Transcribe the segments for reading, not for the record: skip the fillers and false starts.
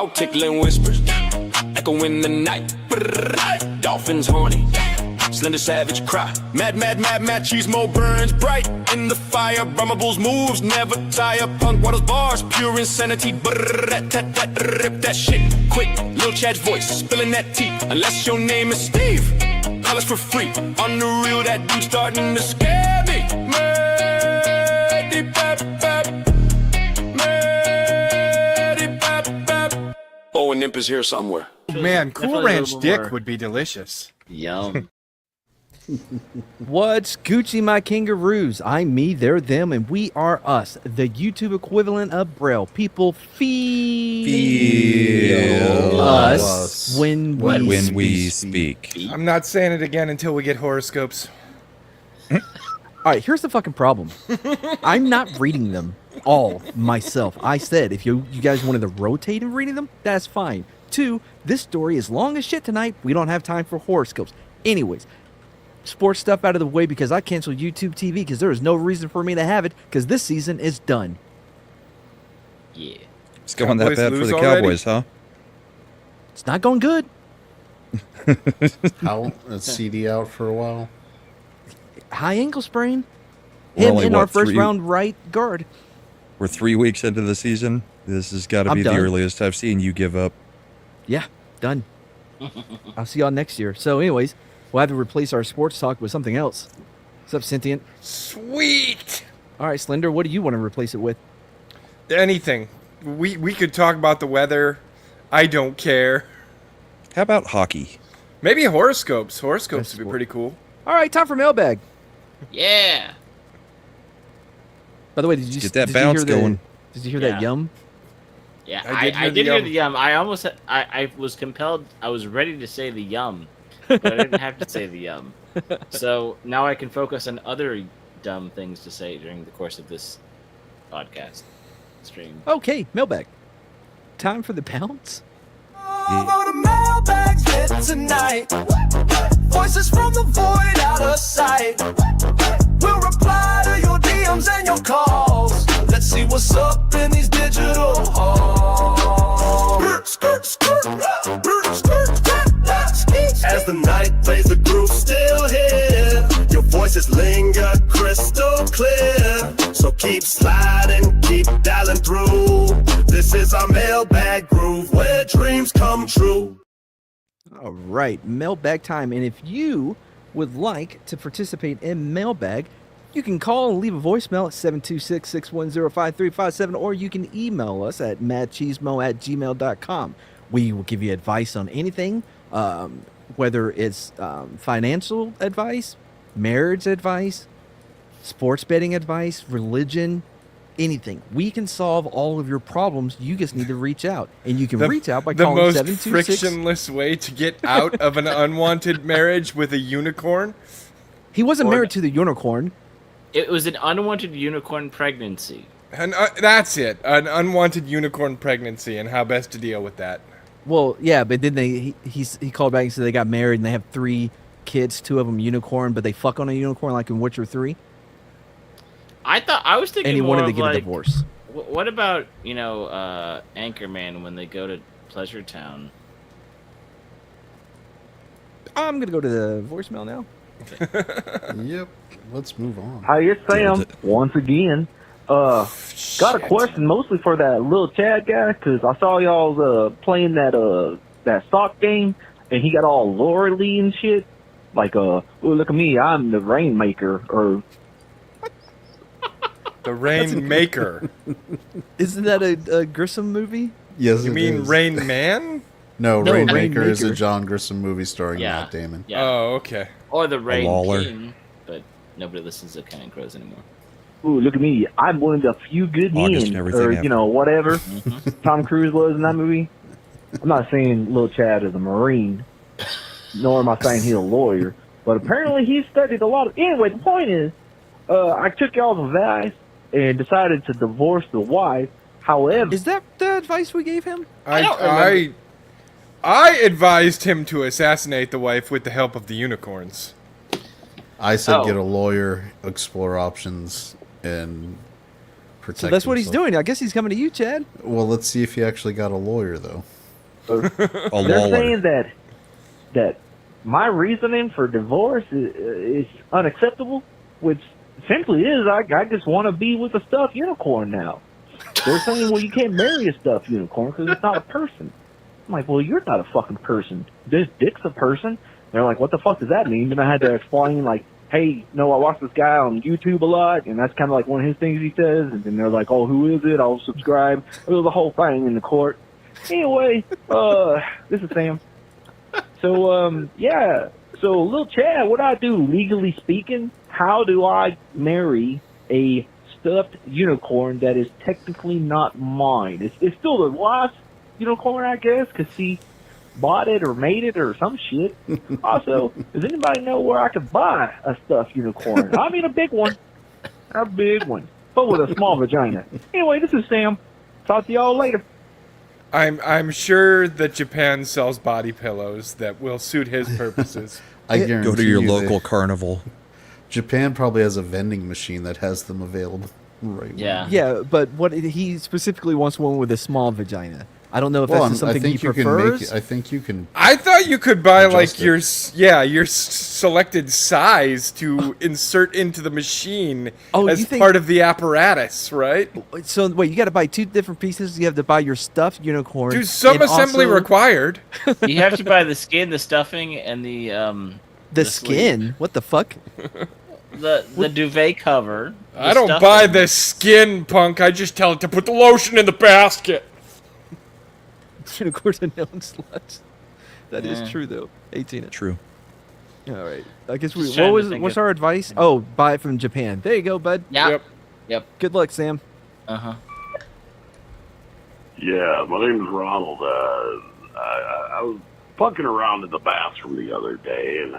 dog tickling whispers, echo in the night. Brrr, dolphins horny, slender savage cry. Mad, mad, mad, mad, cheesemo burns bright in the fire. Brahma bulls moves, never tire. Punk waddles bars, pure insanity. Brrr, tat, tat, tat, rip that shit quick. Lil Chad's voice, spilling that tea. Unless your name is Steve, call us for free. On the real, that dude starting to scare me. MADePAP, MADePAP. Oh, and Imp is here somewhere. Man, Cool Definitely a Ranch little dick more- would be delicious. Yum. What's Gucci, my kangaroos? I'm me, they're them, and we are us, the YouTube equivalent of Braille. People feel us when we speak. I'm not saying it again until we get horoscopes. All right, here's the fucking problem. I'm not reading them all myself. I said if you guys wanted to rotate in reading them, that's fine. 2, this story is long as shit tonight. We don't have time for horoscopes. Anyways, sports stuff out of the way because I canceled YouTube TV because there is no reason for me to have it because this season is done. Yeah. It's going that Cowboys bad for lose the already? Cowboys, huh? It's not going good. How is CD out for a while? High ankle sprain. We're Him only, in our what, first 3 round right guard. We're 3 weeks into the season. This has got to I'm be done. the earliest I've seen you give up. Yeah, done. I'll see y'all next year. So anyways, we'll have to replace our sports talk with something else. What's up, Sentient? Sweet! All right, Slender, what do you want to replace it with? Anything. We could talk about the weather. I don't care. How about hockey? Maybe horoscopes. Horoscopes That's would be pretty cool. All right, time for mailbag. Yeah. By the way, did you Get that did bounce you hear going. Did you hear Yeah. that yum? Yeah, I did I hear did the hear yum. the yum. I almost, I was compelled, I was ready to say the yum, but I didn't have to say the yum. So now I can focus on other dumb things to say during the course of this podcast stream. Okay, mailbag. Time for the bounce. Although the mailbag's lit tonight, voices from the void out of sight. We'll reply to your DMs and your calls. Let's see what's up in these digital halls. As the night plays, the groove still here. Your voices linger crystal clear. So keep sliding, keep dialing through. This is our mailbag groove where dreams come true. All right, mailbag time. And if you would like to participate in mailbag, you can call and leave a voicemail at 726-610-5357, or you can email us at madcheesemo@gmail.com. We will give you advice on anything, whether it's financial advice, marriage advice, sports betting advice, religion, anything. We can solve all of your problems. You just need to reach out. And you can reach out by the calling most 726. frictionless way to get out of an unwanted marriage with a unicorn. He wasn't married to the unicorn. It was an unwanted unicorn pregnancy. And that's it. An unwanted unicorn pregnancy and how best to deal with that. Well, yeah, but then he called back and said they got married and they have 3 kids, 2 of them unicorn, but they fuck on a unicorn like in Witcher 3. I was thinking And he more wanted to of get like, a divorce. What about, Anchorman when they go to Pleasure Town? I'm going to go to the voicemail now. Yep. Let's move on. Hi, it's Sam once again. Got a question mostly for that little Chad guy because I saw y'all playing that sock game and he got all lorely and shit. Like, oh, look at me, I'm the rainmaker. Or The Rainmaker. Isn't that a Grissom movie? Yes, You it mean is. Rain Man? No, No, Rainmaker is a Rainmaker. John Grissom movie starring Yeah. Matt Damon. Yeah. Oh, okay. Or the Rain Lawler. King, but nobody listens to Counting Crows anymore. ooh, look at me, I'm one of the few good August and men. everything Or, after. whatever Tom Cruise was in that movie. I'm not saying Lil Chad is a Marine, nor am I saying he's a lawyer. But apparently he studied a lot of... Anyway, the point is, I took y'all's advice and decided to divorce the wife. However... Is that the advice we gave him? I advised him to assassinate the wife with the help of the unicorns. I said Oh. get a lawyer, explore options, and protect. So that's what he's himself. doing. I guess he's coming to you, Chad. Well, let's see if he actually got a lawyer, though. A They're lawler. saying that my reasoning for divorce is unacceptable, which simply is I just want to be with a stuffed unicorn now. They're saying, well, you can't marry a stuffed unicorn because it's not a person. I'm like, well, you're not a fucking person. This dick's a person. They're like, what the fuck does that mean? And I had to explain, like, hey, no, I watch this guy on YouTube a lot, and that's kind of like one of his things he says. And then they're like, oh, who is it? I'll subscribe. It was the whole thing in the court. Anyway, this is Sam. So, yeah. So, Lil Chad, what I do, legally speaking, how do I marry a stuffed unicorn that is technically not mine? It's still the wife's unicorn, I guess, because she bought it or made it or some shit. Also, does anybody know where I could buy a stuffed unicorn? I mean, a big one. A big one. But with a small vagina. Anyway, this is Sam. Talk to y'all later. I'm sure that Japan sells body pillows that will suit his purposes. I guarantee Go to your you local that carnival. Japan probably has a vending machine that has them available. Right. Yeah. Yeah, but what he specifically wants one with a small vagina. I don't know if Well, that's just I something he think you can prefers. make. I think you can. I thought you could buy Adjust like it. your selected size to insert into the machine Oh, as you think- part of the apparatus, right? So wait, you got to buy two different pieces. You have to buy your stuffed unicorn. Dude, some and assembly also required. You have to buy the skin, the stuffing, and the The sleeve. skin. What the fuck? the duvet cover. the I don't stuffing. buy the skin, punk. I just tell it to put the lotion in the basket. Unicorns are known sluts. That is Yeah. true though. 18. True. All right. I guess we. Just trying What to was? think What's of- our advice? Oh, buy it from Japan. There you go, bud. Yeah. Yep. Good luck, Sam. Uh huh. Yeah, my name is Ronald. I was fucking around in the bathroom the other day, and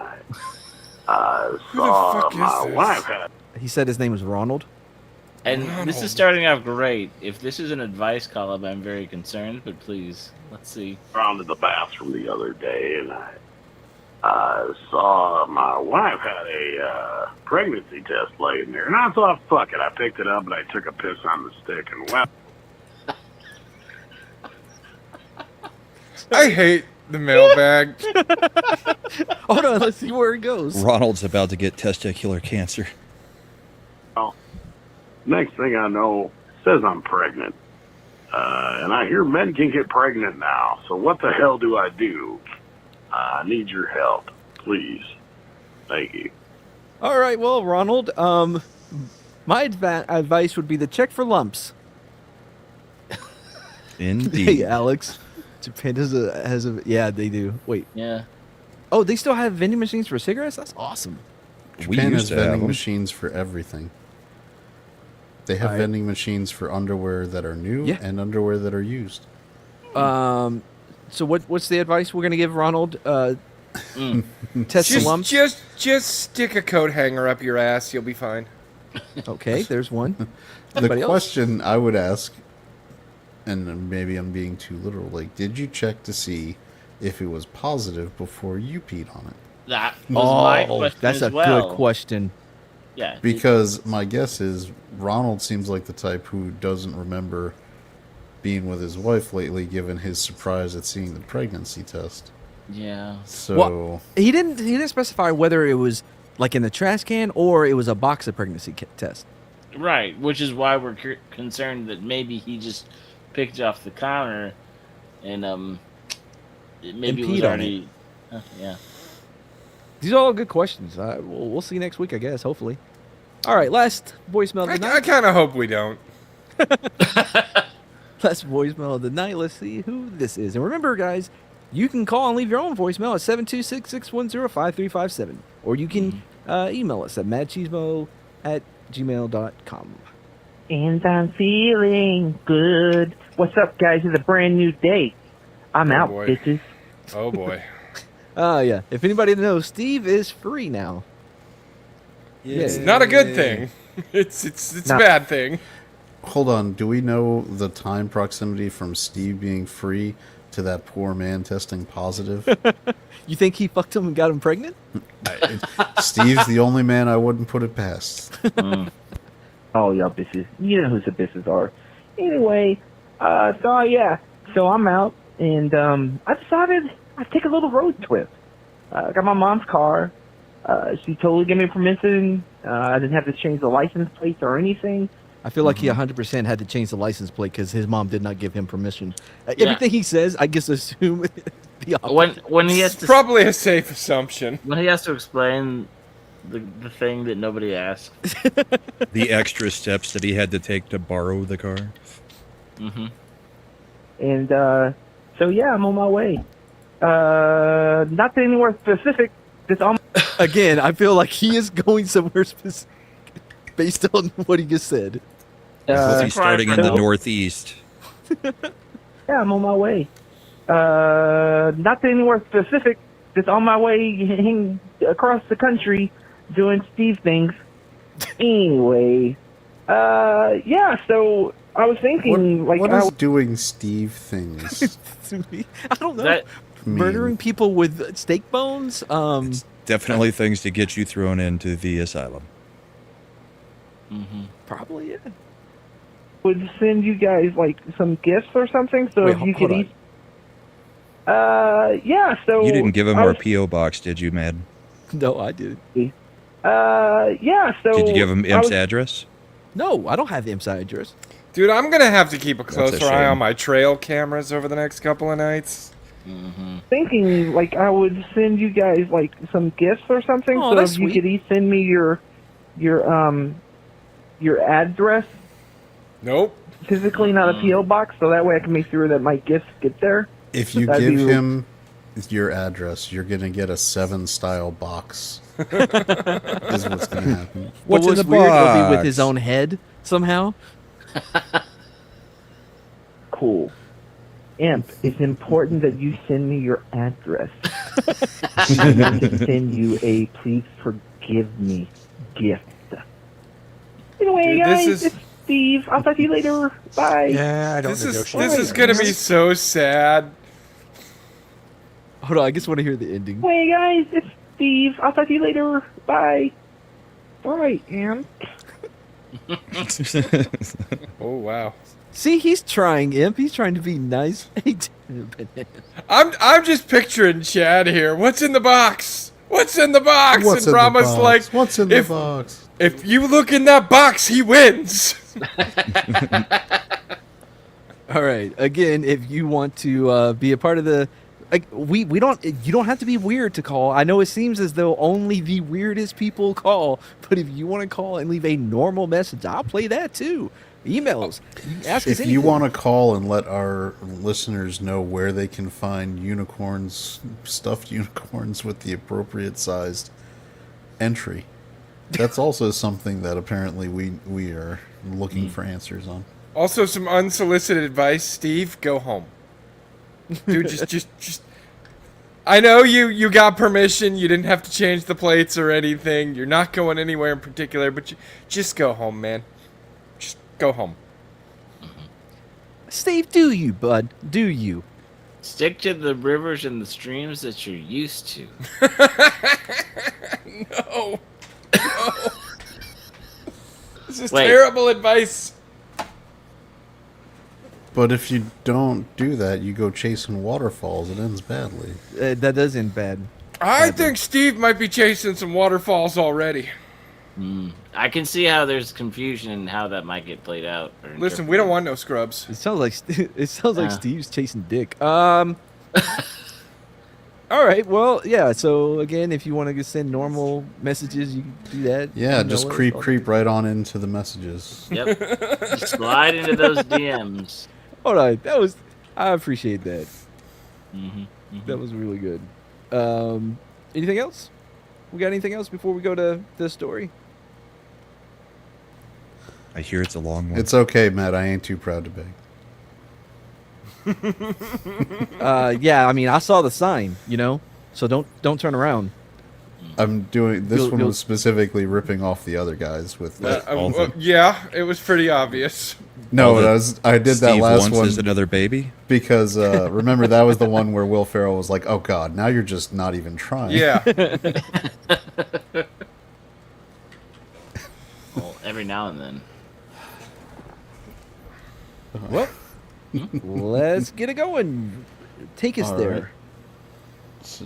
I saw fuck is my this? wife had He said his name was Ronald. And this is starting off great. If this is an advice column, I'm very concerned. But please, let's see. around in the bathroom the other day, and I saw my wife had a pregnancy test laying there, and I thought, fuck it, I picked it up and I took a piss on the stick and went. I hate the mailbag. Hold on, let's see where it goes. Ronald's about to get testicular cancer. Next thing I know, it says I'm pregnant. And I hear men can get pregnant now. So what the hell do I do? I need your help, please. Thank you. All right, well, Ronald, my advice would be to check for lumps. Indeed. Hey, Alex. Japan has a yeah, they do. Wait. Yeah. Oh, they still have vending machines for cigarettes? That's awesome. We Japan used has to have vending them. machines for everything. They have Alright. vending machines for underwear that are new Yeah. and underwear that are used. So what's the advice we're gonna give Ronald? Test the lumps. Just stick a coat hanger up your ass. You'll be fine. Okay, there's one. The Anybody else? question I would ask, and maybe I'm being too literal, like, did you check to see if it was positive before you peed on it? That was my question that's as a well. good question. Yeah. Because my guess is Ronald seems like the type who doesn't remember being with his wife lately, given his surprise at seeing the pregnancy test. Yeah. So Well, he didn't specify whether it was like in the trash can or it was a box of pregnancy test. Right. Which is why we're concerned that maybe he just picked it off the counter, and maybe it was peed on already. Yeah. These are all good questions. We'll see next week, I guess. Hopefully. All right, last voicemail of the I night. kind of hope we don't. Last voicemail of the night. Let's see who this is. And remember, guys, you can call and leave your own voicemail at 726-610-5357. Or you can email us at madcheesemo@gmail.com. And I'm feeling good. What's up, guys? It's a brand new day. I'm Oh, out, boy. bitches. Oh boy. Yeah. If anybody knows, Steve is free now. It's not a good thing. It's a bad thing. hold on, do we know the time proximity from Steve being free to that poor man testing positive? You think he fucked him and got him pregnant? Steve's the only man I wouldn't put it past. Oh, y'all bitches. You know who the bitches are. Anyway, so I'm out, and I decided I'd take a little road trip. I got my mom's car. She totally gave me permission. I didn't have to change the license plates or anything. I feel like he 100% had to change the license plate because his mom did not give him permission. Yeah. Everything he says, I guess assume the opposite. When he has to Probably a safe assumption. when he has to explain the thing that nobody asked. The extra steps that he had to take to borrow the car. Mm-hmm. And so yeah, I'm on my way. Not to anywhere specific. Just on. Again, I feel like he is going somewhere specific based on what he just said. He's starting in the so- northeast. Yeah, I'm on my way. Not to anywhere specific. Just on my way across the country doing Steve things. Anyway, yeah. So I was thinking, What is doing Steve things? To me, I don't know. That Murdering people with steak bones? Definitely things to get you thrown into the asylum. Probably, yeah. would send you guys like some gifts or something, so Wait, if you hold could on. eat. Yeah. So You didn't give him I our was- P.O. box, did you, Mad? No, I didn't. Yeah. So Did you give him I Imp's was- address? No, I don't have the inside address. Dude, I'm gonna have to keep a That's a closer eye shame. on my trail cameras over the next couple of nights. thinking like I would send you guys like some gifts or something, Oh, so that's if you sweet. could send me your address Nope. physically, not a PO box, so that way I can make sure that my gifts get there. If you That'd give be- him your address, you're gonna get a 7-style box. Is what's gonna happen. What's But in the weird, it'll be with box? his own head somehow. Cool. Imp, it's important that you send me your address. I want to send you a please forgive me gift. Anyway, Dude, guys, this is- it's Steve. I'll talk to you later. Bye. Yeah, I don't This is negotiate. gonna be so sad. Hold on, I just want to hear the ending. Anyway, guys, it's Steve. I'll talk to you later. Bye. Bye, Imp. Oh wow. See, he's trying, Imp. He's trying to be nice. I'm just picturing Chad here. What's in the box? What's in the box? What's and in the Rama's box? like, What's in the if- box? if you look in that box, he wins. All right. Again, if you want to be a part of the, like, we don't. You don't have to be weird to call. I know it seems as though only the weirdest people call, but if you want to call and leave a normal message, I'll play that too. Emails. You can ask us If you anything. want to call and let our listeners know where they can find unicorns, stuffed unicorns with the appropriate sized entry, that's also something that apparently we are looking for answers on. Also, some unsolicited advice, Steve. Go home, dude. Just. I know you got permission. You didn't have to change the plates or anything. You're not going anywhere in particular, but just go home, man. Just go home. Steve, do you, bud? Do you? Stick to the rivers and the streams that you're used to. No. This is Wait. terrible advice. But if you don't do that, you go chasing waterfalls. It ends badly. That does end bad. I think Steve might be chasing some waterfalls already. I can see how there's confusion and how that might get played out. Or Listen, we don't want no scrubs. It sounds like Yeah. Steve's chasing dick. All right. Well, yeah. So again, if you want to just send normal messages, you can do that. Yeah, You know just it. creep right on into the messages. Yep. Slide into those DMs. All right. I appreciate that. Mm-hmm. That was really good. Anything else? We got anything else before we go to the story? I hear it's a long one. It's okay, Matt. I ain't too proud to beg. Yeah. I mean, I saw the sign. So don't turn around. I'm doing this one You'll- was specifically ripping off the other guys with like, all the- Yeah, it was pretty obvious. no, all the I did that Steve last wants one is another baby. because remember that was the one where Will Ferrell was like, "Oh God, now you're just not even trying." Yeah. Well, every now and then. Well, let's get it going. Take us All there. right. So,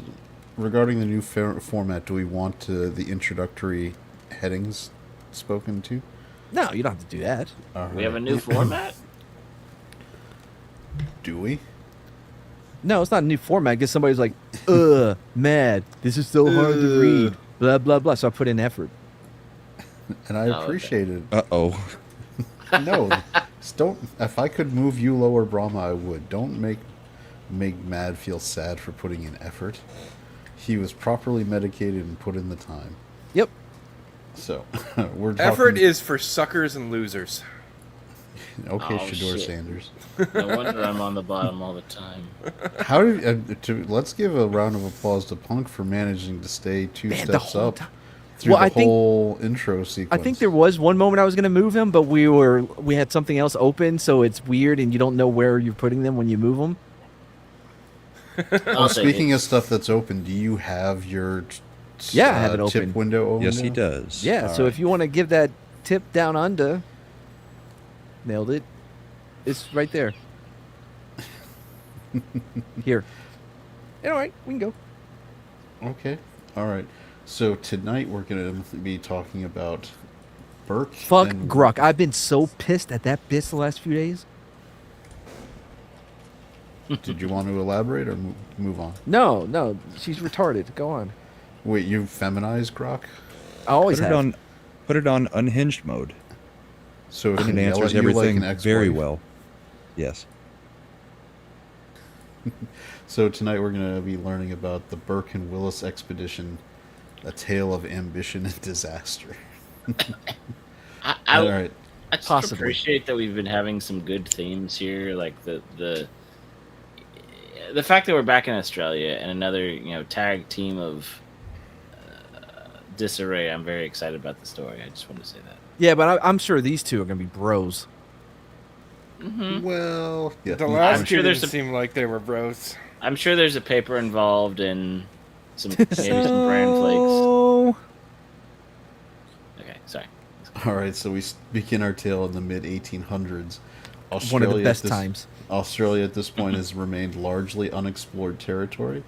regarding the new format, do we want the introductory headings spoken to? No, you don't have to do that. All We have a right. new format. Do we? No, it's not a new format. Because somebody's like, mad. This is so hard to read. Blah, blah, blah. So I put in effort. And I Oh, okay. appreciate it. Uh-oh. No, don't. If I could move you lower, Brahma, I would. Don't make Mad feel sad for putting in effort. He was properly medicated and put in the time. Yep. So we're talking, Effort is for suckers and losers. okay. Oh, Shador shit. Sanders. No wonder I'm on the bottom all the time. How did let's give a round of applause to Punk for managing to stay two Man, the steps whole up time. through Well, the I think- whole intro sequence. I think there was one moment I was going to move him, but we had something else open, so it's weird, and you don't know where you're putting them when you move them. I'll take Speaking it. of stuff that's open, do you have your Yeah, I have it tip open. window open? Yes, he now? does. Yeah, so if you want to give that tip down under, nailed it. It's right there. Here. All right, we can go. Okay. All right. So tonight we're going to be talking about Burke. Fuck and- Gruck. I've been so pissed at that bitch the last few days. Did you want to elaborate or move on? No, she's retarded. Go on. Wait, you feminized Grok? I always Put it have. on, put it on unhinged mode. So it And can it yell answers at you everything like an very ex-wife? well. Yes. So tonight we're going to be learning about the Burke and Willis expedition, a tale of ambition and disaster. I All right. just Possibly. appreciate that we've been having some good themes here, like the fact that we're back in Australia and another tag team of disarray. I'm very excited about the story. I just want to say that. Yeah, but I'm sure these two are going to be bros. Well, yeah. The last I'm two sure there's didn't seem like they were bros. I'm sure there's a paper involved and maybe some bran flakes. Oh. Okay, sorry. All right, so we begin our tale in the mid 1800s. One of the best times. Australia at this point has remained largely unexplored territory,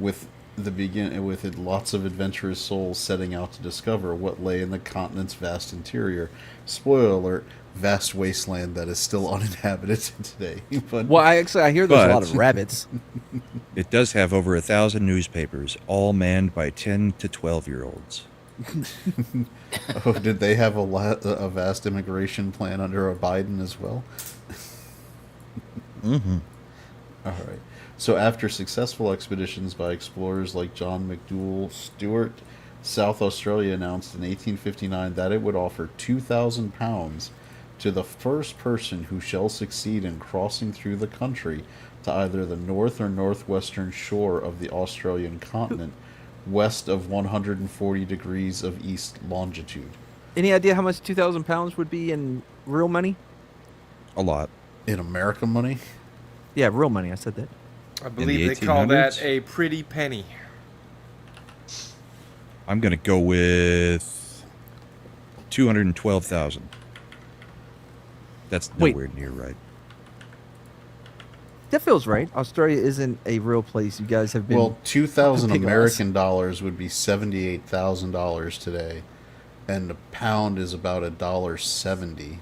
with lots of adventurous souls setting out to discover what lay in the continent's vast interior. Spoiler alert: vast wasteland that is still uninhabited today. But Well, I hear there's a lot But- of rabbits. It does have over 1,000 newspapers, all manned by 10 to 12-year-olds. oh, did they have a vast immigration plan under a Biden as well? Mm-hmm. All right. So after successful expeditions by explorers like John McDouall Stewart, South Australia announced in 1859 that it would offer £2,000 to the first person who shall succeed in crossing through the country to either the north or northwestern shore of the Australian continent, west of 140 degrees of east longitude. Any idea how much 2,000 pounds would be in real money? A lot. In American money? Yeah, real money. I said that. I believe they call that a pretty penny. I'm going to go with 212,000. That's Wait. nowhere near right. That feels right. Australia isn't a real place. You guys have been. Well, 2,000 Pick us. American dollars would be $78,000 today, and a pound is about $1.70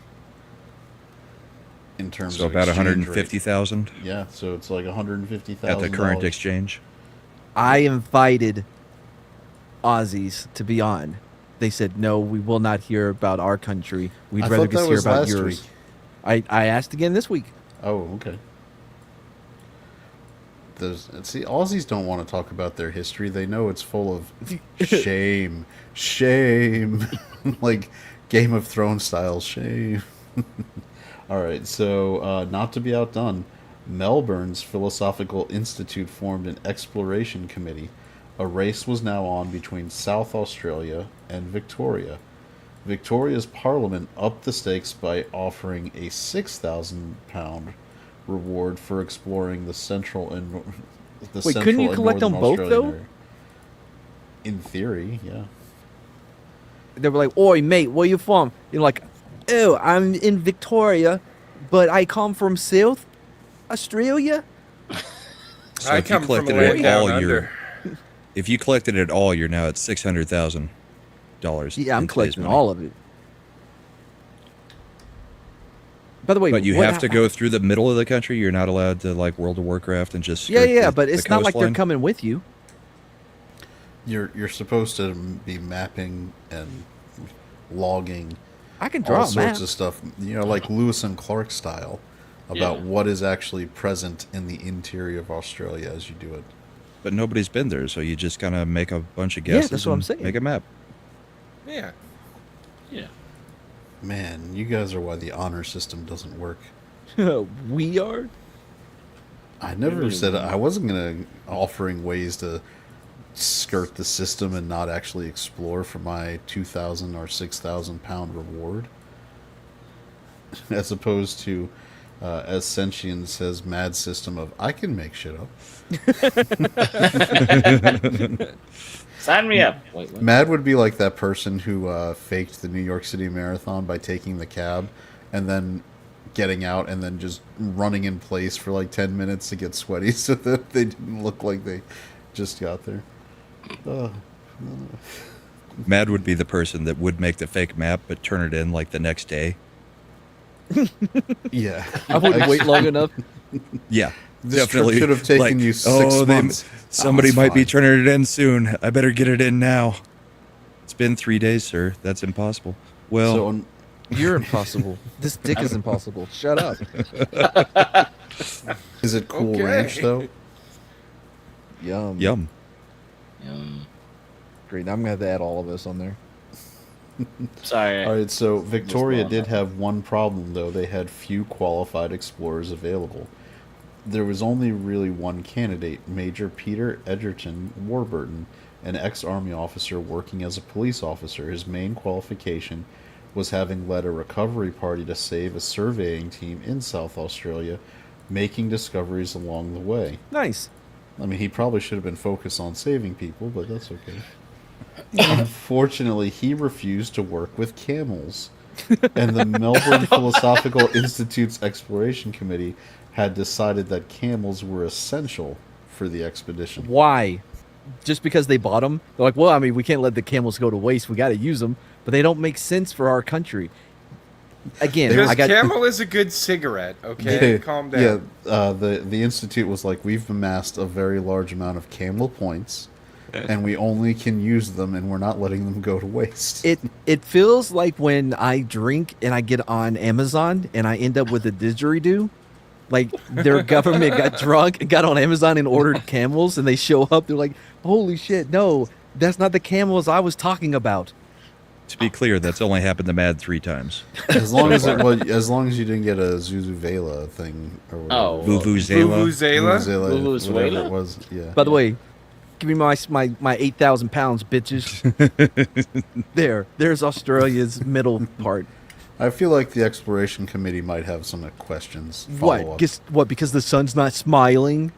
in terms So of about exchange rate. 150,000 Yeah, so it's like $150,000 at the current exchange. I invited Aussies to be on. They said no. We will not hear about our country. We'd I rather thought that just hear was about last yours. week. I asked again this week. Oh, okay. See, Aussies don't want to talk about their history. They know it's full of shame, like Game of Thrones style shame. All right, so not to be outdone, Melbourne's Philosophical Institute formed an exploration committee. A race was now on between South Australia and Victoria. Victoria's parliament upped the stakes by offering a £6,000 reward for exploring the central and the Wait, central couldn't you and collect northern them both, Australian though? area. In theory, yeah. They were like, "Oi, mate, where you from?" You're like, "Oh, I'm in Victoria. but I come from South Australia. So I if you come from a collected land it down all, under. if you collected it all, you're now at $600,000. Yeah, I'm in today's collecting money. all of it. By the way, But you what- have to go through the middle of the country. You're not allowed to like World of Warcraft and just Yeah, skirt yeah, the- but the it's not like they're coastline. coming with you. You're supposed to be mapping and logging I can draw all a sorts map. of stuff, like Lewis and Clark style, about Yeah. what is actually present in the interior of Australia as you do it. But nobody's been there, so you just kind of make a bunch of Yeah, guesses. that's what I'm and saying. Make a map. Yeah. Yeah. Man, you guys are why the honor system doesn't work. We are. I never said I wasn't gonna offering ways to skirt the system and not actually explore for my 2,000 or 6,000 pound reward, as opposed to, as Sentient says, mad system of I can make shit up. Sign me up. Wait, what? Mad would be like that person who faked the New York City Marathon by taking the cab and then getting out and then just running in place for like 10 minutes to get sweaty so that they didn't look like they just got there. Mad would be the person that would make the fake map but turn it in like the next day. Yeah. I wouldn't wait long enough. Yeah, This trip definitely. should have taken you 6 months. Somebody That's might be fine. turning it in soon. I better get it in now. It's been 3 days, sir. That's impossible. Well, So on, You're impossible. This dick is impossible. Shut up. is it Cool Okay. Ranch though? Yum. yum. Great. Now I'm gonna have to add all of this on there. Sorry. All right, so Victoria Just did going have one problem though. They had few qualified explorers available. There was only really one candidate, Major Peter Edgerton Warburton, an ex-army officer working as a police officer. His main qualification was having led a recovery party to save a surveying team in South Australia, making discoveries along the way. Nice. I mean, he probably should have been focused on saving people, but that's okay. Unfortunately, he refused to work with camels, and the Melbourne Philosophical Institute's Exploration Committee had decided that camels were essential for the expedition. Why? Just because they bought them? They're like, well, I mean, we can't let the camels go to waste. We got to use them, but they don't make sense for our country. Again, Because I got Camel is a good cigarette, okay? Calm down. Yeah, the institute was like, we've amassed a very large amount of camel points, and we only can use them, and we're not letting them go to waste. It feels like when I drink and I get on Amazon and I end up with a didgeridoo. Like their government got drunk and got on Amazon and ordered camels, and they show up. They're like, "Holy shit! No, that's not the camels I was talking about." To be clear, that's only happened to Mad 3 times. As long as as long as you didn't get a Zuzuvela thing or whatever. Oh, Vuvuzela. Vuvuzela? Vuvuzela, whatever Vuvuzela? it was. Yeah. By the way, give me my 8,000 pounds, bitches. There's Australia's middle part. I feel like the exploration committee might have some questions. What? follow-up. Guess what? Because the sun's not smiling.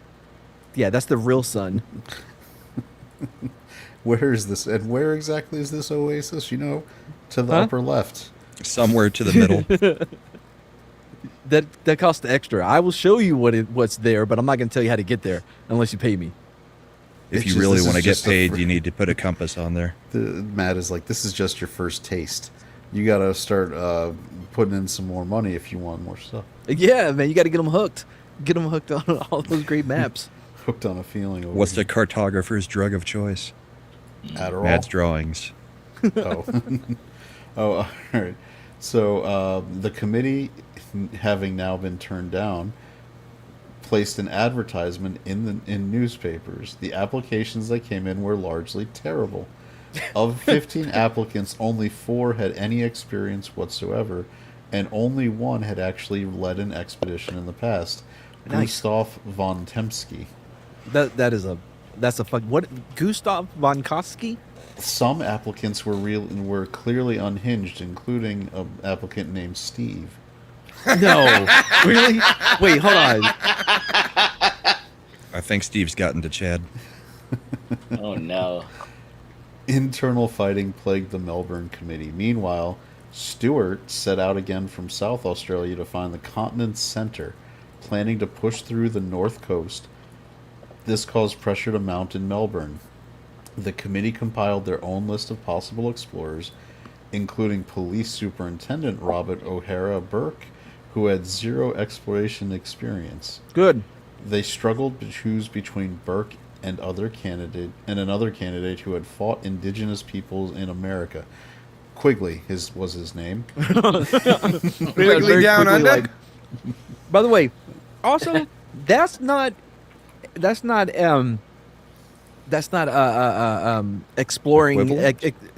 Yeah, that's the real sun. Where is this? And where exactly is this oasis? To the Huh? upper left. Somewhere to the middle. That costs extra. I will show you what's there, but I'm not gonna tell you how to get there unless you pay me. If It's you just- really this want to is get just the paid, fir- you need to put a compass on there. Matt is like, this is just your first taste. You got to start putting in some more money if you want more stuff. Yeah, man, you got to get them hooked. Get them hooked on all those great maps. Hooked on a feeling. Over What's the cartographer's drug of choice? Adderall? Mad's drawings. Oh. Oh, all right. So the committee, having now been turned down, placed an advertisement in newspapers. The applications that came in were largely terrible. Of 15 applicants, only 4 had any experience whatsoever, and only 1 had actually led an expedition in the past. Nice. Gustav von Tempsky. That's a fuck. What? Gustav von Koski? Some applicants were clearly unhinged, including an applicant named Steve. No, really? Wait, hold on. I think Steve's gotten to Chad. Oh no. Internal fighting plagued the Melbourne Committee. Meanwhile, Stewart set out again from South Australia to find the continent's center, planning to push through the north coast. This caused pressure to mount in Melbourne. The committee compiled their own list of possible explorers, including Police Superintendent Robert O'Hara Burke, who had zero exploration experience. Good. They struggled to choose between Burke and another candidate who had fought indigenous peoples in America. Quigley was his name. Quigley down under. By the way, also that's not exploring.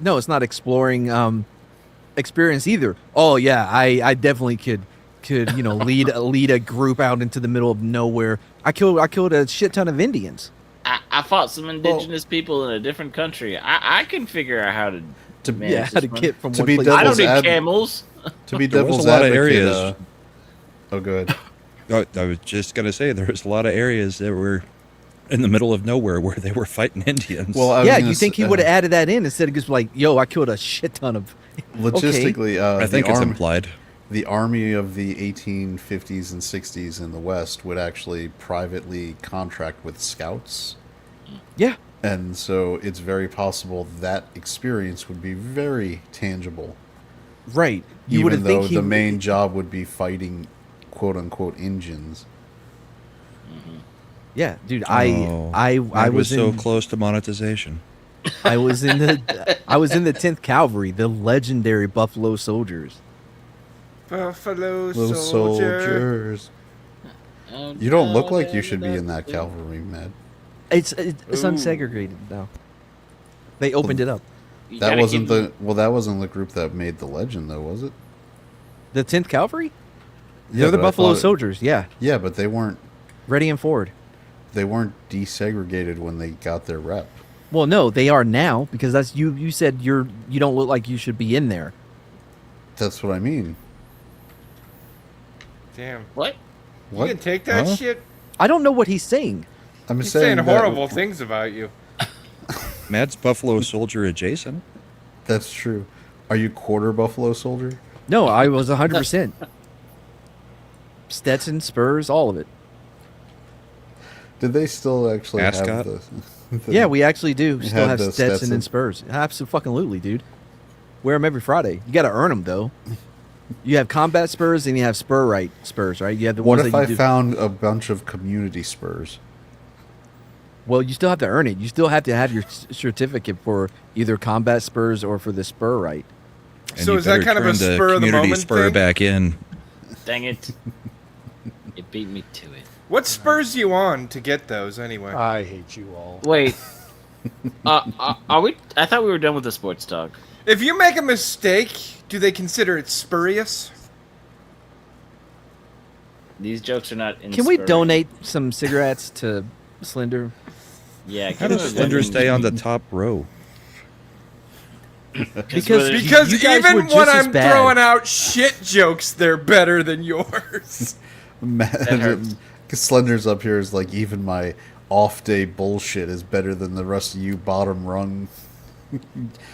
No, it's not exploring experience either. Oh yeah, I definitely could lead a group out into the middle of nowhere. I killed a shit ton of Indians. I fought some indigenous people in a different country. I can figure out how to manage how to this one. get from To one be place. devil's I don't need ad- camels. To be There was devil's a lot of advocate, areas. Oh, good. I was just gonna say there was a lot of areas that were in the middle of nowhere where they were fighting Indians. Well, I was Yeah, gonna you think he would have added that in instead of just like, yo, I killed a shit ton of. logistically? I think it's implied. The army of the 1850s and 60s in the West would actually privately contract with scouts. Yeah. And so it's very possible that experience would be very tangible. Right. You would Even have though think the main job would be fighting quote unquote Indians. Yeah, dude. Oh, I was was so in, close to monetization. I was in the 10th Cavalry, the legendary Buffalo Soldiers. Buffalo Little soldier. soldiers. Oh, You don't look no, like you should be no, in that no. cavalry, Matt. It's Ooh. unsegregated now. They opened it up. You That gotta wasn't keep- that wasn't the group that made the legend, though, was it? The 10th Cavalry? Yeah, They're the but I Buffalo thought- Soldiers. Yeah, Yeah, but they weren't ready and forward. desegregated when they got their rep. Well, no, they are now because that's you. You said you don't look like you should be in there. That's what I mean. Damn. What? What? You can take that Huh? shit. I don't know what he's saying. I'm He's saying that- horrible things about you. Matt's Buffalo Soldier adjacent. That's true. Are you quarter Buffalo Soldier? No, I was 100%. Stetson, Spurs, all of it. Did they still actually Ascot? have the Yeah, we actually do still had have the Stetson Stetson. and Spurs. Absolutely, dude. Wear them every Friday. You got to earn them though. You have combat Spurs and you have Spur right Spurs, right? You have the What ones if that I you do. found a bunch of community spurs? Well, you still have to earn it. You still have to have your certificate for either combat Spurs or for the Spur right. And So you is that better kind of a turn the spur of the community moment spur thing? back in. Dang it. It beat me to it. What spurs you on to get those anyway? I hate you all. Wait. Are we? I thought we were done with the sports talk. If you make a mistake, do they consider it spurious? These jokes are not. Can we inspiriting. donate some cigarettes to Slender? Yeah. How does Slender stay on the top row? Because Because you guys even were when just as I'm bad. throwing out shit jokes, they're better than yours. hurts. Slender's up here is like, even my off day bullshit is better than the rest of you bottom rung.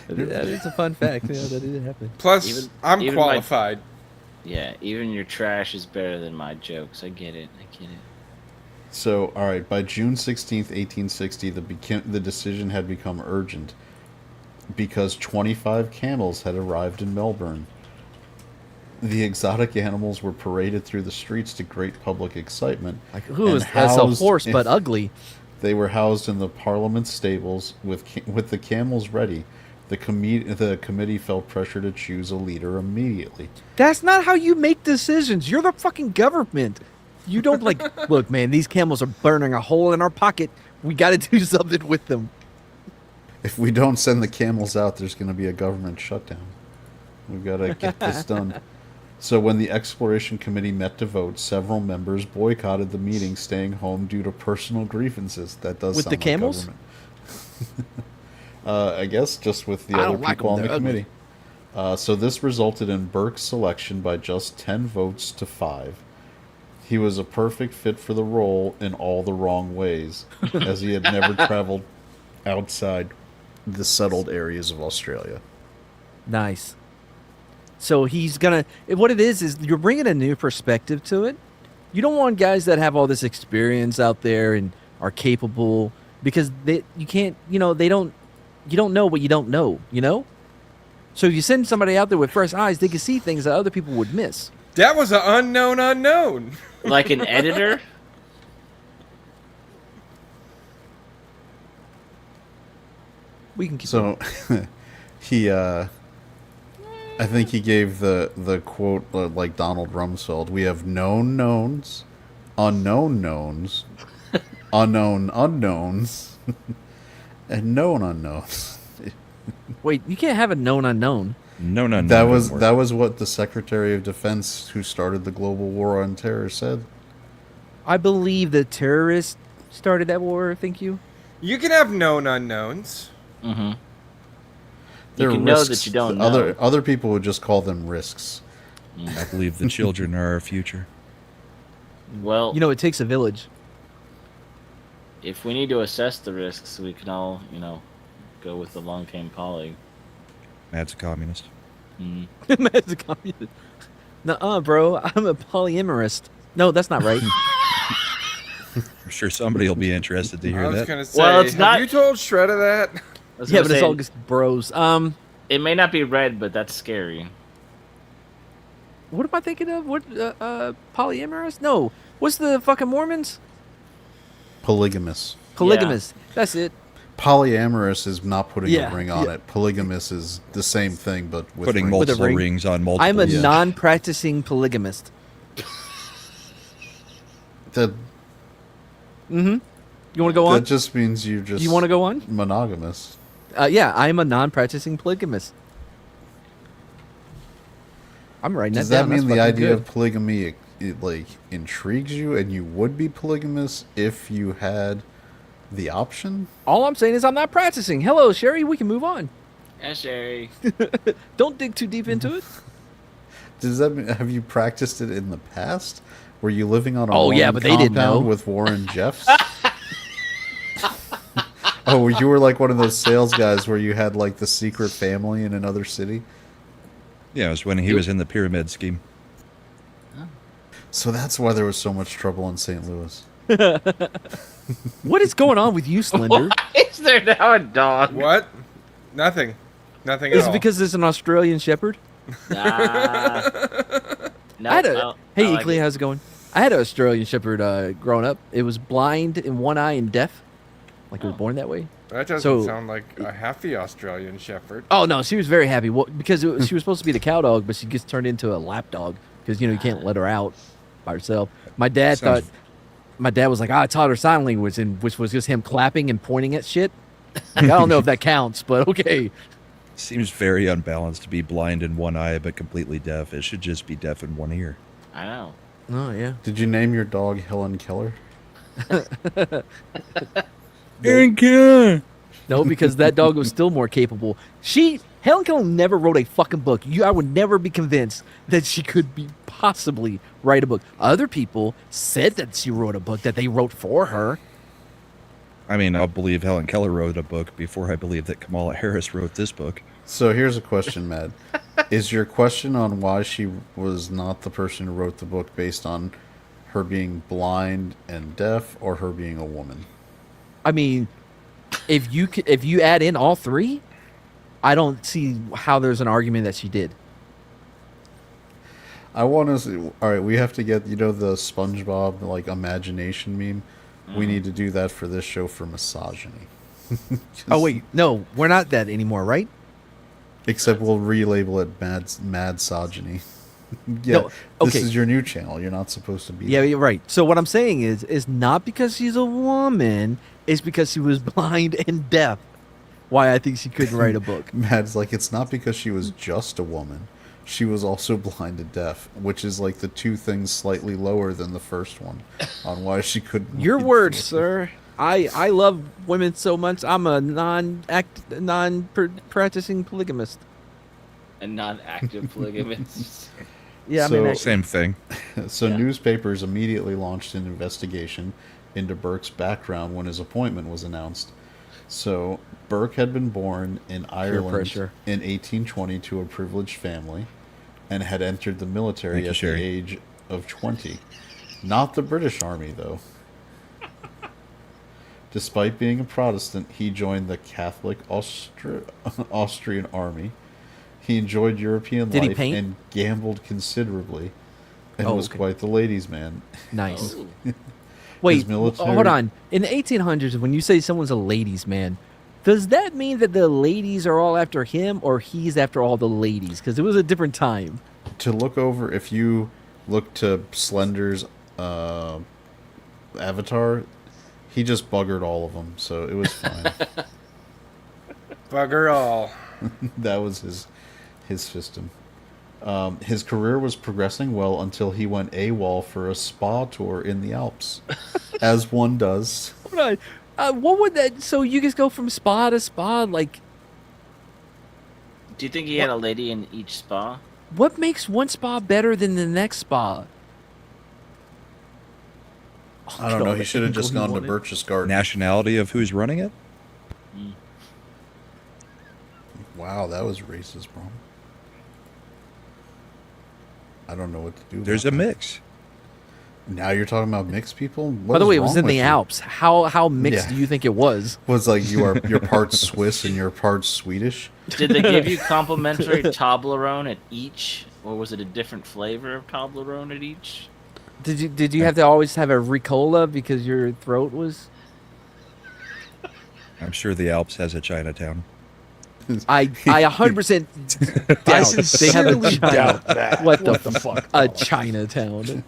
That is a fun fact. Yeah, that did happen. Plus, Even- I'm even my- qualified. Yeah. Even your trash is better than my jokes. I get it. So, all right, by June 16th, 1860, the decision had become urgent because 25 camels had arrived in Melbourne. The exotic animals were paraded through the streets to great public excitement. Like, who and is that's a housed horse in- but ugly? They were housed in the Parliament stables with the camels ready. The committee felt pressure to choose a leader immediately. That's not how you make decisions. You're the fucking government. You don't like, look, man, these camels are burning a hole in our pocket. We got to do something with them. If we don't send the camels out, there's going to be a government shutdown. We've got to get this done. So when the Exploration Committee met to vote, several members boycotted the meeting, staying home due to personal grievances. That does With sound the like camels? government. I guess just with the I other don't like people them, on the they're ugly. committee. So this resulted in Burke's selection by just 10 votes to 5. He was a perfect fit for the role in all the wrong ways, as he had never traveled outside the settled areas of Australia. Nice. So he's gonna. What it is you're bringing a new perspective to it. You don't want guys that have all this experience out there and are capable because you can't. You know they don't. You don't know what you don't know. You know. So if you send somebody out there with fresh eyes, they can see things that other people would miss. That was an unknown. Like an editor. We can keep. So he, I think he gave the quote like Donald Rumsfeld. We have known knowns, unknown knowns, unknown unknowns, and known unknowns. Wait, you can't have a known unknown. No. That was what the Secretary of Defense, who started the global war on terror, said. I believe the terrorists started that war. Thank you. You can have known unknowns. Mm-hmm. They're You can know risks. that you don't know. Other people would just call them risks. I believe the children are our future. Well, You know, it takes a village. if we need to assess the risks, we can all, go with the long-game poly. Matt's a communist. Mm. As a communist. Nuh-uh, bro. I'm a polyamorist. No, that's not right. I'm sure somebody will be interested to I hear was that. gonna say, Well, it's have not- you told Shredder that? I was Yeah, gonna but it's say, all just bros. It may not be red, but that's scary. What am I thinking of? What, polyamorous? No. What's the fucking Mormons? Polygamous. Polygamous. That's it. Polyamorous is not putting Yeah, a ring on yeah. it. Polygamous is the same thing, but with Putting rings. With a multiple ring. rings on multiple. I'm a Yeah. non-practicing polygamist. That, You want to go on? that just means you just You want to go on? monogamous. Yeah, I'm a non-practicing polygamist. I'm writing Does that that down. mean That's the fucking idea good. of polygamy like intrigues you, and you would be polygamous if you had the option? All I'm saying is I'm not practicing. Hello, Sherry. We can move on. Yeah, Sherry. Don't dig too deep into it. Does that mean, have you practiced it in the past? Were you living on a Oh, yeah, lone but they didn't compound know. with Warren Jeffs? Oh, you were like one of those sales guys where you had like the secret family in another city? Yeah, it was when he was in the pyramid scheme. So that's why there was so much trouble in St. Louis. What is going on with you, Slender? Is there now a dog? What? Nothing. Nothing Is at it all. because there's an Australian Shepherd? Nah. No, I had a, hey, I like Eclea, it. how's it going? I had an Australian Shepherd growing up. It was blind in one eye and deaf. Like it was born that way. That doesn't So- sound like a happy Australian Shepherd. Oh, no, she was very happy. Well, because she was supposed to be the cow dog, but she gets turned into a lap dog because, you can't let her out by herself. My dad Sounds- was like, I taught her sign language, which was just him clapping and pointing at shit. Like, I don't know if that counts, but okay. Seems very unbalanced to be blind in one eye but completely deaf. It should just be deaf in one ear. I know. Oh, yeah. Did you name your dog Helen Keller? Aaron Keller. No, because that dog was still more capable. Helen Keller never wrote a fucking book. I would never be convinced that she could possibly write a book. Other people said that she wrote a book that they wrote for her. I mean, I'll believe Helen Keller wrote a book before I believe that Kamala Harris wrote this book. So here's a question, Mad. Is your question on why she was not the person who wrote the book based on her being blind and deaf, or her being a woman? I mean, if you add in all three, I don't see how there's an argument that she did. I want to see. All right, we have to get the SpongeBob like imagination meme. We need to do that for this show for misogyny. Oh wait, no, we're not that anymore, right? Except we'll relabel it mad-sogyny. Yeah, No, okay. This is your new channel. You're not supposed to be. Yeah, there. you're right. So what I'm saying is not because she's a woman, it's because she was blind and deaf. Why I think she couldn't write a book. Mad's like, it's not because she was just a woman. She was also blind and deaf, which is like the two things slightly lower than the first one on why she couldn't. Your read words, fluently. sir. I love women so much. I'm a non-practicing polygamist. A non-active polygamist. Yeah, So- I mean, Same thing. So Yeah. newspapers immediately launched an investigation into Burke's background when his appointment was announced. So Burke had been born in Ireland pressure. in 1820 to a privileged family. and had entered the military Thank you, at Sherry. the age of 20. Not the British Army, though. Despite being a Protestant, he joined the Catholic Austrian army. He enjoyed European Did he life paint? and gambled considerably, and Oh, was okay. quite the ladies' man. Nice. Oh. Wait, military- hold on. In the 1800s, when you say someone's a ladies' man, does that mean that the ladies are all after him, or he's after all the ladies? Because it was a different time. To look over, if you look to Slender's avatar, he just buggered all of them, so it was fine. Bugger all. That was his system. His career was progressing well until he went AWOL for a spa tour in the Alps, as one does. Hold on. What would that? So you just go from spa to spa? Like, Do you think he had a lady in each spa? what makes one spa better than the next spa? I don't know. He God, should have just he gone to wanted- Birch's Garden. Nationality of who's running it? Wow, that was racist, bro. I don't know what to do. There's a about that. mix. Now you're talking about mixed people. What By the is way, it was wrong in with the you? Alps. How mixed Yeah. do you think it was? Was like you're part Swiss and you're part Swedish. Did they give you complimentary Toblerone at each, or was it a different flavor of Toblerone at each? Did you have to always have a Ricola because your throat was? I'm sure the Alps has a Chinatown. I 100% doubt they have a sincerely China. doubt that. What the fuck? A Chinatown.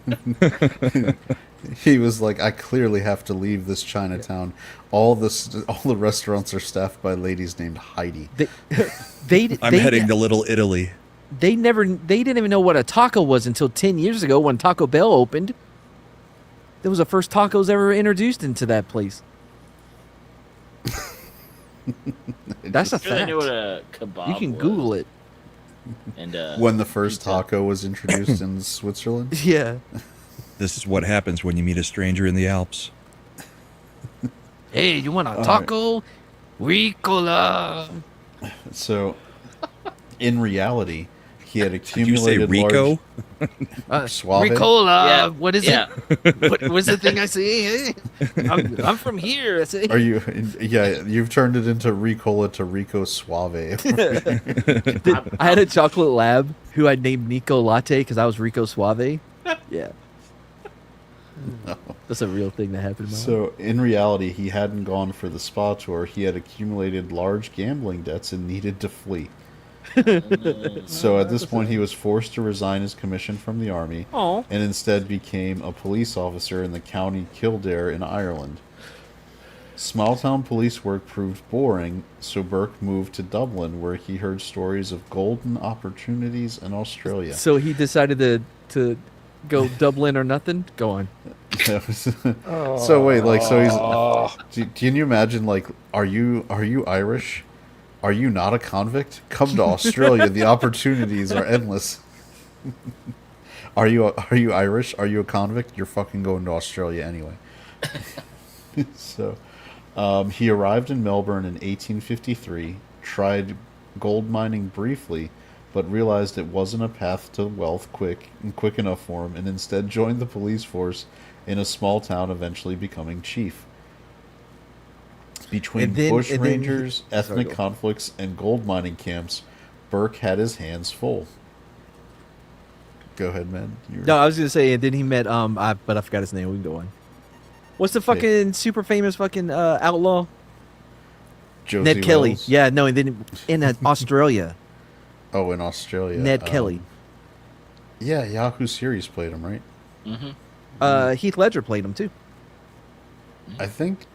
He was like, I clearly have to leave this Chinatown. All the restaurants are staffed by ladies named Heidi. I'm heading to Little Italy. They didn't even know what a taco was until 10 years ago when Taco Bell opened. That was the first tacos ever introduced into that place. That's a I'm sure they fact. knew what a kebab You can was. Google it. And When the first pizza. taco was introduced in Switzerland. Yeah. This is what happens when you meet a stranger in the Alps. Hey, you want a right. taco? Ricola. So, in reality, he had Did you say accumulated Rico? Suave? Ricola. Yeah. What is Yeah. it? What's the thing I say? Hey, I'm from here. I say. Are you? Yeah, you've turned it into Ricola to Rico Suave. I had a chocolate lab who I named Nico Latte because I was Rico Suave. Yeah. That's a real thing that happened in my life. So, in reality, he hadn't gone for the spa tour. He had accumulated large gambling debts and needed to flee. So, at this point, he was forced to resign his commission from the army Aw. and instead became a police officer in the county Kildare in Ireland. Small town police work proved boring, so Burke moved to Dublin, where he heard stories of golden opportunities in Australia. So he decided to go Dublin or nothing? Go on. So wait, like, so he's. Can you imagine? Like, are you Irish? Are you not a convict? Come to Australia. The opportunities are endless. Are you Irish? Are you a convict? You're fucking going to Australia anyway. So, he arrived in Melbourne in 1853. Tried gold mining briefly, but realized it wasn't a path to wealth quick enough for him, and instead joined the police force in a small town, eventually becoming chief. Between And then- bush and then he- rangers, sorry, ethnic go. conflicts, and gold mining camps, Burke had his hands full. Go ahead, man. No, I was gonna say, and then he met but I forgot his name. We can go on. What's the fucking super famous fucking outlaw? Josie Ned Kelly. Wells. Yeah, no, and then in Australia, Oh, in Australia. Ned Kelly. Yeah, Yahoo series played him, right? Heath Ledger played him too. I think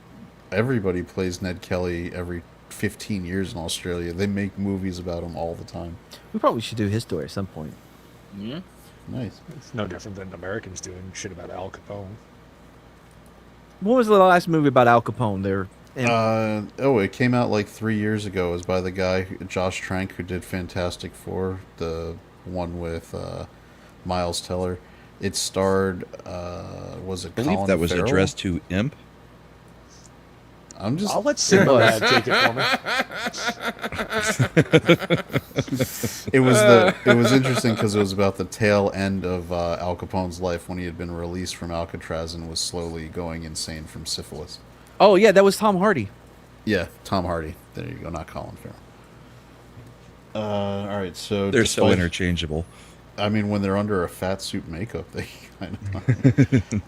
everybody plays Ned Kelly every 15 years in Australia. They make movies about him all the time. We probably should do his story at some point. Yeah. Nice. It's no different than Americans doing shit about Al Capone. What was the last movie about Al Capone? There. And It came out like 3 years ago. It was by the guy, Josh Trank, who did Fantastic Four, the one with Miles Teller. It starred, was it I believe Colin that was Farrell? addressed to Imp. I'm just. I'll let Simba take it for me. It was interesting because it was about the tail end of Al Capone's life when he had been released from Alcatraz and was slowly going insane from syphilis. Oh yeah, that was Tom Hardy. Yeah, Tom Hardy. There you go, not Colin Farrell. All right, so They're so interchangeable. I mean, when they're under a fat suit makeup, they kind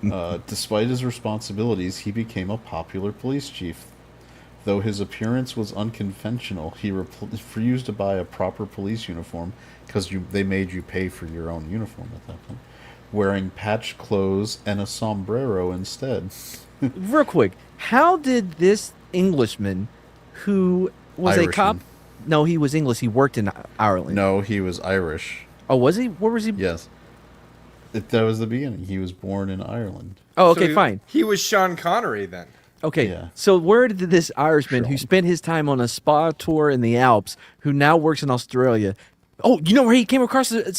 of. Despite his responsibilities, he became a popular police chief. Though his appearance was unconventional, he refused to buy a proper police uniform because they made you pay for your own uniform at that point, wearing patched clothes and a sombrero instead. Real quick, how did this Englishman, who was a cop? Irishman. No, he was English. He worked in Ireland. No, he was Irish. Oh, was he? Where was he? Yes. That was the beginning. He was born in Ireland. Oh, So okay, fine. He was Sean Connery then. Okay, Yeah. so where did this Irishman who spent his time on a spa tour in the Alps, who now works in Australia? Oh, you know where he came across the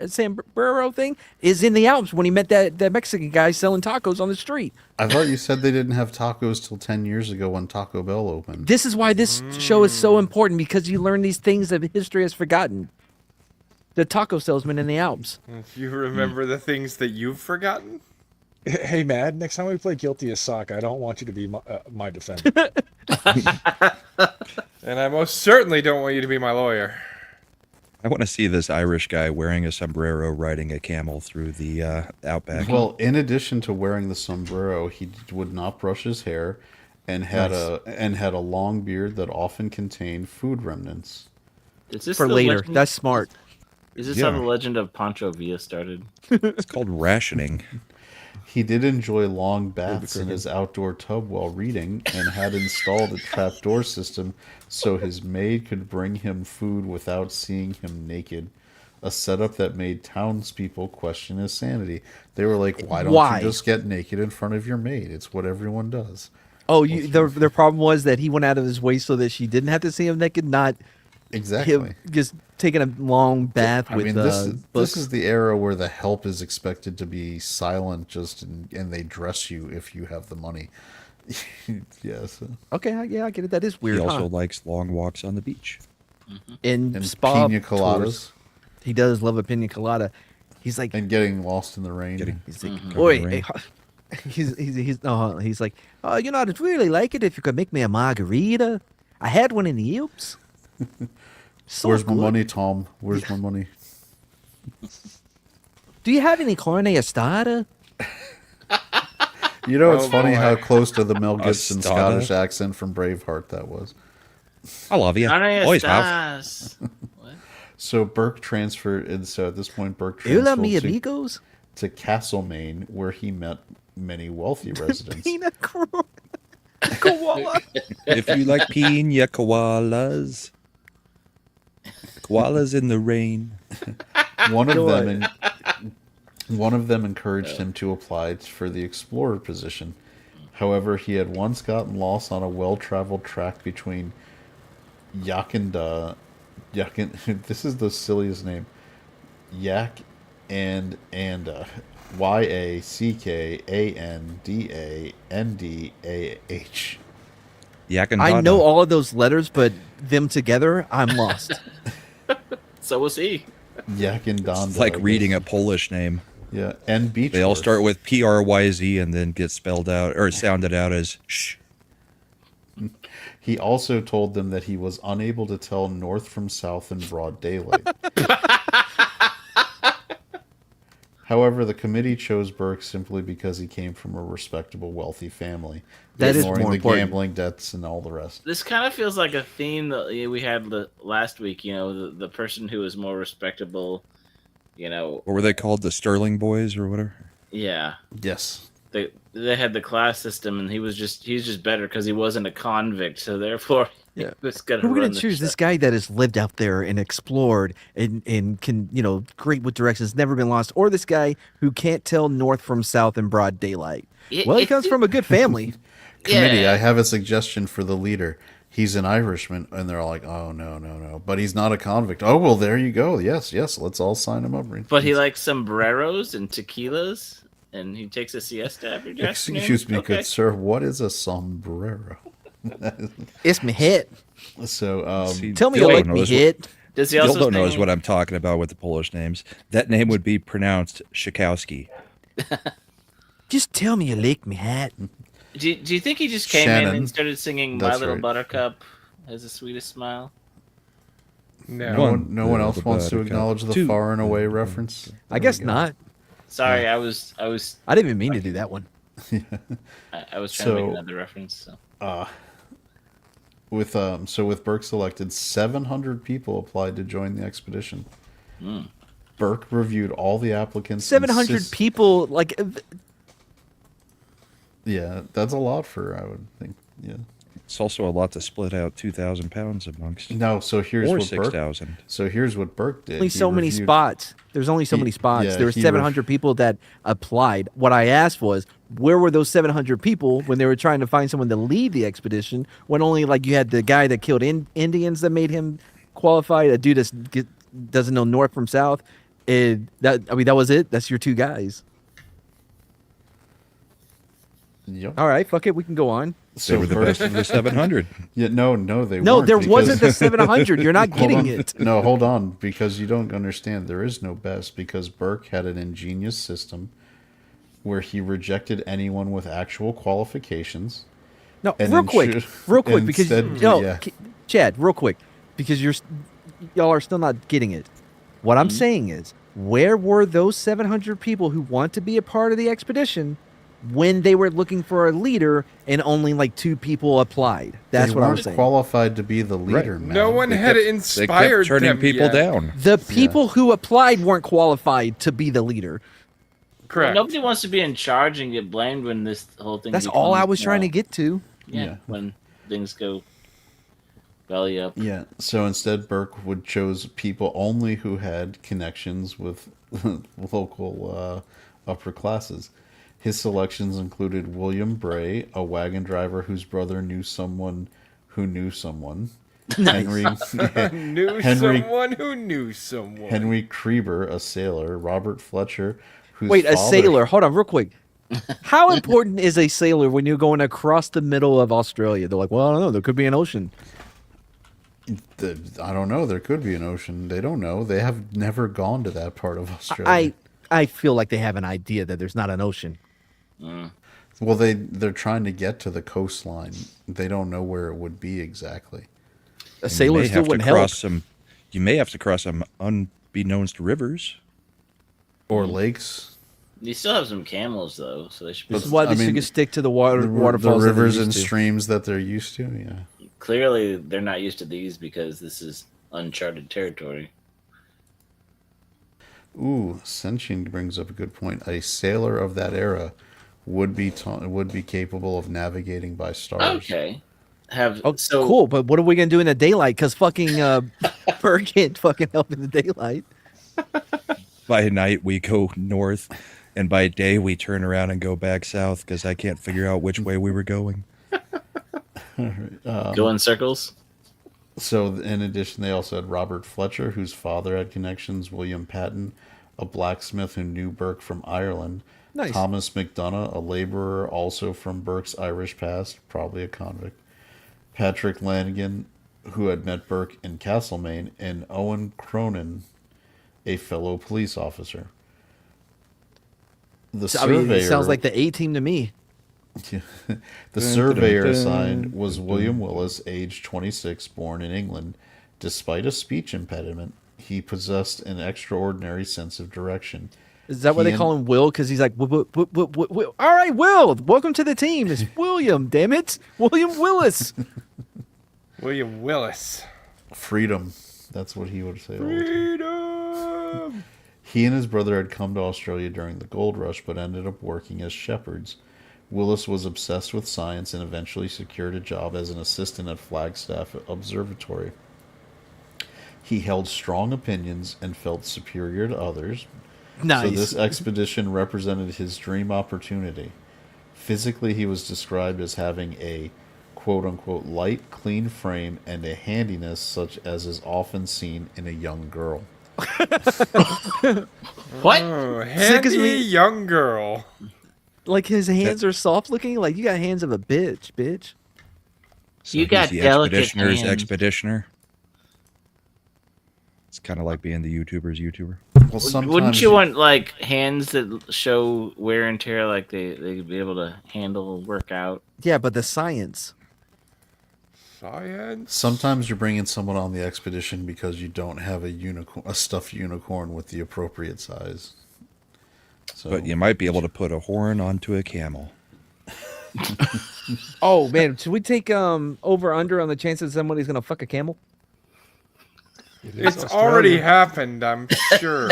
sombrero thing? Is in the Alps when he met that Mexican guy selling tacos on the street. I thought you said they didn't have tacos till 10 years ago when Taco Bell opened. This is why this show is so important, because you learn these things that history has forgotten. The taco salesman in the Alps. If you remember the things that you've forgotten. Hey, Mad, next time we play Guilty as Sock, I don't want you to be my defender. And I most certainly don't want you to be my lawyer. I want to see this Irish guy wearing a sombrero riding a camel through the outback. Well, in addition to wearing the sombrero, he would not brush his hair and had a long beard that often contained food remnants. Is this For the later. legend- That's smart. Is this Yeah. how the legend of Pancho Villa started? It's called rationing. He did enjoy long baths in his outdoor tub while reading and had installed a trapdoor system so his maid could bring him food without seeing him naked. A setup that made townspeople question his sanity. They were like, why don't Why? you just get naked in front of your maid? It's what everyone does. Oh, their problem was that he went out of his way so that she didn't have to see him naked, not Exactly. him just taking a long bath I mean, with this books. is the era where the help is expected to be silent, and they dress you if you have the money. Yes. Okay, yeah, I get it. That is He weird. also huh? likes long walks on the beach. In And spa pina coladas. tours, he does love a pina colada. He's like, And getting lost in the rain. he's like, covered in oi, rain. he's like, oh, you know, I'd really like it if you could make me a margarita. I had one in the Alps. So Where's my good. money, Tom? Where's my money? Do you have any carne asada? You know, it's Oh, funny boy. how close to the Mel Gibson Astada. Scottish accent from Braveheart that was. I love you. Carne Always have. estás. What? So Burke transferred, and so at this point, Burke Hola, mi transferred amigos. to Castlemaine, where he met many wealthy residents. Pina koala. If you like pina koalas, koalas in the rain. One of them encouraged him to apply for the explorer position. However, he had once gotten lost on a well-traveled track between this is the silliest name. Yak and Anda. Yackandandah. Yak and I Dada. know all of those letters, but them together, I'm lost. So was he. Yakandanda. It's like reading a Polish name. Yeah, and beach. They all start with PRYZ and then get spelled out or sounded out as sh. He also told them that he was unable to tell north from south in broad daylight. However, the committee chose Burke simply because he came from a respectable, wealthy family, That is ignoring more the important. gambling debts and all the rest. This kind of feels like a theme that we had last week. You know, the person who is more respectable. You know, What were they called? The Sterling Boys or whatever? yeah. Yes. They had the class system, and he's just better because he wasn't a convict. So therefore, Yeah. he was gonna Who are we run going to the choose? show. This guy that has lived out there and explored and can, great with directions, never been lost, or this guy who can't tell north from south in broad daylight? Well, he comes from a good family. Committee, Yeah. I have a suggestion for the leader. He's an Irishman, and they're all like, "Oh no!" But he's not a convict. Oh well, there you go. Yes, let's all sign him up. But he likes sombreros and tequilas. and he takes a siesta every afternoon. Excuse me, Okay. good sir. What is a sombrero? It's me hit. So, See, Tell me Dill you don't like me knows hit. Does he Dill also don't knows sing- what I'm talking about with the Polish names. That name would be pronounced Shikowski. Just tell me you like me hat. Do you think he just came in Shannon. and started singing "My That's Little right. Buttercup" has the sweetest smile? No. no one else wants to buttercup, acknowledge the two. far and away reference. I guess not. Sorry, I was I didn't even mean to do that one. I was trying to make So- another reference. So. With Burke selected, 700 people applied to join the expedition. Burke reviewed all the applicants. and 700 people, like, Yeah, that's a lot for, I would think. Yeah. It's also a lot to split out 2,000 pounds amongst. No, so here's Or what Burke. 6,000. So here's what Burke did. only He so many reviewed- spots. There's only so He- many spots. yeah, There were he 700 people that applied. What I asked was, where were those 700 people when they were trying to find someone to lead the expedition? When only like you had the guy that killed Indians that made him qualified, a dude that doesn't know north from south. That was it. That's your two guys. Yep. All right, fuck it. We can go on. They So were the Burke, best of the 700. yeah, no, they No, weren't. there because- wasn't the 700. You're not Hold getting on. it. No, hold on, because you don't understand. There is no best, because Burke had an ingenious system where he rejected anyone with actual qualifications. No, And real then quick, should- because instead- no, yeah. Chad, real quick, because y'all are still not getting it. What I'm saying is, where were those 700 people who want to be a part of the expedition when they were looking for a leader and only like 2 people applied? That's They what I'm weren't saying. qualified to be the leader, man. No one They had kept- They inspired kept turning them people yet. down. The people who applied weren't qualified to be the leader. Correct. Nobody wants to be in charge and get blamed when this whole thing. That's all I becomes, was trying to get to. Yeah, Yeah. when things go belly up. Yeah, so instead Burke would chose people only who had connections with local upper classes. His selections included William Bray, a wagon driver whose brother knew someone who knew someone. Henry Knew Henry- someone who knew someone. Henry Kreber, a sailor, Robert Fletcher, whose Wait, a father- sailor. Hold on, real quick. How important is a sailor when you're going across the middle of Australia? They're like, well, I don't know. There could be an ocean. I don't know. There could be an ocean. They don't know. They have never gone to that part of Australia. I feel like they have an idea that there's not an ocean. Well, they're trying to get to the coastline. They don't know where it would be exactly. A sailor still wouldn't help. You may have to cross some unbeknownst rivers. Or lakes. You still have some camels though, so they should be. This is why I they mean, should stick to the waterfalls. The that they're rivers used and to. streams that they're used to. Yeah. Clearly, they're not used to these because this is uncharted territory. Ooh, Senshin brings up a good point. A sailor of that era would be capable of navigating by stars. Okay. Oh, So cool. But what are we gonna do in the daylight? Because fucking Burke can't fucking help in the daylight. By night, we go north, and by day, we turn around and go back south because I can't figure out which way we were going. go in circles. So, in addition, they also had Robert Fletcher, whose father had connections, William Patton, a blacksmith who knew Burke from Ireland, Nice. Thomas McDonough, a laborer also from Burke's Irish past, probably a convict, Patrick Lanigan, who had met Burke in Castlemaine, and Owen Cronin, a fellow police officer. The I mean, surveyor, it sounds like the A team to me. the surveyor assigned was William Willis, age 26, born in England. Despite a speech impediment, he possessed an extraordinary sense of direction. Is that why they He call him Will? Because he's like, Will. All right, Will, welcome to the team. It's William, damn it. William Willis. William Willis. Freedom. That's what he would say. all the time. Freedom. He and his brother had come to Australia during the gold rush, but ended up working as shepherds. Willis was obsessed with science and eventually secured a job as an assistant at Flagstaff Observatory. He held strong opinions and felt superior to others. Nice. So this expedition represented his dream opportunity. Physically, he was described as having a quote-unquote light, clean frame and a handiness such as is often seen in a young girl. What? Oh, Sick as handy me. young girl. Like his hands are soft looking. Like you got hands of a bitch. So You he's got the delicate expeditioner's hands. expeditioner. It's kind of like being the YouTuber's YouTuber. Well, sometimes Wouldn't you want like hands that show wear and tear, like they'd be able to handle work out? Yeah, but the science. Science. Sometimes you're bringing someone on the expedition because you don't have a stuffed unicorn with the appropriate size. So, But you might be able to put a horn onto a camel. Oh man, should we take over under on the chances somebody's gonna fuck a camel? It's already happened, I'm sure.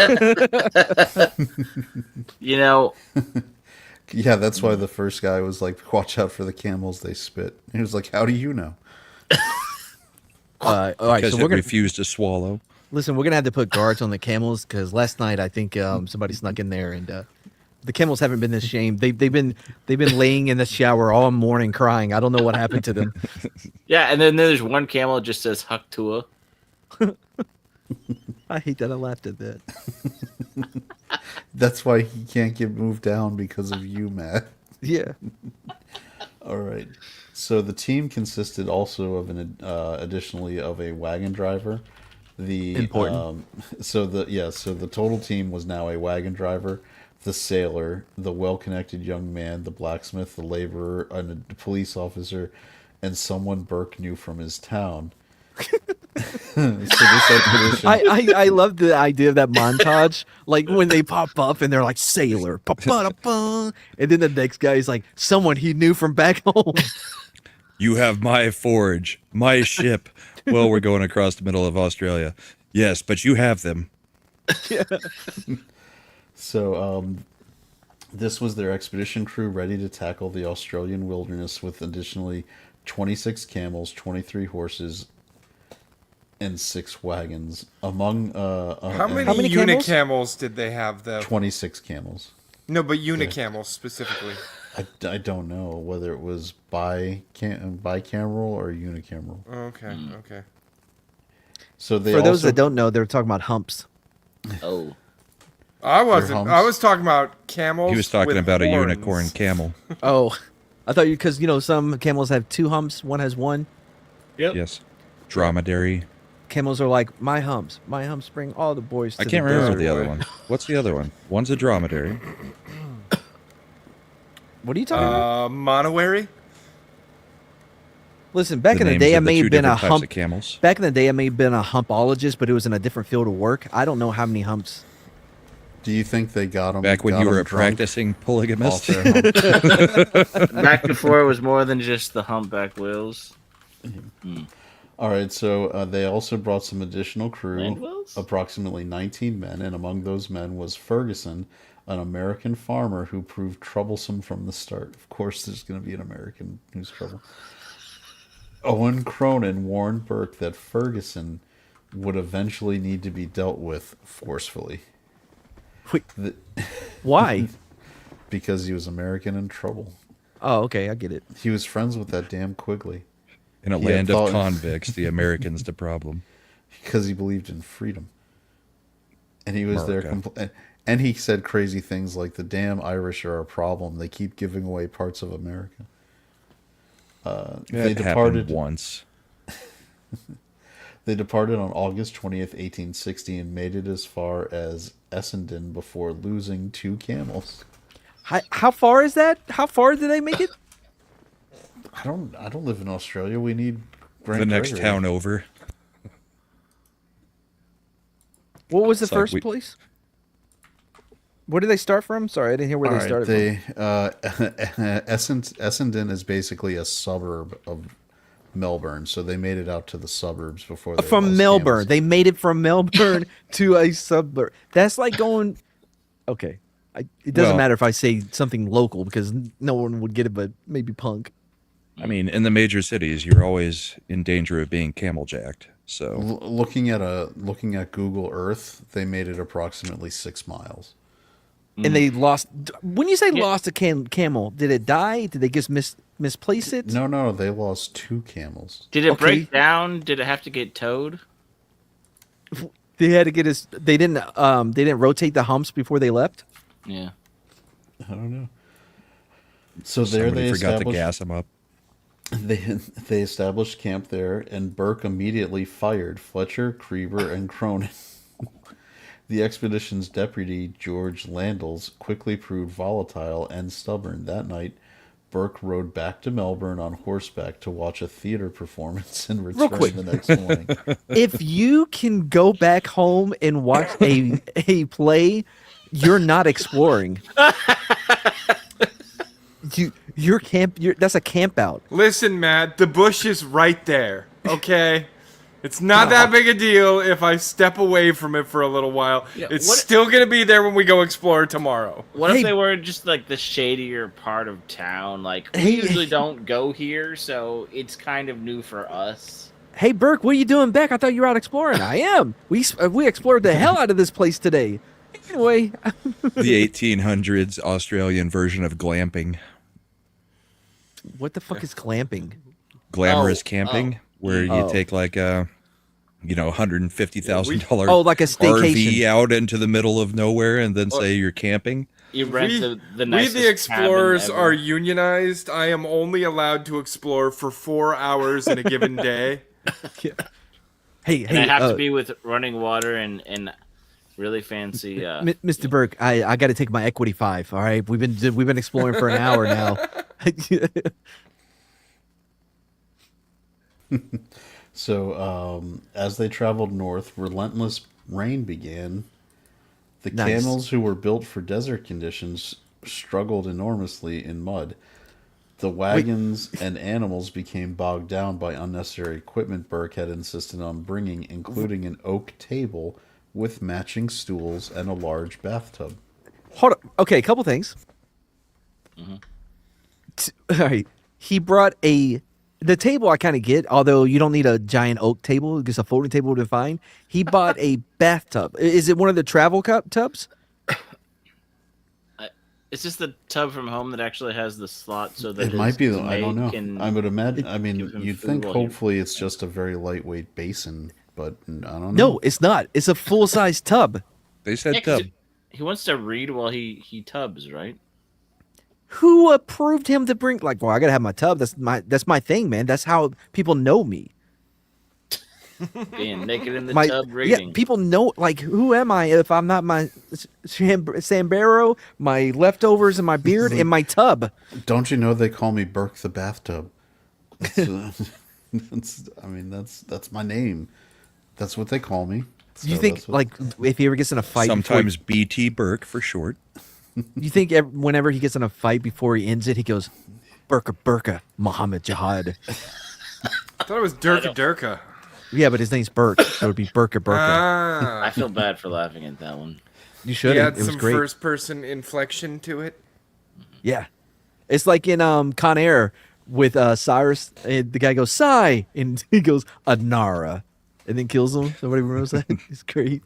You know, yeah, that's why the first guy was like, "Watch out for the camels; they spit." He was like, "How do you know?" All right, Because so it we're gonna refused to swallow. listen. We're gonna have to put guards on the camels because last night I think somebody snuck in there and the camels haven't been this shamed. They've been laying in the shower all morning crying. I don't know what happened to them. yeah, and then there's one camel that just says Haktua. I hate that I laughed at that. That's why he can't get moved down because of you, Matt. Yeah. All right. So the team consisted also of additionally of a wagon driver. Important. So the total team was now a wagon driver, the sailor, the well-connected young man, the blacksmith, the laborer, and a police officer, and someone Burke knew from his town. So this expedition, I love the idea of that montage. Like when they pop up and they're like sailor, pa-pa-da-pa, and then the next guy is like someone he knew from back home. You have my forge, my ship. Well, we're going across the middle of Australia. Yes, but you have them. So this was their expedition crew ready to tackle the Australian wilderness with additionally 26 camels, 23 horses, and 6 wagons. Among How many many camels? unicamels did they have, though? 26 camels. No, but unicamels specifically. I don't know whether it was bicameral or unicameral. Okay, okay. So they For those also, that don't know, they're talking about humps. Oh, I wasn't. humps? I was talking about camels. He was talking with about a horns. unicorn camel. Oh, I thought because some camels have 2 humps, one has 1. Yes. Dromedary. Camels are like my humps bring all the boys. To I can't the remember desert." the other one. What's the other one? One's a dromedary. What are you talking about? Monowary. Listen, back The in the names day, I of the may two have been a different types hump. of camels. Back in the day, I may have been a humpologist, but it was in a different field of work. I don't know how many humps. do you think they got them Back when you were a practicing polygamist. back before it was more than just the humpback whales. All right, so they also brought some additional crew, Landwells? approximately 19 men, and among those men was Ferguson, an American farmer who proved troublesome from the start. Of course, there's going to be an American who's trouble. Owen Cronin warned Burke that Ferguson would eventually need to be dealt with forcefully. Wait, The- why? because he was American in trouble. Oh, okay, I get it. He was friends with that damn Quigley In a He had land of thought- convicts, the Americans the problem. because he believed in freedom. And he was America. there, and he said crazy things like, "The damn Irish are a problem. They keep giving away parts of America." They That happened departed. once. They departed on August 20th, 1860, and made it as far as Essendon before losing 2 camels. How far is that? How far did they make it? I don't live in Australia. We need The next Gregory. town over. What was the It's like first place? Where did they start from? Sorry, I didn't hear where All they right, started Essendon is basically a suburb of Melbourne, so they made it out to the suburbs before they from. From lost Melbourne. camels. They made it from Melbourne to a suburb. That's like going. Okay, it doesn't Well- matter if I say something local because no one would get it, but maybe Punk. I mean, in the major cities, you're always in danger of being camel jacked. So Looking at Google Earth, they made it approximately 6 miles. And they lost. When you say lost a camel, did it die? Did they just misplace it? No, they lost 2 camels. Did it Okay. break down? Did it have to get towed? They had to get his. They didn't rotate the humps before they left. Yeah. I don't know. So there Somebody they forgot to established gas him up. they established camp there, and Burke immediately fired Fletcher, Creeber, and Cronin. The expedition's deputy, George Landels, quickly proved volatile and stubborn. That night, Burke rode back to Melbourne on horseback to watch a theater performance and return quick. the next morning. If you can go back home and watch a play, you're not exploring. That's a camp out. Listen, Matt, the bush is right there. Okay. It's not that big a deal if I step away from it for a little while. Yeah, It's what- still gonna be there when we go explore tomorrow. What Hey- if they were just like the shadier part of town? Like we Hey- usually don't go here, so it's kind of new for us. Hey Burke, what are you doing back? I thought you were out exploring. I am. We explored the hell out of this place today. Anyway, The 1800s Australian version of glamping. what the fuck is glamping? Glamorous Oh, camping, where you Oh. take like a, $150,000 Oh, like a RV staycation. out into the middle of nowhere and then say you're camping. You rent We, the we nicest the explorers cabin ever. are unionized. I am only allowed to explore for 4 hours in a given day. Hey, And I have hey, to be with running water and really fancy. Mr. Burke, I got to take my equity 5. All right, we've been exploring for an hour now. So, as they traveled north, relentless rain began. The Nice. camels, who were built for desert conditions, struggled enormously in mud. The wagons and animals became bogged down by unnecessary equipment Burke had insisted on bringing, including an oak table with matching stools and a large bathtub. Hold on. Okay, a couple things. All right, he brought the table. I kind of get, although you don't need a giant oak table, just a folding table would be fine. He bought a bathtub. Is it one of the travel cup tubs? It's just the tub from home that actually has the slot, so that It might be, his I don't maid know. can I would imagine, I mean, give him you'd food think while he- hopefully it's just a very lightweight basin, but I don't know. No, it's not. It's a full size tub. They said Yeah, 'cause tub. he wants to read while he tubs, right? Who approved him to bring? Like, well, I gotta have my tub. That's my thing, man. That's how people know me. Being naked in the My tub reading. yeah, people know. Like, who am I if I'm not my Sambero, my leftovers, and my beard, and my tub? Don't you know they call me Burke the Bathtub? That's my name. That's what they call me. You So think that's what- like if he ever gets in a fight, Sometimes BT Burke for short. you think whenever he gets in a fight before he ends it, he goes, Burka, Muhammad Jihad. I thought it was Durka Durka. Yeah, but his name's Burke, so it'd be Burka. Ah, I feel bad for laughing at that one. You he should. had It was some great. first-person inflection to it. Yeah, it's like in Con Air with Cyrus. And the guy goes Sai, and he goes Anara, and then kills him. Somebody remembers that? It's great.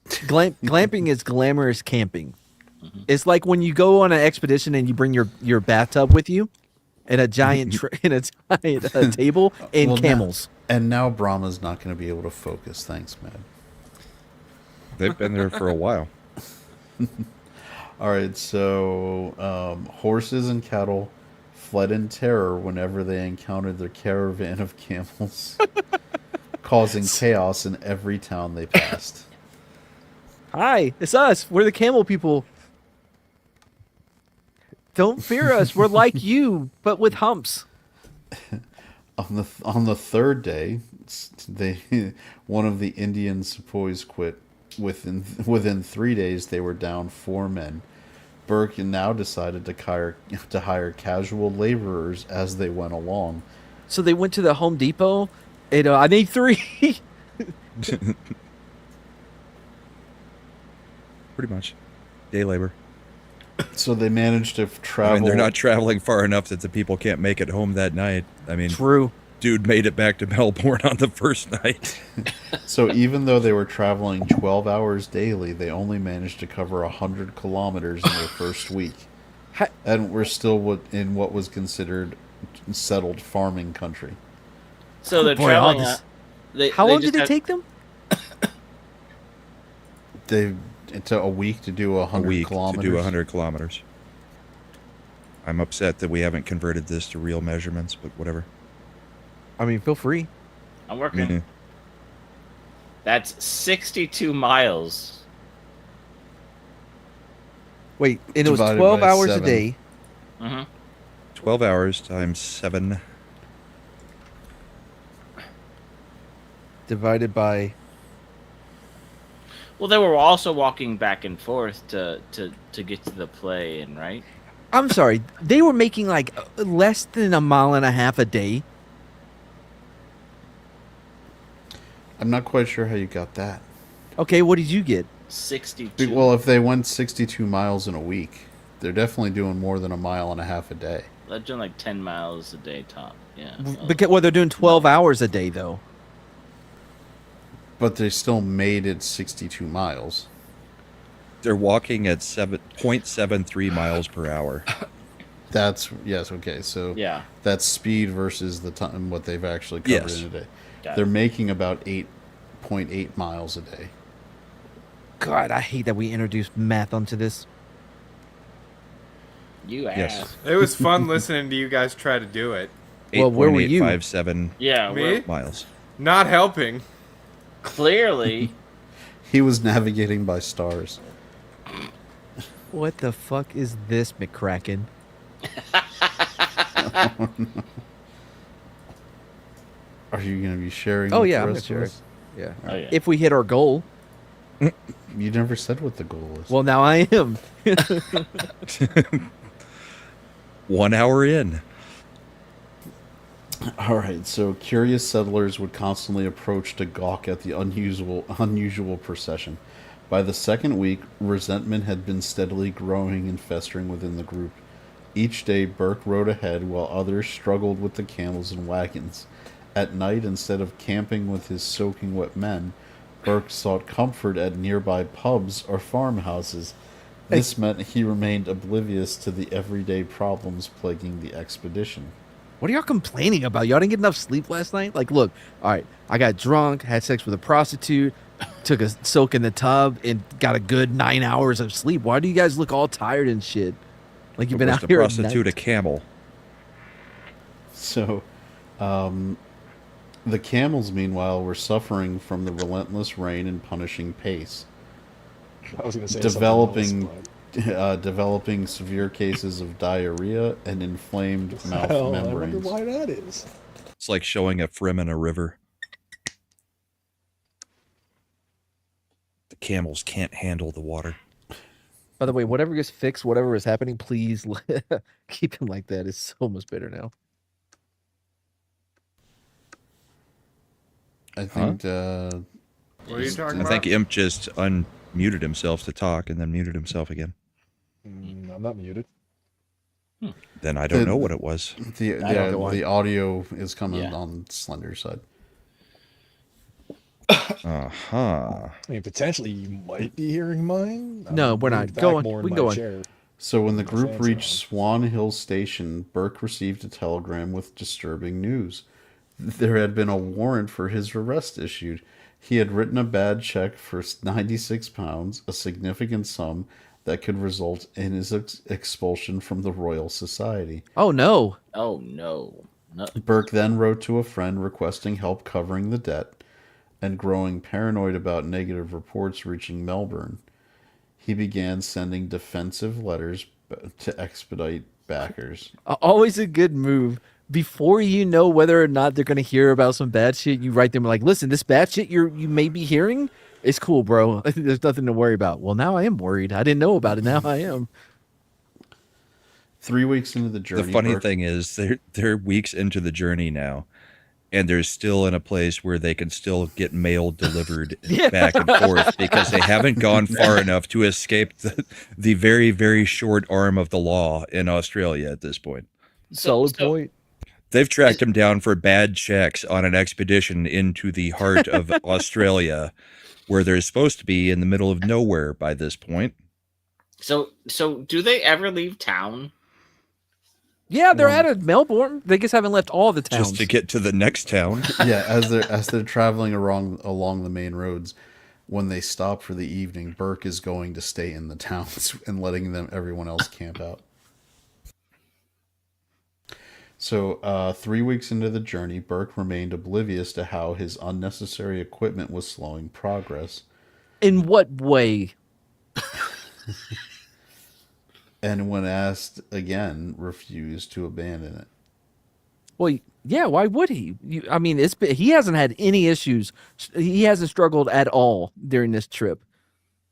Glamping is glamorous camping. It's like when you go on an expedition and you bring your bathtub with you, and a giant table and Well, now- camels. and now Brahma's not going to be able to focus. Thanks, man. They've been there for a while. All right, so horses and cattle fled in terror whenever they encountered their caravan of camels, causing chaos in every town they passed. Hi, it's us. We're the camel people. Don't fear us. We're like you, but with humps. On the third day, one of the Indian sepoys quit. Within 3 days, they were down 4 men. Burke now decided to hire casual laborers as they went along. So they went to the Home Depot, and I need 3. Pretty much. Day labor. So they managed to travel. I mean, they're not traveling far enough that the people can't make it home that night. I mean, True. dude made it back to Melbourne on the first night. So even though they were traveling 12 hours daily, they only managed to cover 100 kilometers in their first week. And we're still in what was considered settled farming country. So they're Boy, traveling. all this- They, How they long just did it have- take them? It's a week to do A 100 week kilometers. to do 100 kilometers. I'm upset that we haven't converted this to real measurements, but whatever. I mean, feel free. I'm working. Mhm. That's 62 miles. Wait, and it was Divided 12 by hours 7. a day. Mm-hmm. 12 hours times 7. Divided by. Well, they were also walking back and forth to get to the play, and right? I'm sorry, they were making like less than a mile and a half a day. I'm not quite sure how you got that. Okay, what did you get? 62. Well, if they went 62 miles in a week, they're definitely doing more than a mile and a half a day. They're doing like 10 miles a day top. Yeah. Because well, they're doing 12 hours a day though. But they still made it 62 miles. They're walking at 7.73 miles per hour. That's yes, okay. So Yeah. that's speed versus the time what they've actually covered Yes. in a day. Got They're it. making about 8.8 miles a day. God, I hate that we introduced math onto this. You ass. Yes. It was fun listening to you guys try to do it. Well, where were you? 8.857 Yeah. Me? Well, miles. Not helping. clearly. He was navigating by stars. What the fuck is this, McCracken? Are you going to be sharing? Oh with yeah, the I'm gonna rest of share it. us? Yeah. Oh, yeah. If we hit our goal. You never said what the goal is. Well, now I am. 1 hour in. All right, so curious settlers would constantly approach to gawk at the unusual procession. By the second week, resentment had been steadily growing and festering within the group. Each day, Burke rode ahead while others struggled with the camels and wagons. At night, instead of camping with his soaking wet men, Burke sought comfort at nearby pubs or farmhouses. This meant he remained oblivious to the everyday problems plaguing the expedition. What are y'all complaining about? Y'all didn't get enough sleep last night? Like, look, all right, I got drunk, had sex with a prostitute, took a soak in the tub, and got a good 9 hours of sleep. Why do you guys look all tired and shit? Like you've been Was out the here at prostitute a night? camel? So, the camels, meanwhile, were suffering from the relentless rain and punishing pace, I was going to say developing something else, developing severe cases of diarrhea and inflamed but- mouth Hell, I wonder membranes. why that is. It's like showing a frim in a river. The camels can't handle the water. By the way, whatever gets fixed, whatever is happening, please keep him like that. It's so much better now. I think. What are you talking I about? think Imp just unmuted himself to talk and then muted himself again. I'm not muted. Then I don't know what it was. The audio is coming Yeah. on Slender's side. Uh-huh. I mean, potentially you might be hearing mine. No, we're not. moved Go back on. more in We can my go on. chair. So when the group Fans reached on. Swan Hill Station, Burke received a telegram with disturbing news. There had been a warrant for his arrest issued. He had written a bad check for 96 pounds, a significant sum that could result in his expulsion from the Royal Society. Oh no. Oh no. No. Burke then wrote to a friend requesting help covering the debt, and growing paranoid about negative reports reaching Melbourne, he began sending defensive letters to expedite backers. Always a good move. Before you know whether or not they're gonna hear about some bad shit, you write them like, "Listen, this bad shit you may be hearing, it's cool, bro. There's nothing to worry about." Well, now I am worried. I didn't know about it. Now I am. 3 weeks into the journey, The funny Burke- thing is they're weeks into the journey now, and they're still in a place where they can still get mail delivered back and forth because they haven't gone far enough to escape the very, very short arm of the law in Australia at this point. Solid point. They've tracked him down for bad checks on an expedition into the heart of Australia, where they're supposed to be in the middle of nowhere by this point. So do they ever leave town? Yeah, they're out of Melbourne. They just haven't left all the towns. Just to get to the next town. Yeah, as they're traveling along the main roads, when they stop for the evening, Burke is going to stay in the towns and letting everyone else camp out. So, 3 weeks into the journey, Burke remained oblivious to how his unnecessary equipment was slowing progress. In what way? And when asked again, refused to abandon it. Well, yeah. Why would he? I mean, he hasn't had any issues. He hasn't struggled at all during this trip,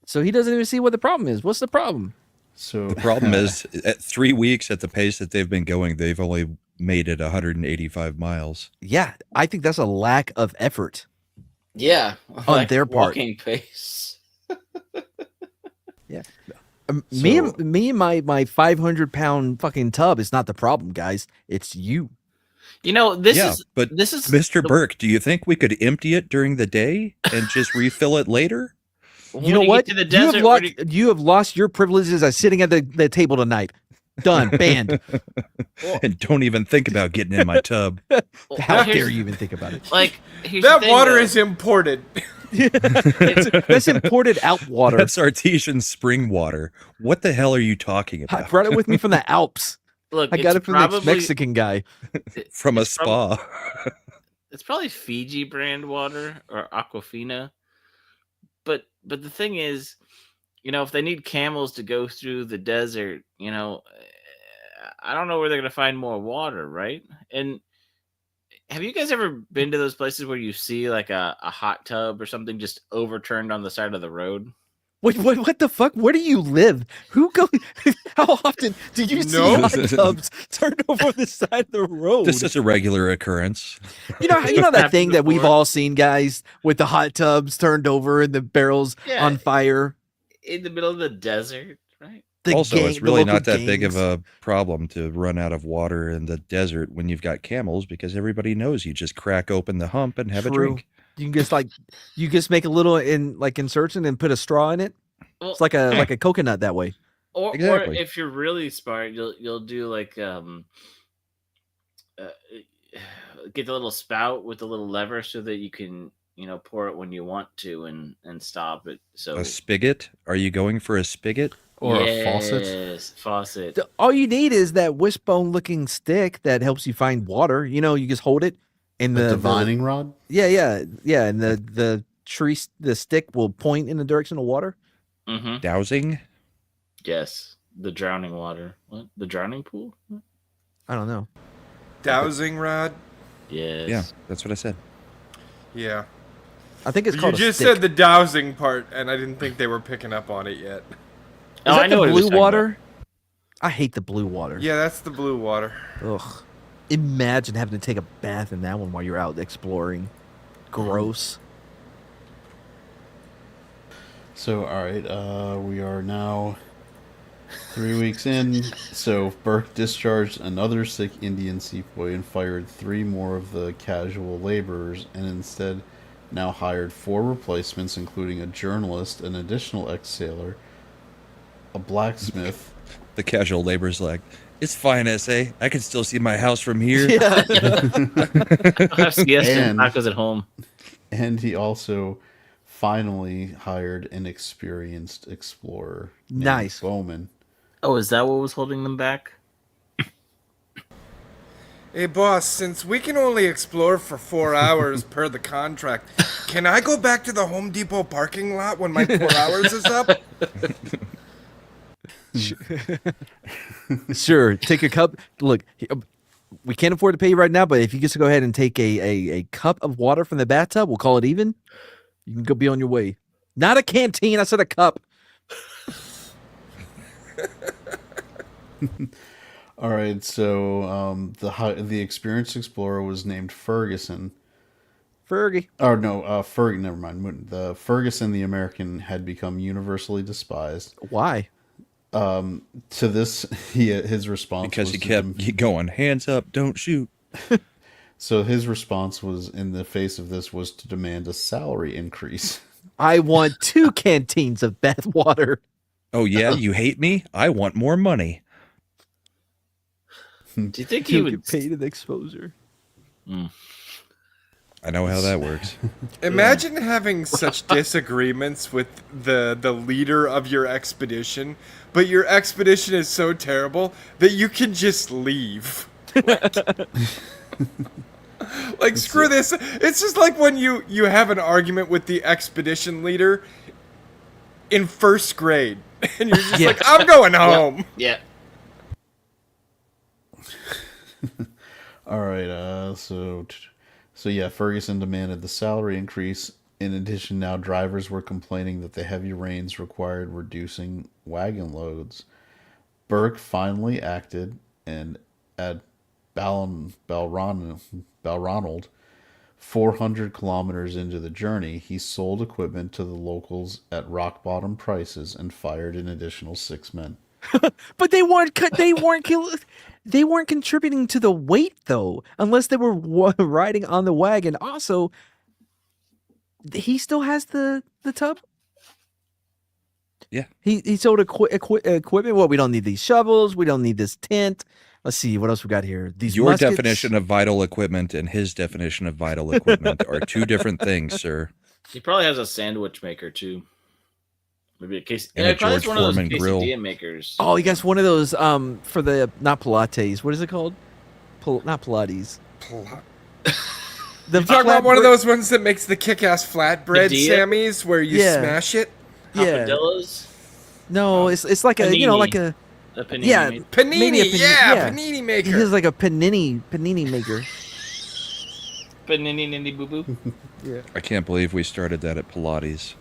so he doesn't even see what the problem is. What's the problem? So The problem is, at 3 weeks at the pace that they've been going, they've only made it 185 miles. Yeah, I think that's a lack of effort. Yeah, On their part. walking pace. Yeah. Me and my 500-pound fucking tub is not the problem, guys. It's you. You know, this Yeah, is but this is Mr. Burke, do you think we could empty it during the day and just refill it later? You know what? To the desert, you have lost your privileges as sitting at the table tonight. Done. Banned. And don't even think about getting in my tub. How dare you even think about it? Like, here's That the thing, water though. is imported. That's imported out water. That's artesian spring water. What the hell are you talking I about? brought it with me from the Alps. Look, I got it it's from the probably- Mexican guy. From a it's prob- spa. It's probably Fiji brand water or Aquafina. But the thing is, you know, if they need camels to go through the desert, you know, I don't know where they're going to find more water, right? And have you guys ever been to those places where you see like a hot tub or something just overturned on the side of the road? Wait, what the fuck? Where do you live? Who go? How often do you see No. hot tubs turned over the side of the road? This is a regular occurrence. You know that Happened thing that we've before. all seen, guys, with the hot tubs turned over and the barrels Yeah. on fire. In the middle of the desert, right? The Also, gang- it's the really local not that big of gangs. a problem to run out of water in the desert when you've got camels, because everybody knows you just crack open the hump and have a True. drink. You can just make a little insertion and put a straw in it. Well, It's like a coconut that way. or Exactly. if you're really smart, you'll do like get the little spout with the little lever so that you can, you know, pour it when you want to and stop it. So A spigot? Are you going for a spigot? Or a faucet. Yes, faucet. All you need is that wishbone looking stick that helps you find water. You know, you just hold it and The the divining rod? yeah, and the stick will point in the direction of water. Mm-hmm. Dowsing? Yes, the drowning water. What? The drowning pool? What? I don't know. Dowsing rod. Yes. Yeah, that's what I said. Yeah. I think it's You called just a stick. said the dowsing part, and I didn't think they were picking up on it yet. Oh, Is that I know the what he was blue talking water? I hate the blue water. Yeah, that's the blue water. Ugh. Imagine having to take a bath in that one while you're out exploring. Gross. So, all right, we are now 3 weeks in. So, Burke discharged another sick Indian sepoy and fired 3 more of the casual laborers, and instead now hired 4 replacements, including a journalist, an additional ex-sailor, a blacksmith. The casual labor's like, it's fine, SA. I can still see my house from here. Yeah. I'll have siesta and And- tacos at home. And he also finally hired an experienced explorer named Nice. Bowman. Oh, is that what was holding them back? Hey, boss, since we can only explore for 4 hours per the contract, can I go back to the Home Depot parking lot when my 4 hours is up? Sure. Take a cup. Look, we can't afford to pay you right now, but if you just go ahead and take a cup of water from the bathtub, we'll call it even. You can go be on your way. Not a canteen. I said a cup. All right, so the experienced explorer was named Ferguson. Fergie. Oh no, Ferg. Never mind. The Ferguson, the American, had become universally despised. Why? To this, his response Because was he to kept going, hands up, don't shoot. so his response was, in the face of this, was to demand a salary increase. I want 2 canteens of bath water. Oh, yeah, you hate me? I want more money. Do you think he You would? get paid in exposure. I know how that works. Imagine having such disagreements with the leader of your expedition, but your expedition is so terrible that you can just leave. Like screw this. It's just like when you have an argument with the expedition leader in first grade, and you're just Yeah. like, I'm going home. Yeah. All right. So yeah, Ferguson demanded the salary increase. In addition, now drivers were complaining that the heavy rains required reducing wagon loads. Burke finally acted, and at Balronald, 400 kilometers into the journey, he sold equipment to the locals at rock bottom prices and fired an additional 6 men. But they weren't contributing to the weight though, unless they were riding on the wagon. Also, he still has the tub. Yeah. He sold equipment. Well, we don't need these shovels. We don't need this tent. Let's see what else we got here. These Your muskets. definition of vital equipment and his definition of vital equipment are two different things, sir. He probably has a sandwich maker too. Maybe a case. And Yeah, a he probably has George one of those Foreman grill. quesadilla makers. Oh, you guys, one of those for the not Pilates. What is it called? Not Pilates. You talking about one of those ones that makes the kick-ass flatbread Padilla? Sammys where you Yeah. smash it? Yeah. Papadillas? No, it's like a like a A panini yeah maker. Panini, maybe a yeah, panini He maker. has like a panini maker. Panini nindy boo boo. I can't believe we started that at Pilates.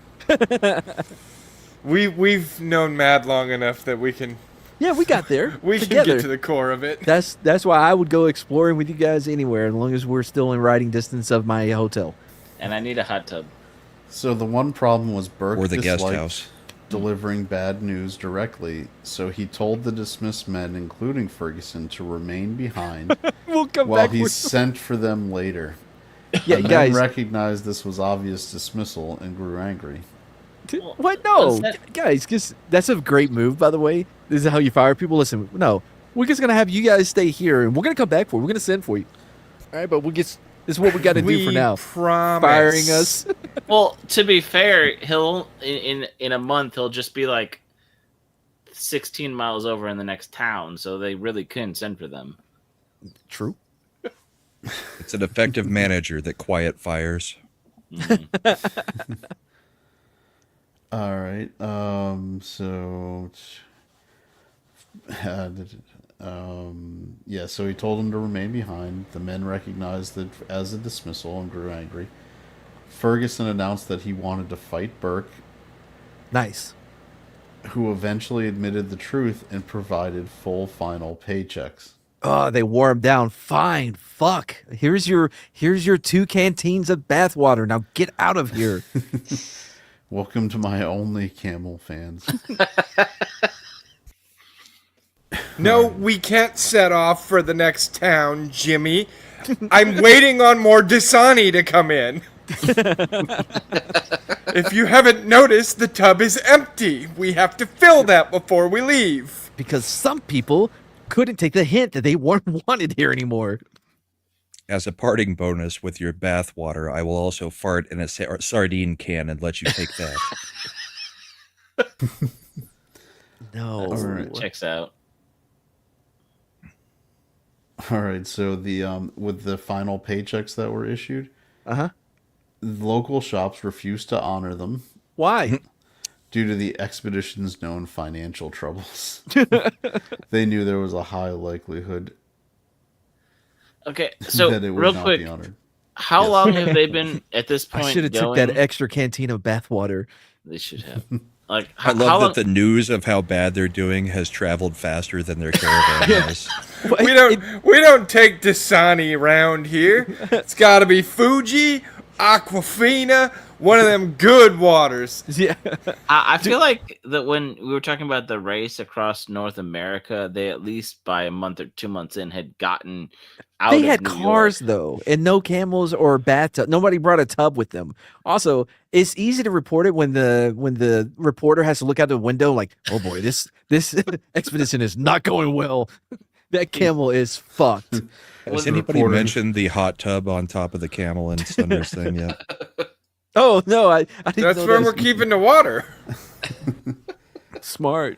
We've known Mad long enough that we can Yeah, we got there. we can together. get to the core of it. That's why I would go exploring with you guys anywhere, as long as we're still in riding distance of my hotel. And I need a hot tub. So the one problem was Burke Or the guest disliked house. delivering bad news directly, so he told the dismissed men, including Ferguson, to remain behind We'll come while back. he sent for them later. Yeah, The men guys. recognized this was obvious dismissal and grew angry. What? No, What's that? guys. Just that's a great move, by the way. This is how you fire people. Listen, no, we're just gonna have you guys stay here, and we're gonna come back for you. We're gonna send for you. All right, but we'll get. This is what we got to do for now. Promise. Firing us. Well, to be fair, he'll in a month he'll just be like 16 miles over in the next town, so they really couldn't send for them. True. It's an effective manager that quiet fires. All right. So, yeah. So he told them to remain behind. The men recognized it as a dismissal and grew angry. Ferguson announced that he wanted to fight Burke, Nice. who eventually admitted the truth and provided full final paychecks. Oh, they wore him down. Fine. Fuck. Here's your 2 canteens of bathwater. Now get out of here. Welcome to my only camel fans. No, we can't set off for the next town, Jimmy. I'm waiting on more Dasani to come in. If you haven't noticed, the tub is empty. We have to fill that before we leave. Because some people couldn't take the hint that they weren't wanted here anymore. As a parting bonus with your bath water, I will also fart in a sardine can and let you take that. No. All right. Checks out. All right. So the with the final paychecks that were issued, Uh-huh. local shops refused to honor them Why? due to the expedition's known financial troubles. They knew there was a high likelihood Okay, so that it would real not quick, be honored. how long have they been at this point? I should have took going? that extra canteen of bathwater. They should have. Like, I how love long? that the news of how bad they're doing has traveled faster than their caravan has. We don't take Dasani around here. It's got to be Fuji, Aquafina, one of them good waters. Yeah. I feel like that when we were talking about the race across North America, they at least by a month or 2 months in had gotten out. They of had New cars York. though, and no camels or bathtub. Nobody brought a tub with them. Also, it's easy to report it when the reporter has to look out the window like, oh boy, this expedition is not going well. That camel is fucked. Has anybody mentioned the hot tub on top of the camel in Sunday's thing yet? Oh no, I didn't That's know where that. we're keeping the water. Smart.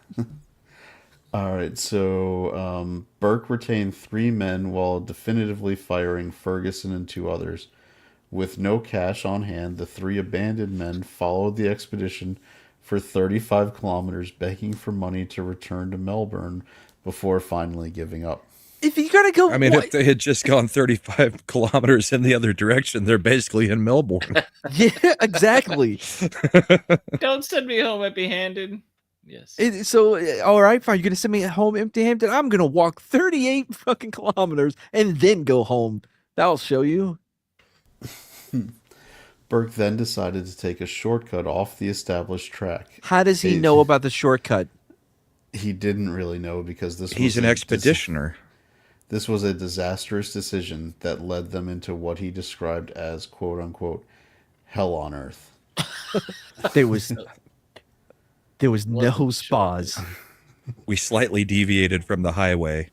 All right, so Burke retained 3 men while definitively firing Ferguson and 2 others. With no cash on hand, the 3 abandoned men followed the expedition for 35 kilometers, begging for money to return to Melbourne before finally giving up. If you gotta go, I mean, if they had just gone 35 kilometers in the other direction, they're basically in Melbourne. yeah, exactly. Don't send me home empty-handed. Yes. All right, fine. You're gonna send me home empty-handed. I'm gonna walk 38 fucking kilometers and then go home. That'll show you. Burke then decided to take a shortcut off the established track. How does he know about the shortcut? He didn't really know because he's an expeditioner. This was a disastrous decision that led them into what he described as "quote unquote" hell on earth. There was no spas. We slightly deviated from the highway,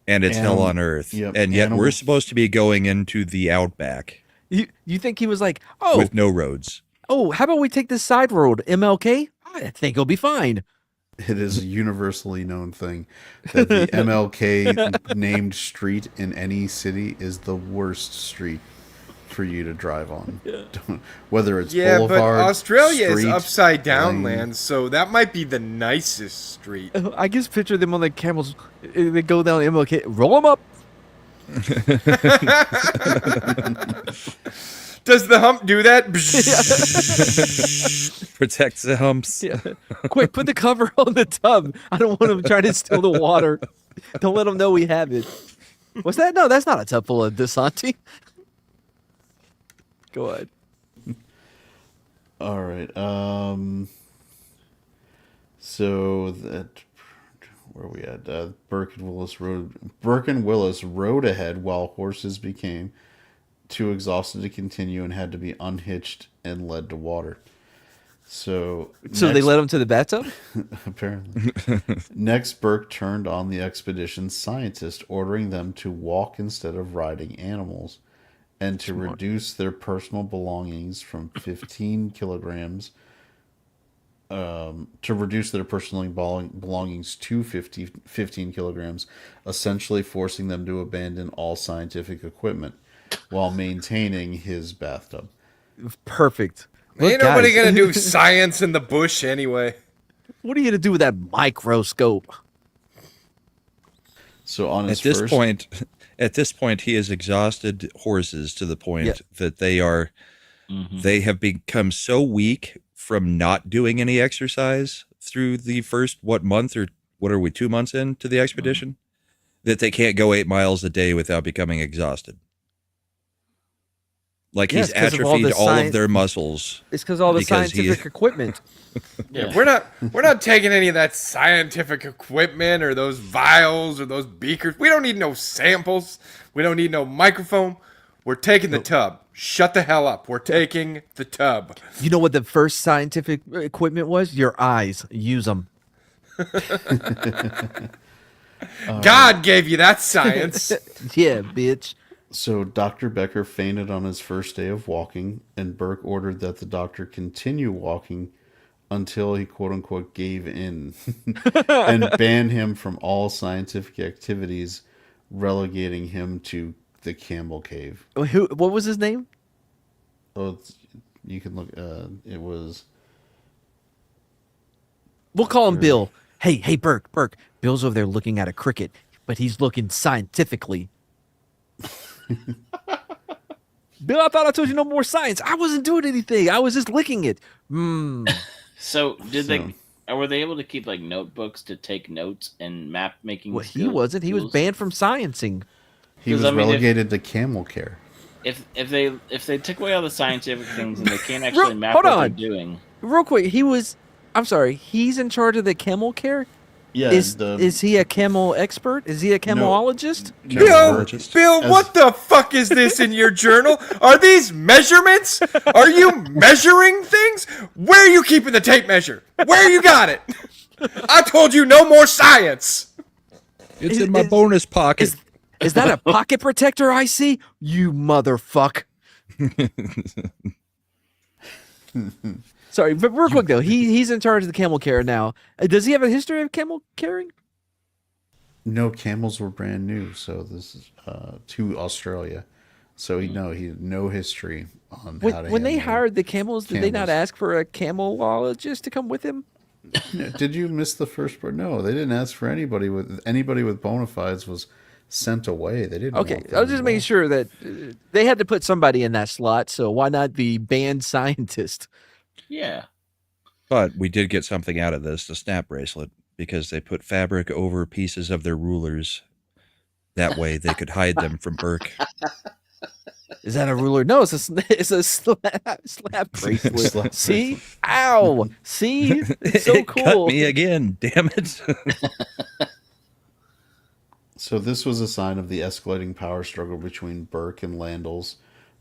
and it's hell on earth. Yep, and yet we're supposed to be going into the outback. You think he was like, oh, with no roads? Oh, how about we take this side road, MLK? I think it'll be fine. It is a universally known thing that the MLK named street in any city is the worst street for you to drive on. Whether it's boulevard, but Australia is street, upside down lane. land, so that might be the nicest street. I just picture them on the camels. They go down MLK, roll them up. Does the hump do that? Protects the humps. Yeah. Quick, put the cover on the tub. I don't want them trying to steal the water. Don't let them know we have it. What's that? No, that's not a tub full of Desanti. Go ahead. All right. So that where are we at? Burke and Willis rode ahead while horses became too exhausted to continue and had to be unhitched and led to water. So they led him to the bathtub? Apparently. Next, Burke turned on the expedition's scientists, ordering them to walk instead of riding animals and to reduce their personal belongings from 15 kilograms belongings to 15 kilograms, essentially forcing them to abandon all scientific equipment while maintaining his bathtub. Perfect. Ain't nobody gonna do science in the bush anyway. What are you gonna do with that microscope? So on his at this point, he has exhausted horses to the point that they have become so weak from not doing any exercise through the first month or what are we 2 months into the expedition that they can't go 8 miles a day without becoming exhaused. Like he's atrophied all of their muscles. It's because all the scientific equipment. Yeah, we're not taking any of that scientific equipment or those vials or those beakers. We don't need no samples. We don't need no microphone. We're taking the tub. Shut the hell up. We're taking the tub. You know what the first scientific equipment was? Your eyes. Use them. God gave you that science. Yeah, bitch. So Dr. Becker fainted on his first day of walking, and Burke ordered that the doctor continue walking until he quote-unquote gave in and banned him from all scientific activities, relegating him to the Campbell Cave. What was his name? Oh, you can look. It was... We'll call him Bill. Hey, Burke. Bill's over there looking at a cricket, but he's looking scientifically. Bill, I thought I told you no more science. I wasn't doing anything. I was just licking it. So were they able to keep like notebooks to take notes and map making? Well, he wasn't. He was banned from sciencing. He was relegated to camel care. If they took away all the scientific things and they can't actually map what they're doing. Real quick, he's in charge of the camel care? Yeah. Is he a camel expert? Is he a camelologist? Bill, what the fuck is this in your journal? Are these measurements? Are you measuring things? Where are you keeping the tape measure? Where you got it? I told you no more science. It's in my bonus pocket. Is that a pocket protector I see? You motherfuck. Sorry, but real quick though, he's in charge of the camel care now. Does he have a history of camel caring? No, camels were brand new, so this is to Australia. So he had no history on how to When they handle hired the camels, did they not camels. ask for a camelologist to come with him? No, did you miss the first part? No, they didn't ask for anybody with bona fides was sent away. They didn't. Okay, want I was them just making involved. sure that they had to put somebody in that slot. So why not the banned scientist? Yeah. But we did get something out of this, the snap bracelet, because they put fabric over pieces of their rulers. That way they could hide them from Burke. Is that a ruler? No, it's a slap bracelet. Slap See? Ow! See? It's so It cool. cut me again, damn it. So this was a sign of the escalating power struggle between Burke and Landals.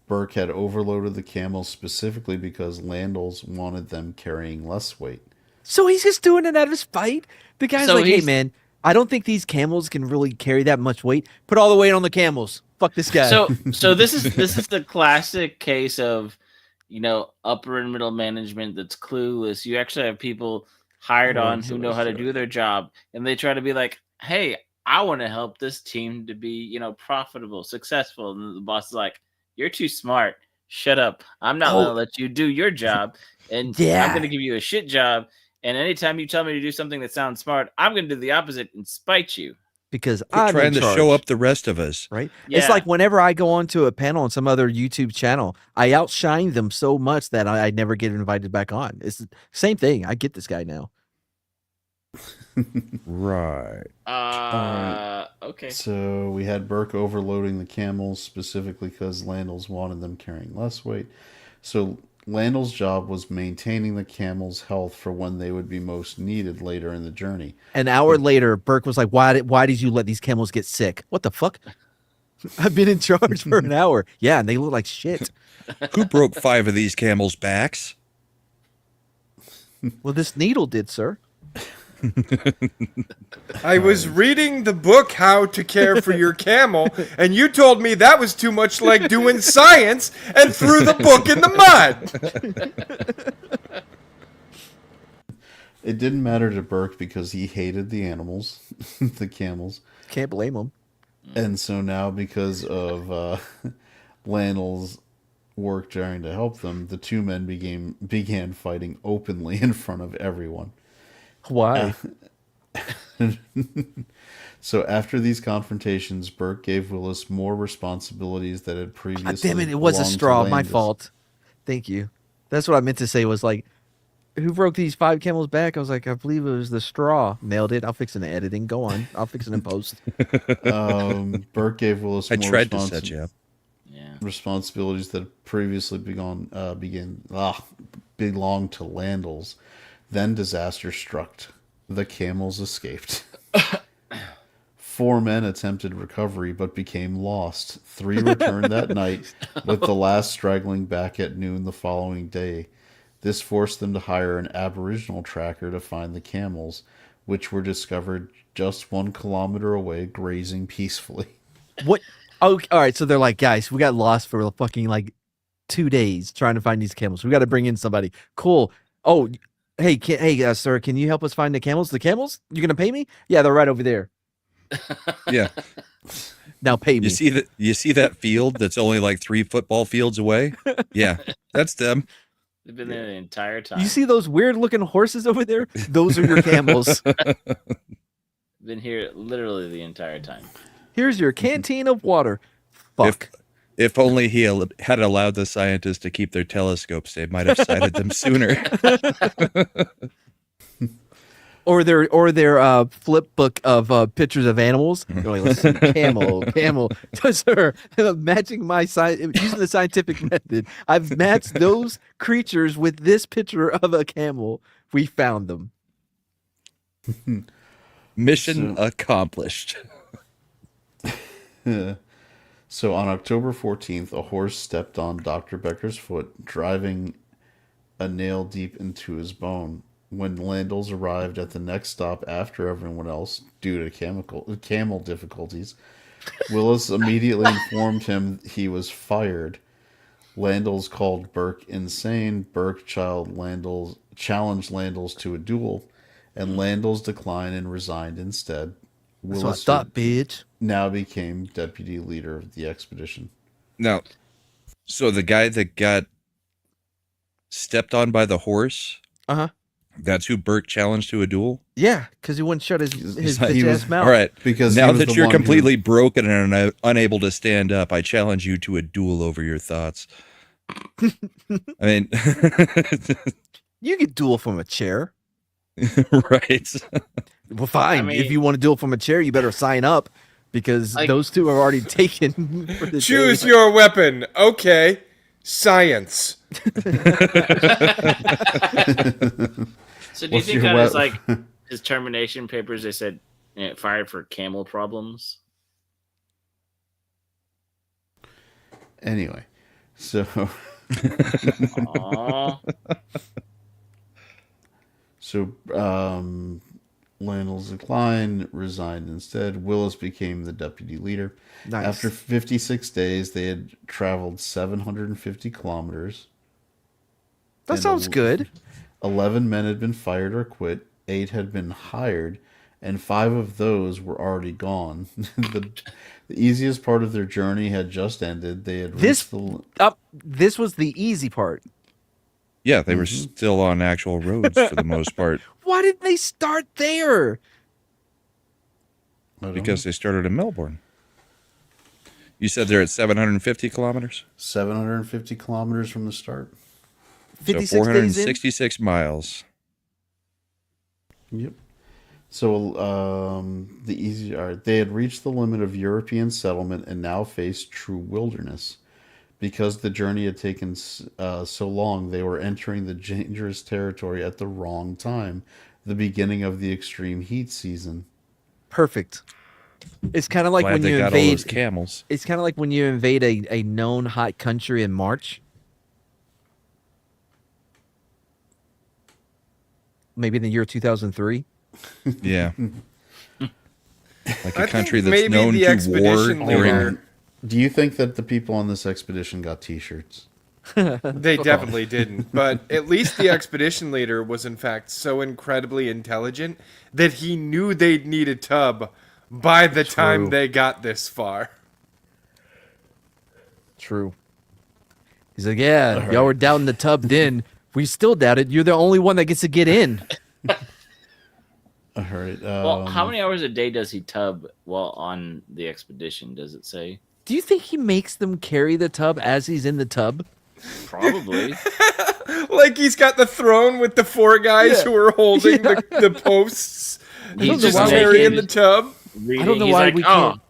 Burke had overloaded the camels specifically because Landals wanted them carrying less weight. So he's just doing it out of spite. The guy's So like, "Hey, he's- man, I don't think these camels can really carry that much weight. Put all the weight on the camels. Fuck this guy." So this is the classic case of, upper and middle management that's clueless. You actually have people hired on who know how to do their job, and they try to be like, "Hey, I want to help this team to be, profitable, successful." And the boss is like, "You're too smart. Shut up. I'm not going to let you do your job, and Yeah. I'm going to give you a shit job. And anytime you tell me to do something that sounds smart, I'm going to do the opposite and spite you." because Quit I'm trying in to charge, show up the rest of us. right? Yeah. It's like whenever I go onto a panel on some other YouTube channel, I outshine them so much that I never get invited back on. It's the same thing. I get this guy now. Right. Okay. So we had Burke overloading the camels specifically because Landals wanted them carrying less weight. So Landal's job was maintaining the camels' health for when they would be most needed later in the journey. An hour later, Burke was like, why did you let these camels get sick? What the fuck? I've been in charge for an hour. Yeah, and they look like shit. Who broke 5 of these camels' backs? Well, this needle did, sir. I was reading the book How to Care for Your Camel, and you told me that was too much like doing science and threw the book in the mud. It didn't matter to Burke because he hated the animals, the camels. Can't blame him. And so now, because of Landal's work trying to help them, the two men began fighting openly in front of everyone. Why? So after these confrontations, Burke gave Willis more responsibilities that had previously God damn it, it was a belonged to straw. My Landis. fault. Thank you. That's what I meant to say was like, who broke these 5 camels' back? I was like, I believe it was the straw. Nailed it. I'll fix it in editing. Go on. I'll fix it in post. Burke gave Willis I more tried to set you up. Yeah. responsibilities that had previously belonged to Landals. Then disaster struck. The camels escaped. 4 men attempted recovery but became lost. 3 returned that night, with the last straggling back at noon the following day. This forced them to hire an Aboriginal tracker to find the camels, which were discovered just 1 kilometer away, grazing peacefully. What? Oh, all right. So they're like, guys, we got lost for fucking like 2 days trying to find these camels. We got to bring in somebody. Cool. Oh, hey, sir, can you help us find the camels? The camels? You gonna pay me? Yeah, they're right over there. Yeah. Now pay me. You see that field that's only like 3 football fields away? Yeah, that's them. They've been there the entire time. You see those weird looking horses over there? Those are your camels. Been here literally the entire time. Here's your canteen of water. Fuck. If only he had allowed the scientists to keep their telescopes, they might have sighted them sooner. Or their flip book of pictures of animals. They're like, let's see, camel. Sir, matching my using the scientific method, I've matched those creatures with this picture of a camel. We found them. Mission accomplished. So on October 14th, a horse stepped on Dr. Becker's foot, driving a nail deep into his bone. When Landals arrived at the next stop after everyone else, due to camel difficulties, Willis immediately informed him he was fired. Landals called Burke insane. Burke challenged Landals to a duel, and Landals declined and resigned instead. That's what I thought, bitch. Now became deputy leader of the expedition. Now, so the guy that got stepped on by the horse, that's who Burke challenged to a duel? Yeah, because he wouldn't shut his like- bitch ass mouth. All right, Because now he was that the you're one who- completely broken and unable to stand up, I challenge you to a duel over your thoughts. I mean, You can duel from a chair. right. Well, fine. I mean- if you want to duel from a chair, you better sign up because Like- those two are already taken. For the Choose day. your weapon. Okay. Science. So do you What's think your on his wep- like his termination papers they said fired for camel problems? Anyway, so Aww. Landals declined, resigned instead. Willis became the deputy leader. Nice. After 56 days, they had traveled 750 kilometers. That and sounds good. 11 men had been fired or quit. 8 had been hired, and 5 of those were already gone. The easiest part of their journey had just ended. They had reached This was the easy part. Yeah, they were still on actual roads for the most part Why didn't they start there? because they started in Melbourne. You said they're at 750 kilometers? 750 kilometers from the start. So 56 days in? 466 miles. Yep. So they had reached the limit of European settlement and now faced true wilderness. Because the journey had taken so long, they were entering the dangerous territory at the wrong time, the beginning of the extreme heat season. Perfect. It's kind of like Glad when they you got all those invade. camels. It's kind of like when you invade a known hot country in March. Maybe in the year 2003. Yeah. Like a I country think that's maybe known the to war expedition during. leader- Do you think that the people on this expedition got T-shirts? They definitely didn't. But at least the expedition leader was, in fact, so incredibly intelligent that he knew they'd need a tub by the time they got this far. True. He's like, yeah, y'all were doubting the tub then. We still doubt it. You're the only one that gets to get in. All right. Well, how many hours a day does he tub while on the expedition? Does it say? Do you think he makes them carry the tub as he's in the tub? Probably. Like he's got the throne with the 4 guys who are holding the posts. He's He's just just carrying naked. the tub. I don't know He's why like, we "Oh." can't.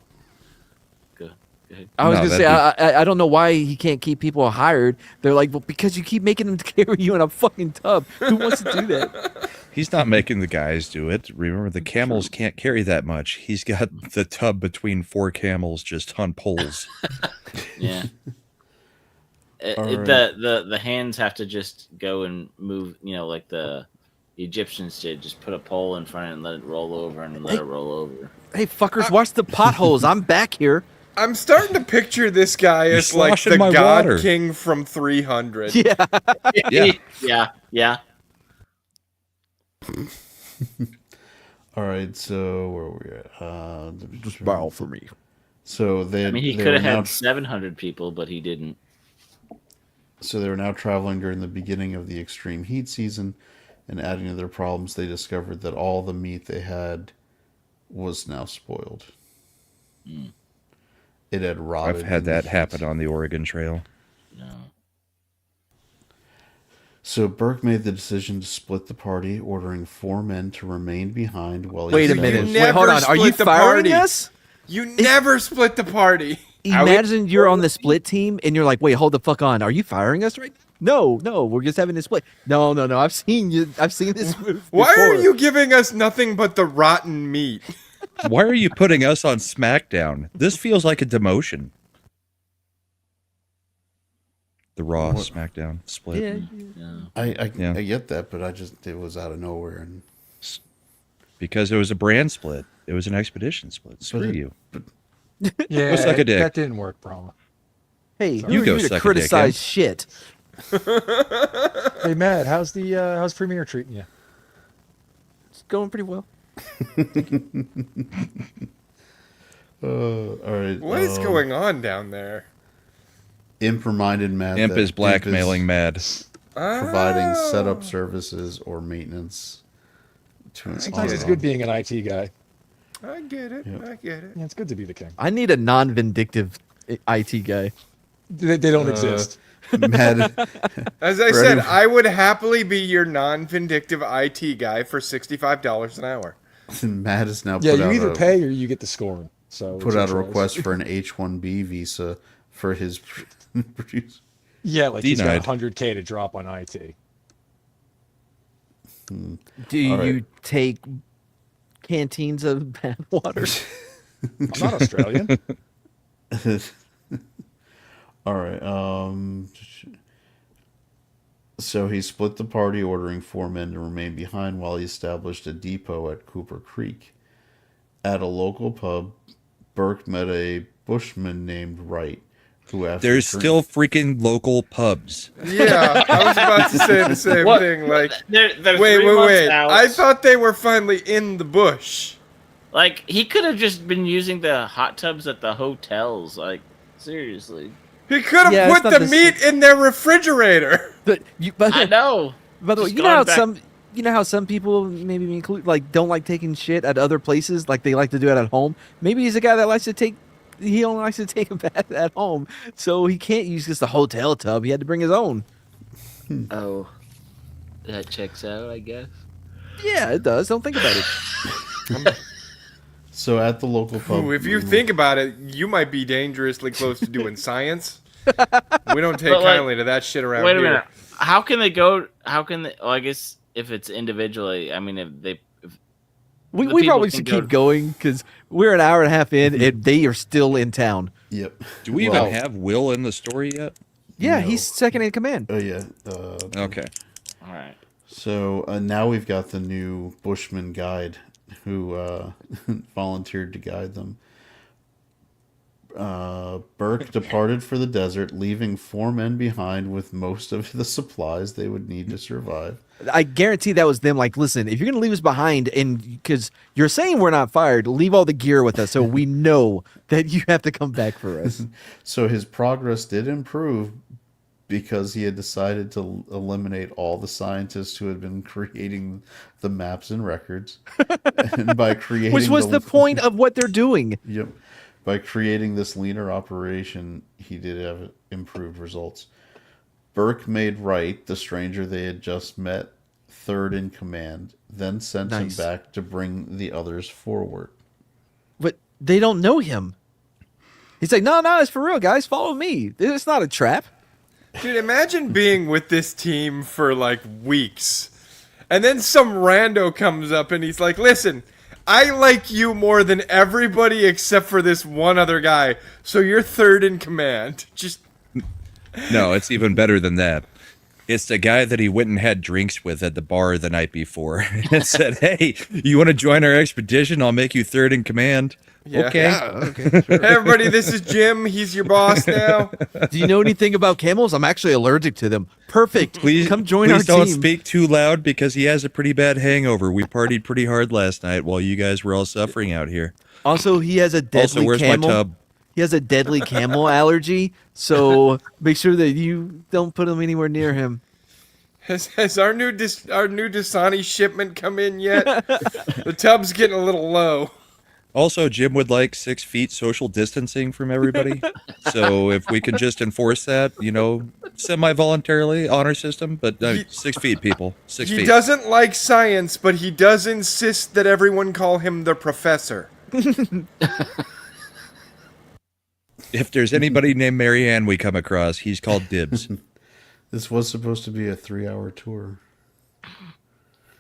Go ahead. I was No, gonna say I don't know why he can't keep people hired. They're like, well, because you keep making them carry you in a fucking tub. Who wants to do that? He's not making the guys do it. Remember, the camels can't carry that much. He's got the tub between 4 camels just on poles. Yeah. Alright. The hands have to just go and move, like the Egyptians did. Just put a pole in front and let it roll over and let it roll over. Hey, fuckers, watch the potholes. I'm back here. I'm starting to picture this guy You're as like sloshing the my God water. King from 300. Yeah. Yeah. Yeah. All right. So where were we at? Just bow for me. So they. I mean, he they could were have now- had 700 people, but he didn't. So they were now traveling during the beginning of the extreme heat season, and adding to their problems, they discovered that all the meat they had was now spoiled. It had rotted. I've had in the that heat. happen on the Oregon Trail. No. So Burke made the decision to split the party, ordering 4 men to remain behind while he Wait a sent minute. You Wait, hold never on. Are you split the firing party. us? You never split the party. Imagine you're on the split team and you're like, wait, hold the fuck on. Are you firing us right now? No, we're just having this split. No. I've seen you. I've seen this move. Why are before. you giving us nothing but the rotten meat? Why are you putting us on SmackDown? This feels like a demotion. The Raw What? SmackDown split. Yeah. I Yeah. get that, but it was out of nowhere, and Because it was a brand split. It was an expedition split. Screw it- you. Yeah, Go suck a dick. that didn't work, Brahma. Hey, Sorry. who You are go you suck to a dick, criticize Em. shit? Hey, Matt, how's Premiere treating you? It's going pretty well. all right. What is going on down there? Imp reminded Matt Imp that is blackmailing Mad. providing Oh. setup services or maintenance to an Sometimes it's good being an IT guy. I get it. Yep. I get it. Yeah, it's good to be the king. I need a non-vindictive IT guy. They don't exist. Mad. As I For said, any- I would happily be your non-vindictive IT guy for $65 an hour. Matt is now Yeah, put you out either a, pay or you get the scoring. So put it's out a your choice. request for an H-1B visa for his producer. Yeah, like he's Denied. got 100K to drop on IT. Do All right. you take canteens of bad water? I'm not Australian. All right. So he split the party, ordering 4 men to remain behind while he established a depot at Cooper Creek. At a local pub, Burke met a bushman named Wright, who after There's drink- still freaking local pubs. Yeah, I was about to say the same What? thing. Like, They're wait, 3 wait, months wait. out. I thought they were finally in the bush. Like, he could have just been using the hot tubs at the hotels. Like, seriously. He could have Yeah, it's put not the the meat in their refrigerator. But I know. by the way, Just you know how going back- some people, maybe me include, like don't like taking shit at other places, like they like to do it at home. Maybe he's a guy that likes to take. He only likes to take a bath at home, so he can't use just a hotel tub. He had to bring his own. Oh. That checks out, I guess. Yeah, it does. Don't think about it. So at the local pub, Ooh, if you think about it, you might be dangerously close to doing science. We don't take But, like, kindly to that shit around Wait a here. minute. How can they go? How can they? Well, I guess if it's individually, I mean, if they. We, The we people probably can should go- keep going because we're an hour and a half in, and they are still in town. Yep. Do we Well, even have Will in the story yet? Yeah, No. he's second in command. Oh yeah. Okay. All right. So now we've got the new Bushman guide who volunteered to guide them. Burke departed for the desert, leaving 4 men behind with most of the supplies they would need to survive. I guarantee that was them. Like, listen, if you're gonna leave us behind, and because you're saying we're not fired, leave all the gear with us, so we know that you have to come back for us. So his progress did improve because he had decided to eliminate all the scientists who had been creating the maps and records. And by creating Which was the point of what they're doing. Yep. By creating this leaner operation, he did have improved results. Burke made Wright, the stranger they had just met, third in command, then sent Nice. him back to bring the others forward. But they don't know him. He's like, no, it's for real, guys. Follow me. It's not a trap. Dude, imagine being with this team for like weeks. And then some rando comes up and he's like, listen, I like you more than everybody except for this one other guy. So you're third in command. Just No, it's even better than that. It's the guy that he went and had drinks with at the bar the night before and said, hey, you want to join our expedition? I'll make you third in command. Yeah. Okay. Okay. hey everybody, this is Jim. He's your boss now. Do you know anything about camels? I'm actually allergic to them. Perfect. Please come join our please don't team. speak too loud because he has a pretty bad hangover. We partied pretty hard last night while you guys were all suffering out here. Also, he has a deadly Also, where's camel. my tub? He has a deadly camel allergy, so make sure that you don't put him anywhere near him. Has our new Dasani shipment come in yet? The tub's getting a little low. Also, Jim would like 6 feet social distancing from everybody. So if we can just enforce that, semi-voluntarily, honor system, but 6 feet, people. 6 He feet. doesn't like science, but he does insist that everyone call him the professor. If there's anybody named Marianne we come across, he's called Dibs. This was supposed to be a 3-hour tour.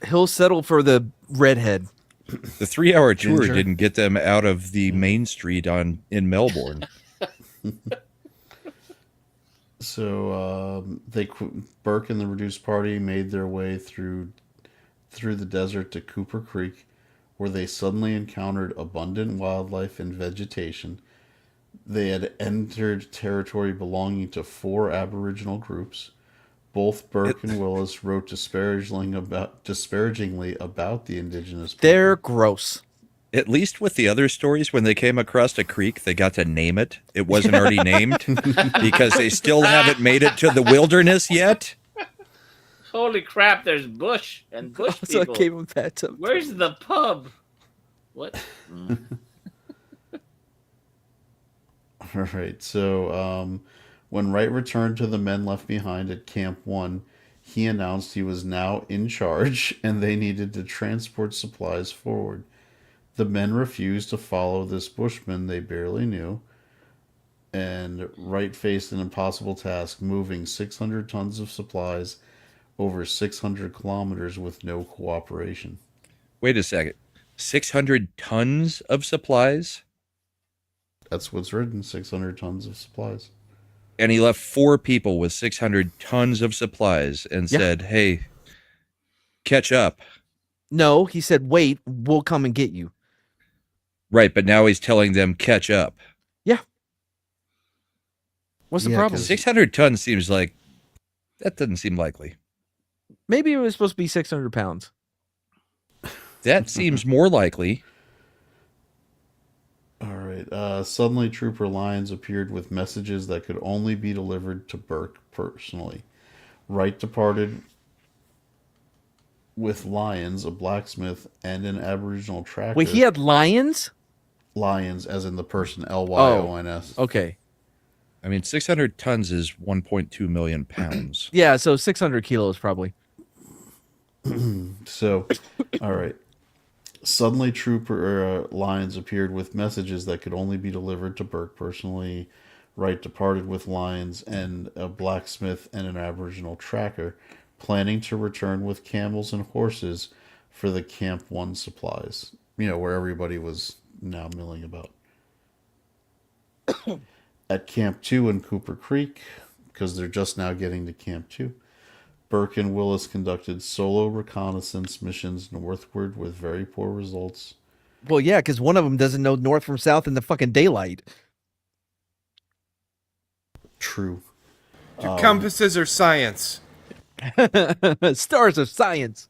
He'll settle for the redhead. The 3-hour tour Ginger. didn't get them out of the main street in Melbourne. So Burke and the reduced party made their way through the desert to Cooper Creek, where they suddenly encountered abundant wildlife and vegetation. They had entered territory belonging to 4 Aboriginal groups. Both Burke and Willis wrote disparagingly about the indigenous people. They're gross. At least with the other stories, when they came across a creek, they got to name it. It wasn't already named because they still haven't made it to the wilderness yet. Holy crap! There's bush and bush So I people. gave him that. Where's the pub? What? All right. So when Wright returned to the men left behind at Camp 1, he announced he was now in charge and they needed to transport supplies forward. The men refused to follow this bushman they barely knew, and Wright faced an impossible task, moving 600 tons of supplies over 600 kilometers with no cooperation. Wait a second. 600 tons of supplies? That's what's written, 600 tons of supplies. And he left 4 people with 600 tons of supplies and said, hey, catch up. No, he said, wait, we'll come and get you. Right, but now he's telling them catch up. Yeah. What's the Yeah, problem? 600 tons seems like, that doesn't seem likely. Maybe it was supposed to be 600 pounds. That seems more likely. All right. Suddenly, Trooper Lyons appeared with messages that could only be delivered to Burke personally. Wright departed with Lyons, a blacksmith, and an Aboriginal tracker. Wait, he had lions? Lyons, as in the person, Lyons. Okay. I mean, 600 tons is 1.2 million pounds. Yeah, so 600 kilos probably. So, all right. Suddenly, Trooper Lyons appeared with messages that could only be delivered to Burke personally. Wright departed with Lyons and a blacksmith and an Aboriginal tracker, planning to return with camels and horses for the Camp 1 supplies. You know, where everybody was now milling about. At Camp 2 in Cooper Creek, because they're just now getting to Camp 2, Burke and Willis conducted solo reconnaissance missions northward with very poor results. Well, yeah, because one of them doesn't know north from south in the fucking daylight. True. Do compasses are science? Stars of science.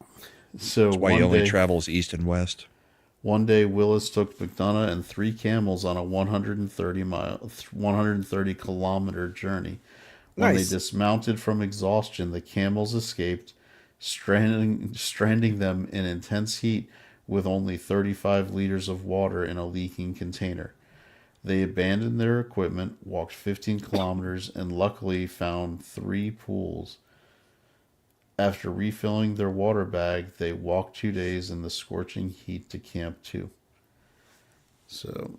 So That's why he only travels east and west. One day, Willis took McDonough and 3 camels on a 130 kilometer journey. When Nice. they dismounted from exhaustion, the camels escaped, stranding them in intense heat with only 35 liters of water in a leaking container. They abandoned their equipment, walked 15 kilometers, and luckily found 3 pools. After refilling their water bag, they walked 2 days in the scorching heat to Camp 2. So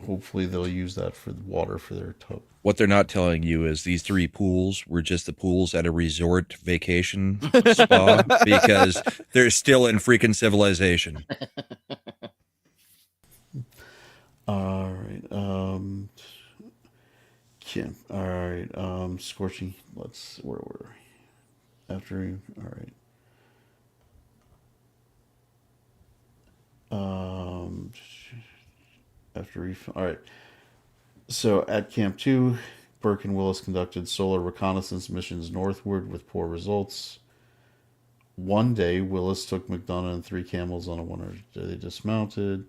hopefully they'll use that for water for their tub. What they're not telling you is these 3 pools were just the pools at a resort vacation spa because they're still in freaking civilization. All right. Camp. All right. Scorching. Where were we? All right. All right. So at Camp 2, Burke and Willis conducted solar reconnaissance missions northward with poor results. One day, Willis took McDonough and 3 camels on a 100 day. They dismounted.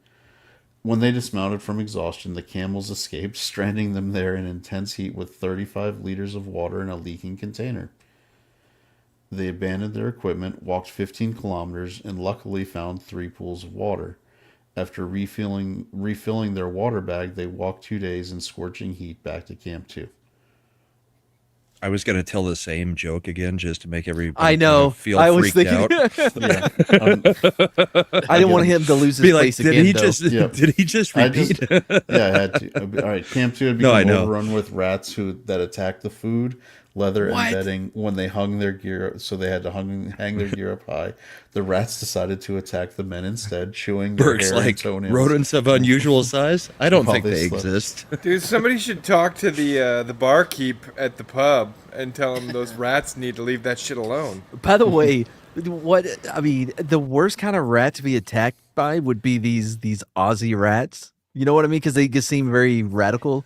When they dismounted from exhaustion, the camels escaped, stranding them there in intense heat with 35 liters of water in a leaking container. They abandoned their equipment, walked 15 kilometers, and luckily found 3 pools of water. After refilling their water bag, they walked 2 days in scorching heat back to Camp 2. I was going to tell the same joke again just to make everybody I know. feel I was freaked thinking. out. Yeah. I didn't want him to lose his Be like, place did again. he though. just Yeah. did he just I repeat? I had to. All right, Camp 2 had No, become I know. overrun with rats that attacked the food, leather What? embedding when they hung their gear, so they had to hang their gear up high. The rats decided to attack the men instead, chewing their Burke's hair and like toenails. rodents of unusual size. I don't While think they they slept. exist. Dude, somebody should talk to the barkeep at the pub and tell him those rats need to leave that shit alone. By the way, the worst kind of rat to be attacked by would be these Aussie rats. You know what I mean? Because they just seem very radical.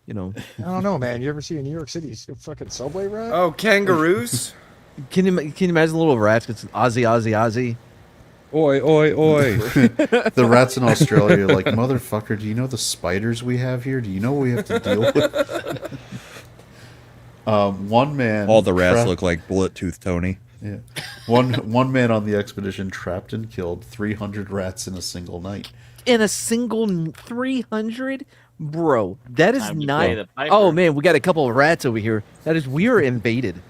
You know, I don't know, man. You ever see a New York City fucking subway rat? Oh, kangaroos? can you imagine the little rats? It's Aussie. Oi, oi, oi. The rats in Australia are like, motherfucker, do you know the spiders we have here? Do you know what we have to deal with? One man... All the rats look like Bullet Tooth Tony. Yeah. One man on the expedition trapped and killed 300 rats in a single night. In a single 300? Bro, that is Time to not. pay the piper. Oh man, we got a couple of rats over here. We are invaded.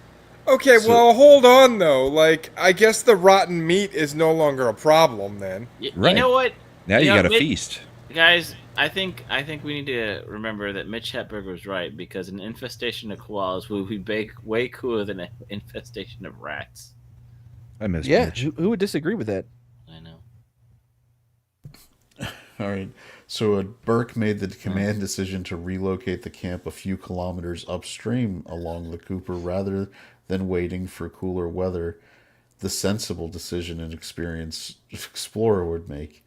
Okay, well, hold on, though. Like, I guess the rotten meat is no longer a problem, then. Right. You know what? Now you know, got a Mitch- feast. Guys, I think we need to remember that Mitch Hepburn was right, because an infestation of koalas will be way cooler than an infestation of rats. I miss Yeah, Mitch. who would disagree with that? I know. All right. So Burke made the command decision to relocate the camp a few kilometers upstream along the Cooper rather than waiting for cooler weather, the sensible decision an experienced explorer would make.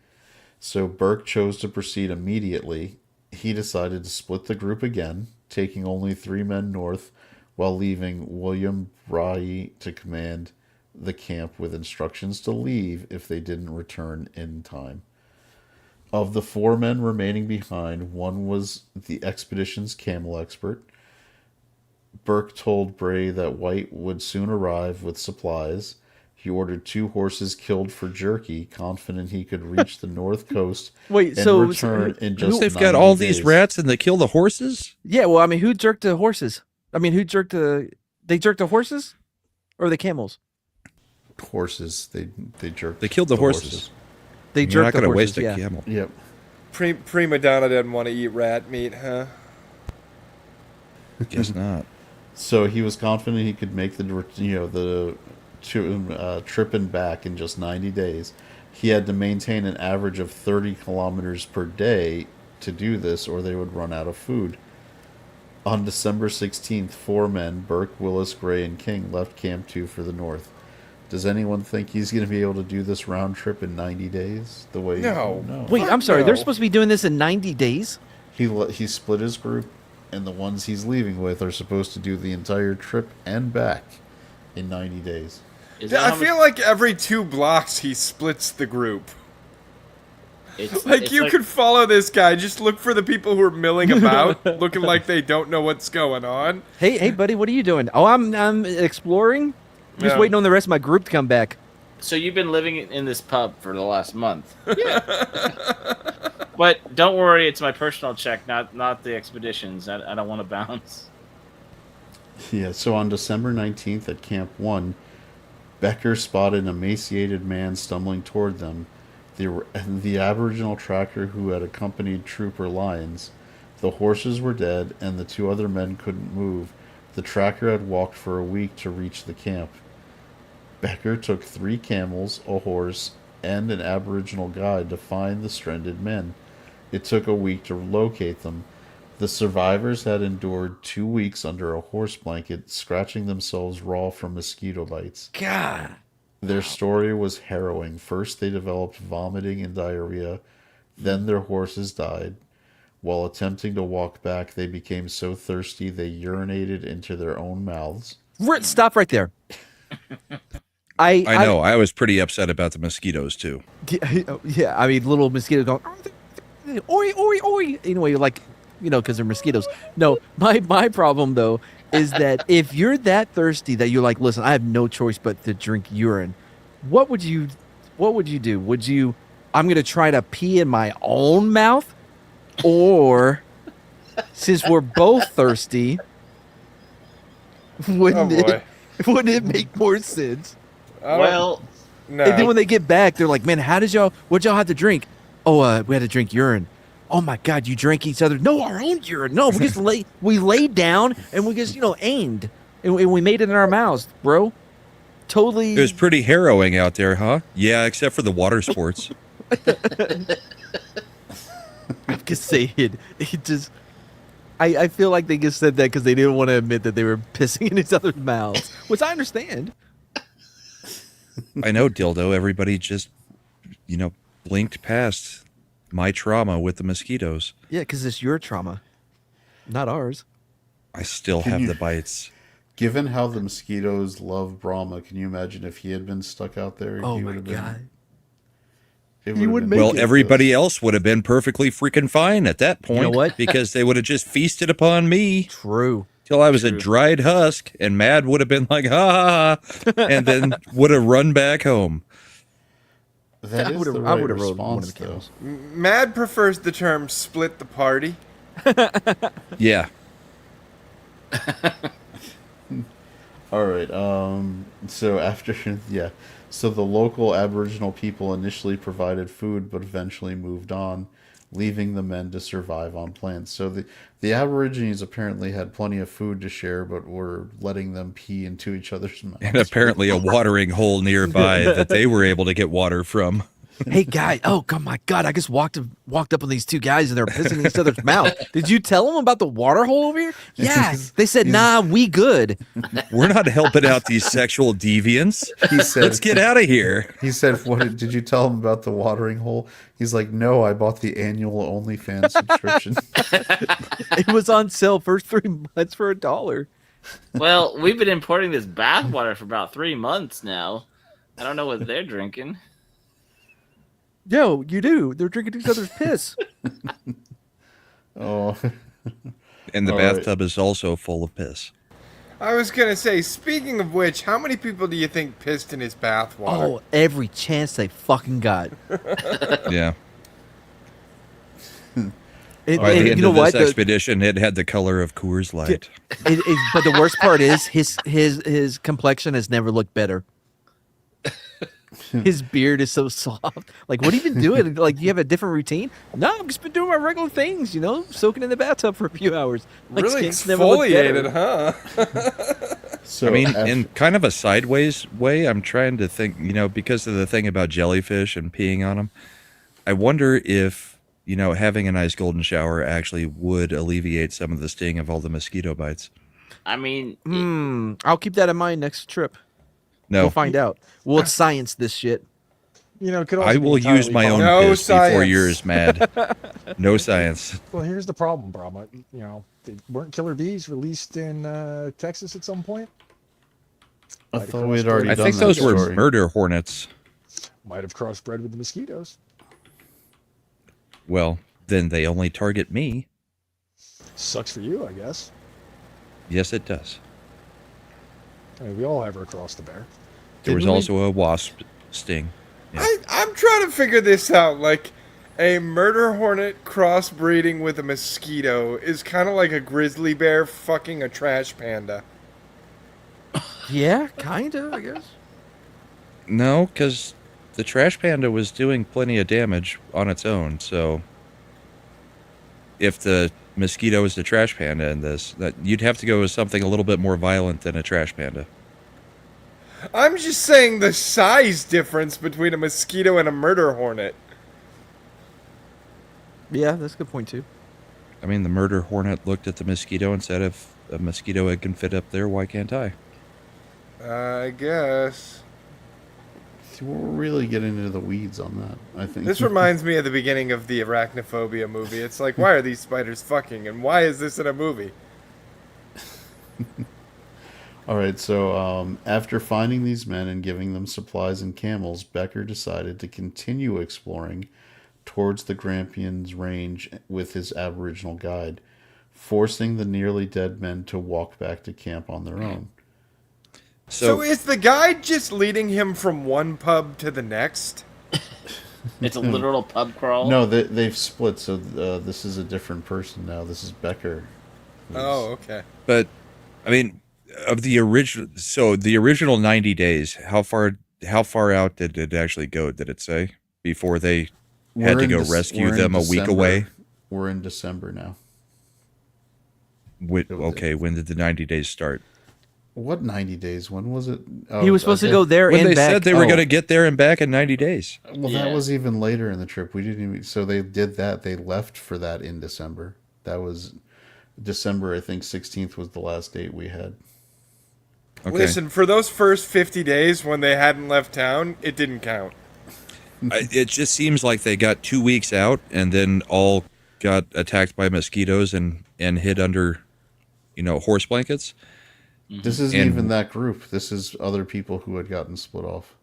So Burke chose to proceed immediately. He decided to split the group again, taking only 3 men north, while leaving William Brahe to command the camp with instructions to leave if they didn't return in time. Of the 4 men remaining behind, one was the expedition's camel expert. Burke told Bray that White would soon arrive with supplies. He ordered 2 horses killed for jerky, confident he could reach the north coast Wait, and so return in just They've got 90 all these days. rats and they kill the horses? yeah, well, I mean, who jerked the horses? I mean, who jerked the? They jerked the horses, or the camels? Horses. They jerked. They killed the horses. They You're not jerked the going to horses. waste a Yeah. camel. Yep. Prima Donna doesn't want to eat rat meat, huh? Guess not. So he was confident he could make the trip and back in just 90 days. He had to maintain an average of 30 kilometers per day to do this, or they would run out of food. On December 16th, 4 men, Burke, Willis, Gray, and King, left Camp 2 for the north. Does anyone think he's going to be able to do this round trip in 90 days? No. Wait, Fuck I'm sorry. no. They're supposed to be doing this in 90 days. He split his group, and the ones he's leaving with are supposed to do the entire trip and back in 90 days. Is Yeah, that I how feel much- like every 2 blocks he splits the group. it's, Like, it's you could follow this guy, just look for the people who are milling about, looking like they don't know what's going on. Hey, buddy, what are you doing? Oh, I'm exploring. Just Yeah. waiting on the rest of my group to come back. So you've been living in this pub for the last month. Yeah. But don't worry, it's my personal check, not the expeditions. I don't want to bounce. Yeah, so on December 19th at Camp 1, Becker spotted an emaciated man stumbling toward them. The Aboriginal tracker who had accompanied Trooper Lyons. The horses were dead, and the 2 other men couldn't move. The tracker had walked for a week to reach the camp. Becker took 3 camels, a horse, and an Aboriginal guide to find the stranded men. It took a week to locate them. The survivors had endured 2 weeks under a horse blanket, scratching themselves raw from mosquito bites. God. Their story was harrowing. First, they developed vomiting and diarrhea. Then their horses died. While attempting to walk back, they became so thirsty they urinated into their own mouths. Stop right there. I know. I was pretty upset about the mosquitoes, too. Yeah, I mean, little mosquitoes going, oi, oi, oi. Anyway, like, because they're mosquitoes. No, my problem, though, is that if you're that thirsty that you're like, listen, I have no choice but to drink urine, what would you do? Would you, I'm going to try to pee in my own mouth? Or, since we're both thirsty, wouldn't it make more sense? Well, No. And then when they get back, they're like, man, what'd y'all have to drink? Oh, we had to drink urine. Oh my God, you drank each other. No, our own urine. No, we just we laid down and we just, aimed. and we made it in our mouths, bro. Totally. It was pretty harrowing out there, huh? Yeah, except for the water sports. I'm just saying. It just. I feel like they just said that because they didn't want to admit that they were pissing in each other's mouths, which I understand. I know, dildo. Everybody just, blinked past my trauma with the mosquitoes. Yeah, because it's your trauma, not ours. I still have the bites. Given how the mosquitoes love Brahma, can you imagine if he had been stuck out there? Oh he my would have been, god. it He would would have make been Well, everybody else would have been perfectly freaking fine at that point. know what? Because they would have just feasted upon me True. till I was a dried husk, and Mad would have been like, ha ha, ha, and then would have run back home. That I is would've- the I right would've rode one of response, the though. camels. Mad prefers the term "split the party." Yeah. All right. So after, yeah. So the local Aboriginal people initially provided food, but eventually moved on, leaving the men to survive on plants. So the Aborigines apparently had plenty of food to share, but were letting them pee into each other's mouths. And apparently a watering hole nearby that they were able to get water from. Hey guy, oh my god, I just walked up on these two guys and they're pissing in each other's mouth. Did you tell them about the water hole over here? Yes. They said, nah, we good. We're not helping out these sexual deviants. He said, Let's get out of here. He said, did you tell him about the watering hole? He's like, no, I bought the annual OnlyFans subscription. It was on sale first 3 months for $1. Well, we've been importing this bathwater for about 3 months now. I don't know what they're drinking. Yo, you do. They're drinking each other's piss. Oh, And the All right. bathtub is also full of piss. I was gonna say, speaking of which, how many people do you think pissed in his bathwater? Oh, every chance they fucking got. Yeah. And, By and the end you know of this what? expedition, it had the color of Coors Light. But the worst part is his complexion has never looked better. His beard is so soft. Like, what have you been doing? Like, you have a different routine? No, I've just been doing my regular things, soaking in the bathtub for a few hours. Like, Really skin's never looked better. exfoliated, huh? so I mean, after- in kind of a sideways way, I'm trying to think, because of the thing about jellyfish and peeing on them, I wonder if, having a nice golden shower actually would alleviate some of the sting of all the mosquito bites. I mean, I'll keep that in mind next trip. No, We'll find out. We'll science this shit. It could also I be will use entirely my own No piss before science. yours, Mad. No science. Well, here's the problem, Brahma. Weren't killer bees released in Texas at some point? I thought we had already I done think that those were story. murder hornets. Might have crossbred with the mosquitoes. Well, then they only target me. Sucks for you, I guess. Yes, it does. I mean, we all have our cross to bear. There was Didn't we- also a wasp sting. Yeah. I'm trying to figure this out. Like, a murder hornet crossbreeding with a mosquito is kind of like a grizzly bear fucking a trash panda. Yeah, kind of, I guess. No, because the trash panda was doing plenty of damage on its own. So, if the mosquito is the trash panda in this, that you'd have to go with something a little bit more violent than a trash panda. I'm just saying the size difference between a mosquito and a murder hornet. Yeah, that's a good point, too. I mean, the murder hornet looked at the mosquito and said, "If a mosquito egg can fit up there, why can't I?" I guess. See, we're really getting into the weeds on that, I think. This reminds me of the beginning of the Arachnophobia movie. It's like, why are these spiders fucking, and why is this in a movie? All right, so after finding these men and giving them supplies and camels, Becker decided to continue exploring towards the Grampians Range with his Aboriginal guide, forcing the nearly dead men to walk back to camp on their own. So is the guide just leading him from one pub to the next? it's a literal pub crawl. No, they've split, so this is a different person now. This is Becker. Oh, okay. But, I mean, of the original 90 days, how far out did it actually go? Did it say before they had to go rescue them a week away? We're in December now. Okay, when did the 90 days start? What 90 days? When was it? He was supposed to go there When and they back. said they were going to get there and back in 90 days. Well, Yeah. that was even later in the trip. We didn't even. So they did that. They left for that in December. That was December. I think 16th was the last date we had. Okay. Listen, for those first 50 days when they hadn't left town, it didn't count. It just seems like they got 2 weeks out and then all got attacked by mosquitoes and hid under, horse blankets. This isn't And- even that group. This is other people who had gotten split off.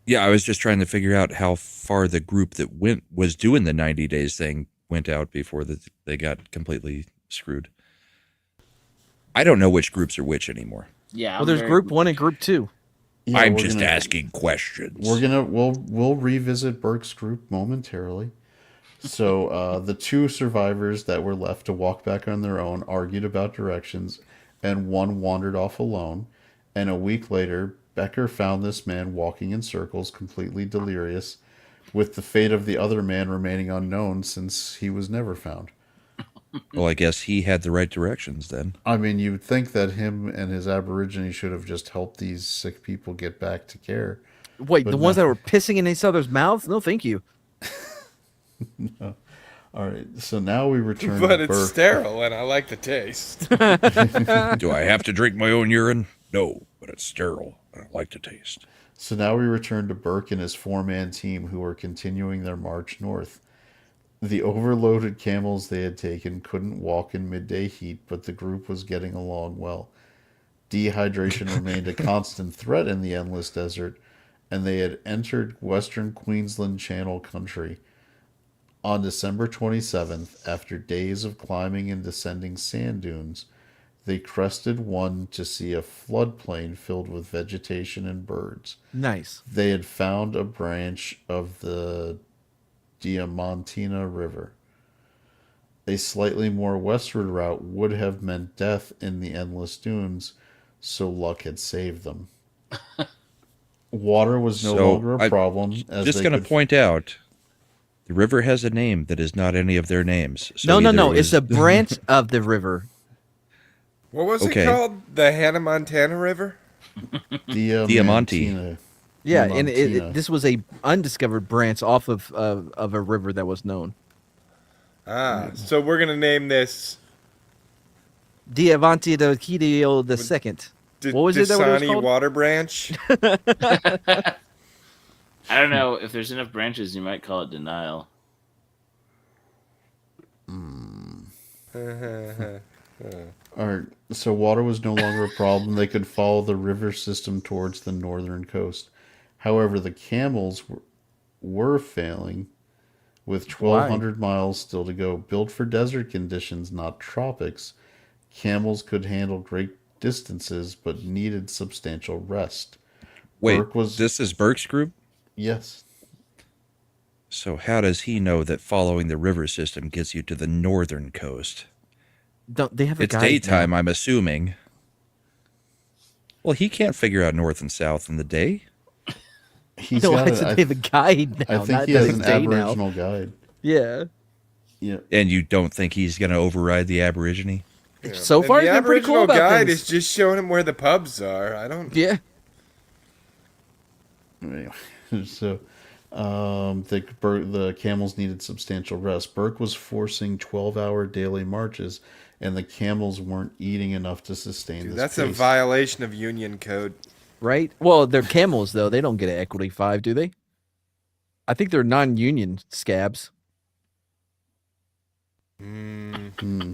Yeah, I was just trying to figure out how far the group that was doing the 90 days thing went out before they got completely screwed. I don't know which groups are which anymore. Yeah. Well, there's group 1 and group 2. Yeah, I'm we're just gonna- asking questions. We'll revisit Burke's group momentarily. So the 2 survivors that were left to walk back on their own argued about directions, and one wandered off alone. And a week later, Becker found this man walking in circles, completely delirious, with the fate of the other man remaining unknown since he was never found. Well, I guess he had the right directions then. I mean, you'd think that him and his Aborigine should have just helped these sick people get back to care. Wait, But the ones no. that were pissing in each other's mouths? No, thank you. All right, so now we return But to it's Burke. sterile, and I like the taste. Do I have to drink my own urine? No, but it's sterile. I don't like the taste. So now we return to Burke and his 4-man team who are continuing their march north. The overloaded camels they had taken couldn't walk in midday heat, but the group was getting along well. Dehydration remained a constant threat in the endless desert, and they had entered western Queensland Channel country. On December 27th, after days of climbing and descending sand dunes, they crested one to see a floodplain filled with vegetation and birds. Nice. They had found a branch of the Diamantina River. A slightly more westward route would have meant death in the endless dunes, so luck had saved them. Water was no longer a problem. As Just they going to could- point out, the river has a name that is not any of their names. So No. either it It's was- a branch of the river. What was Okay. it called? The Hannah Montana River? Diamantina. Yeah, and Diamantina. this was a undiscovered branch off of a river that was known. Ah, so we're gonna name this Diavanti de Kidio the Second. What was it that it was Dasani called? Water Branch. I don't know. If there's enough branches, you might call it denial. Alright, so water was no longer a problem. They could follow the river system towards the northern coast. However, the camels were failing with 1,200 miles still to go. Built for desert conditions, not tropics, camels could handle great distances but needed substantial rest. Wait, Burke was- this is Burke's group? Yes. So how does he know that following the river system gets you to the northern coast? Don't they have a It's guide daytime, now? I'm assuming. Well, he can't figure out north and south in the day. He's No, got I a- said they have a guide now. I think not he has that an it's day now. Aboriginal guide. Yeah. Yeah. And you don't think he's going to override the Aborigine? So far, And he's the been pretty cool Aboriginal about guide things. is just showing him where the pubs are. I don't. Yeah. Anyway, so the camels needed substantial rest. Burke was forcing 12-hour daily marches, and the camels weren't eating enough to sustain Dude, this that's a pace. violation of union code. Right? Well, they're camels, though. They don't get an Equity 5, do they? I think they're non-union scabs. Hmm.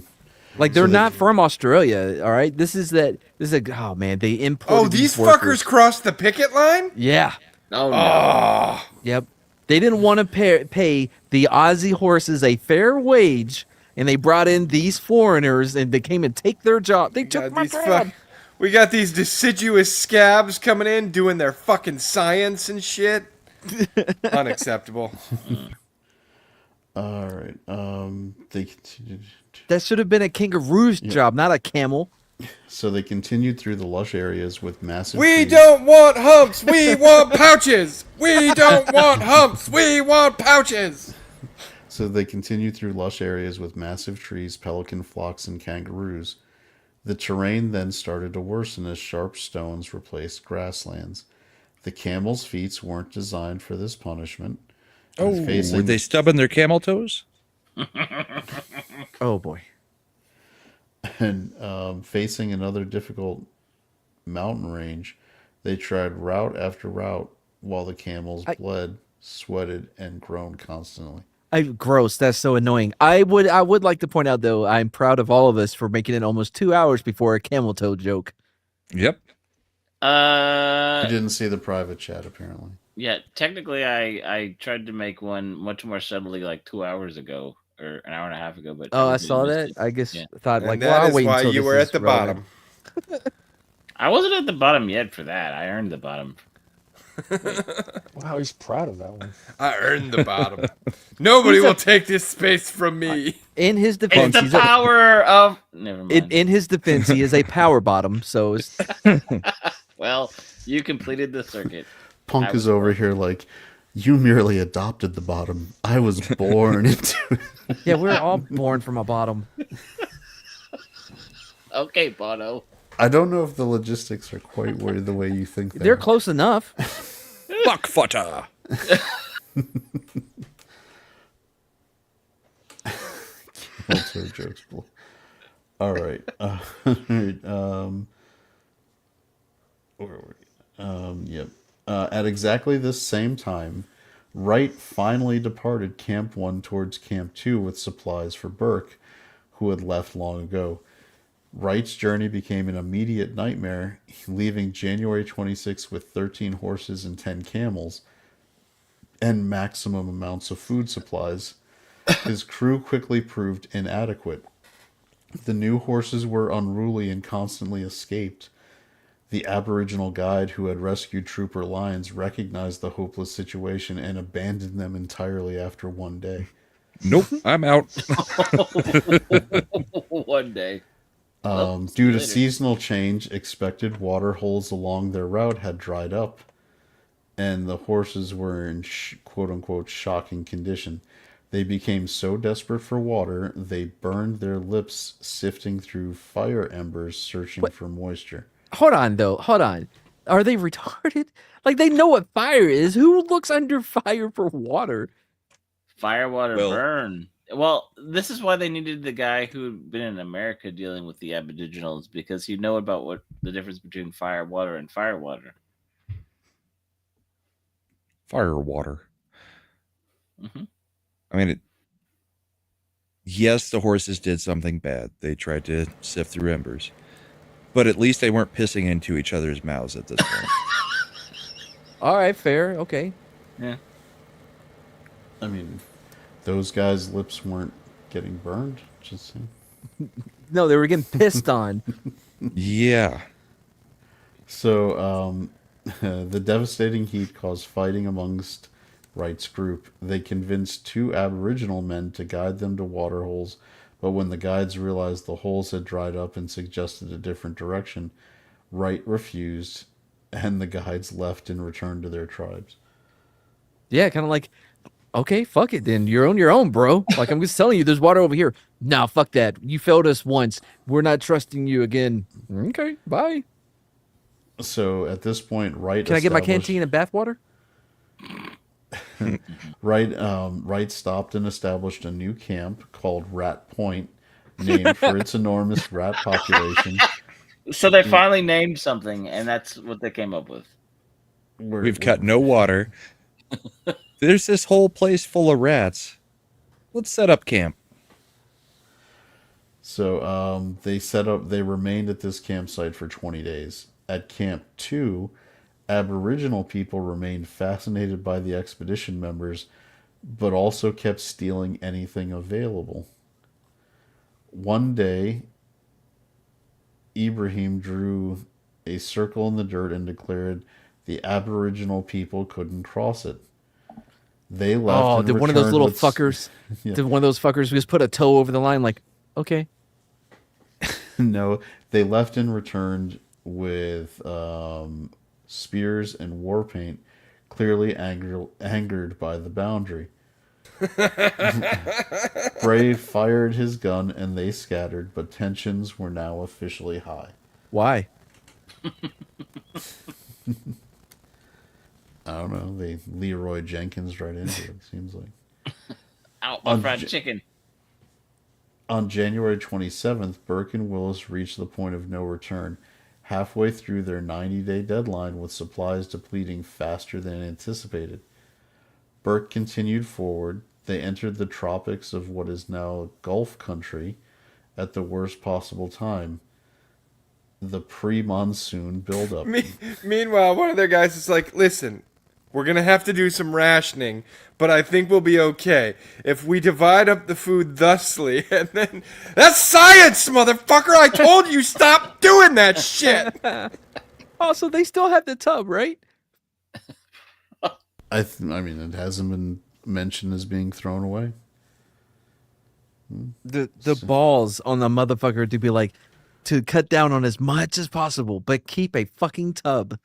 Like, they're So they- not from Australia, all right? This is oh, man, they imported Oh, these workers. fuckers crossed the picket line? Yeah. Oh no! Oh, Yep. They didn't want to pay the Aussie horses a fair wage, and they brought in these foreigners, and they came and take their job. They took my job. we got these deciduous scabs coming in doing their fucking science and shit. Unacceptable. All right. They continued. That should have been a kangaroo's job, not a camel. So they continued through the lush areas with massive. We trees. don't want humps. We want pouches. We don't want humps. We want pouches. So they continued through lush areas with massive trees, pelican flocks, and kangaroos. The terrain then started to worsen as sharp stones replaced grasslands. The camels' feet weren't designed for this punishment. Oh, were they stubbing their camel toes? Oh boy. And facing another difficult mountain range, they tried route after route while the camels bled, sweated, and groaned constantly. Gross. That's so annoying. I would like to point out though, I'm proud of all of us for making it almost 2 hours before a camel toe joke. Yep. You didn't see the private chat, apparently. Yeah, technically, I tried to make one much more subtly like 2 hours ago or an hour and a half ago, but Oh, I everybody saw missed that. it. I guess Yeah. thought And like, that well, I'll is wait why until you this were is at the relevant. bottom. I wasn't at the bottom yet for that. I earned the bottom. Wow, he's proud of that one. I earned the bottom. Nobody will take this space from me. In his defense, It's the he's a, power of. Never mind. in his defense, he is a power bottom. So it's, Well, you completed the circuit. Punk is over here like, you merely adopted the bottom. I was born into it. yeah, we're all born from a bottom. Okay, Bono. I don't know if the logistics are quite the way you think they They're are. close enough. Fuck futter. Toe jokes. All right. Where were we? Yep. At exactly this same time, Wright finally departed Camp 1 towards Camp 2 with supplies for Burke, who had left long ago. Wright's journey became an immediate nightmare, leaving January 26 with 13 horses and 10 camels, and maximum amounts of food supplies. His crew quickly proved inadequate. The new horses were unruly and constantly escaped. The Aboriginal guide who had rescued Trooper Lyons recognized the hopeless situation and abandoned them entirely after one day. Nope, I'm out. One day. Due to seasonal change, expected water holes along their route had dried up, and the horses were in quote-unquote shocking condition. They became so desperate for water, they burned their lips sifting through fire embers searching for moisture. Hold on, though. Hold on. Are they retarded? Like, they know what fire is. Who looks under fire for water? Fire, water, Well- burn. Well, this is why they needed the guy who'd been in America dealing with the Aboriginals, because he'd know about what the difference between fire, water, and fire, water. Fire water. Mm-hmm. I mean, yes, the horses did something bad. They tried to sift through embers. But at least they weren't pissing into each other's mouths at this point. All right, fair. Okay. Yeah. I mean, those guys' lips weren't getting burned. Just saying. No, they were getting pissed on. Yeah. So, the devastating heat caused fighting amongst Wright's group. They convinced 2 Aboriginal men to guide them to water holes, but when the guides realized the holes had dried up and suggested a different direction, Wright refused, and the guides left and returned to their tribes. Yeah, kind of like, okay, fuck it then. You're on your own, bro. Like, I'm just telling you, there's water over here. Nah, fuck that. You failed us once. We're not trusting you again. Okay, bye. So at this point, Wright Can I get my established- canteen and bath water? Wright stopped and established a new camp called Rat Point, named for its enormous rat population. So they finally named something, and that's what they came up with. We've got no water. There's this whole place full of rats. Let's set up camp. So they remained at this campsite for 20 days. At Camp 2, Aboriginal people remained fascinated by the expedition members, but also kept stealing anything available. One day, Ibrahim drew a circle in the dirt and declared the Aboriginal people couldn't cross it. They left. Oh, and did one of those returned little with- fuckers, Yeah. did one of those fuckers just put a toe over the line like, okay. No, they left and returned with spears and war paint, clearly angered by the boundary. Bray fired his gun and they scattered, but tensions were now officially high. Why? I don't know. They Leroy Jenkins right into it, seems like. Out my fried chicken. On January 27th, Burke and Willis reached the point of no return, halfway through their 90-day deadline with supplies depleting faster than anticipated. Burke continued forward. They entered the tropics of what is now Gulf country at the worst possible time. The pre-monsoon buildup. Meanwhile, one of their guys is like, listen, we're going to have to do some rationing, but I think we'll be okay if we divide up the food thusly. And then, that's science, motherfucker! I told you stop doing that shit! Oh, so they still have the tub, right? I mean, it hasn't been mentioned as being thrown away. The balls on the motherfucker to be like, to cut down on as much as possible, but keep a fucking tub.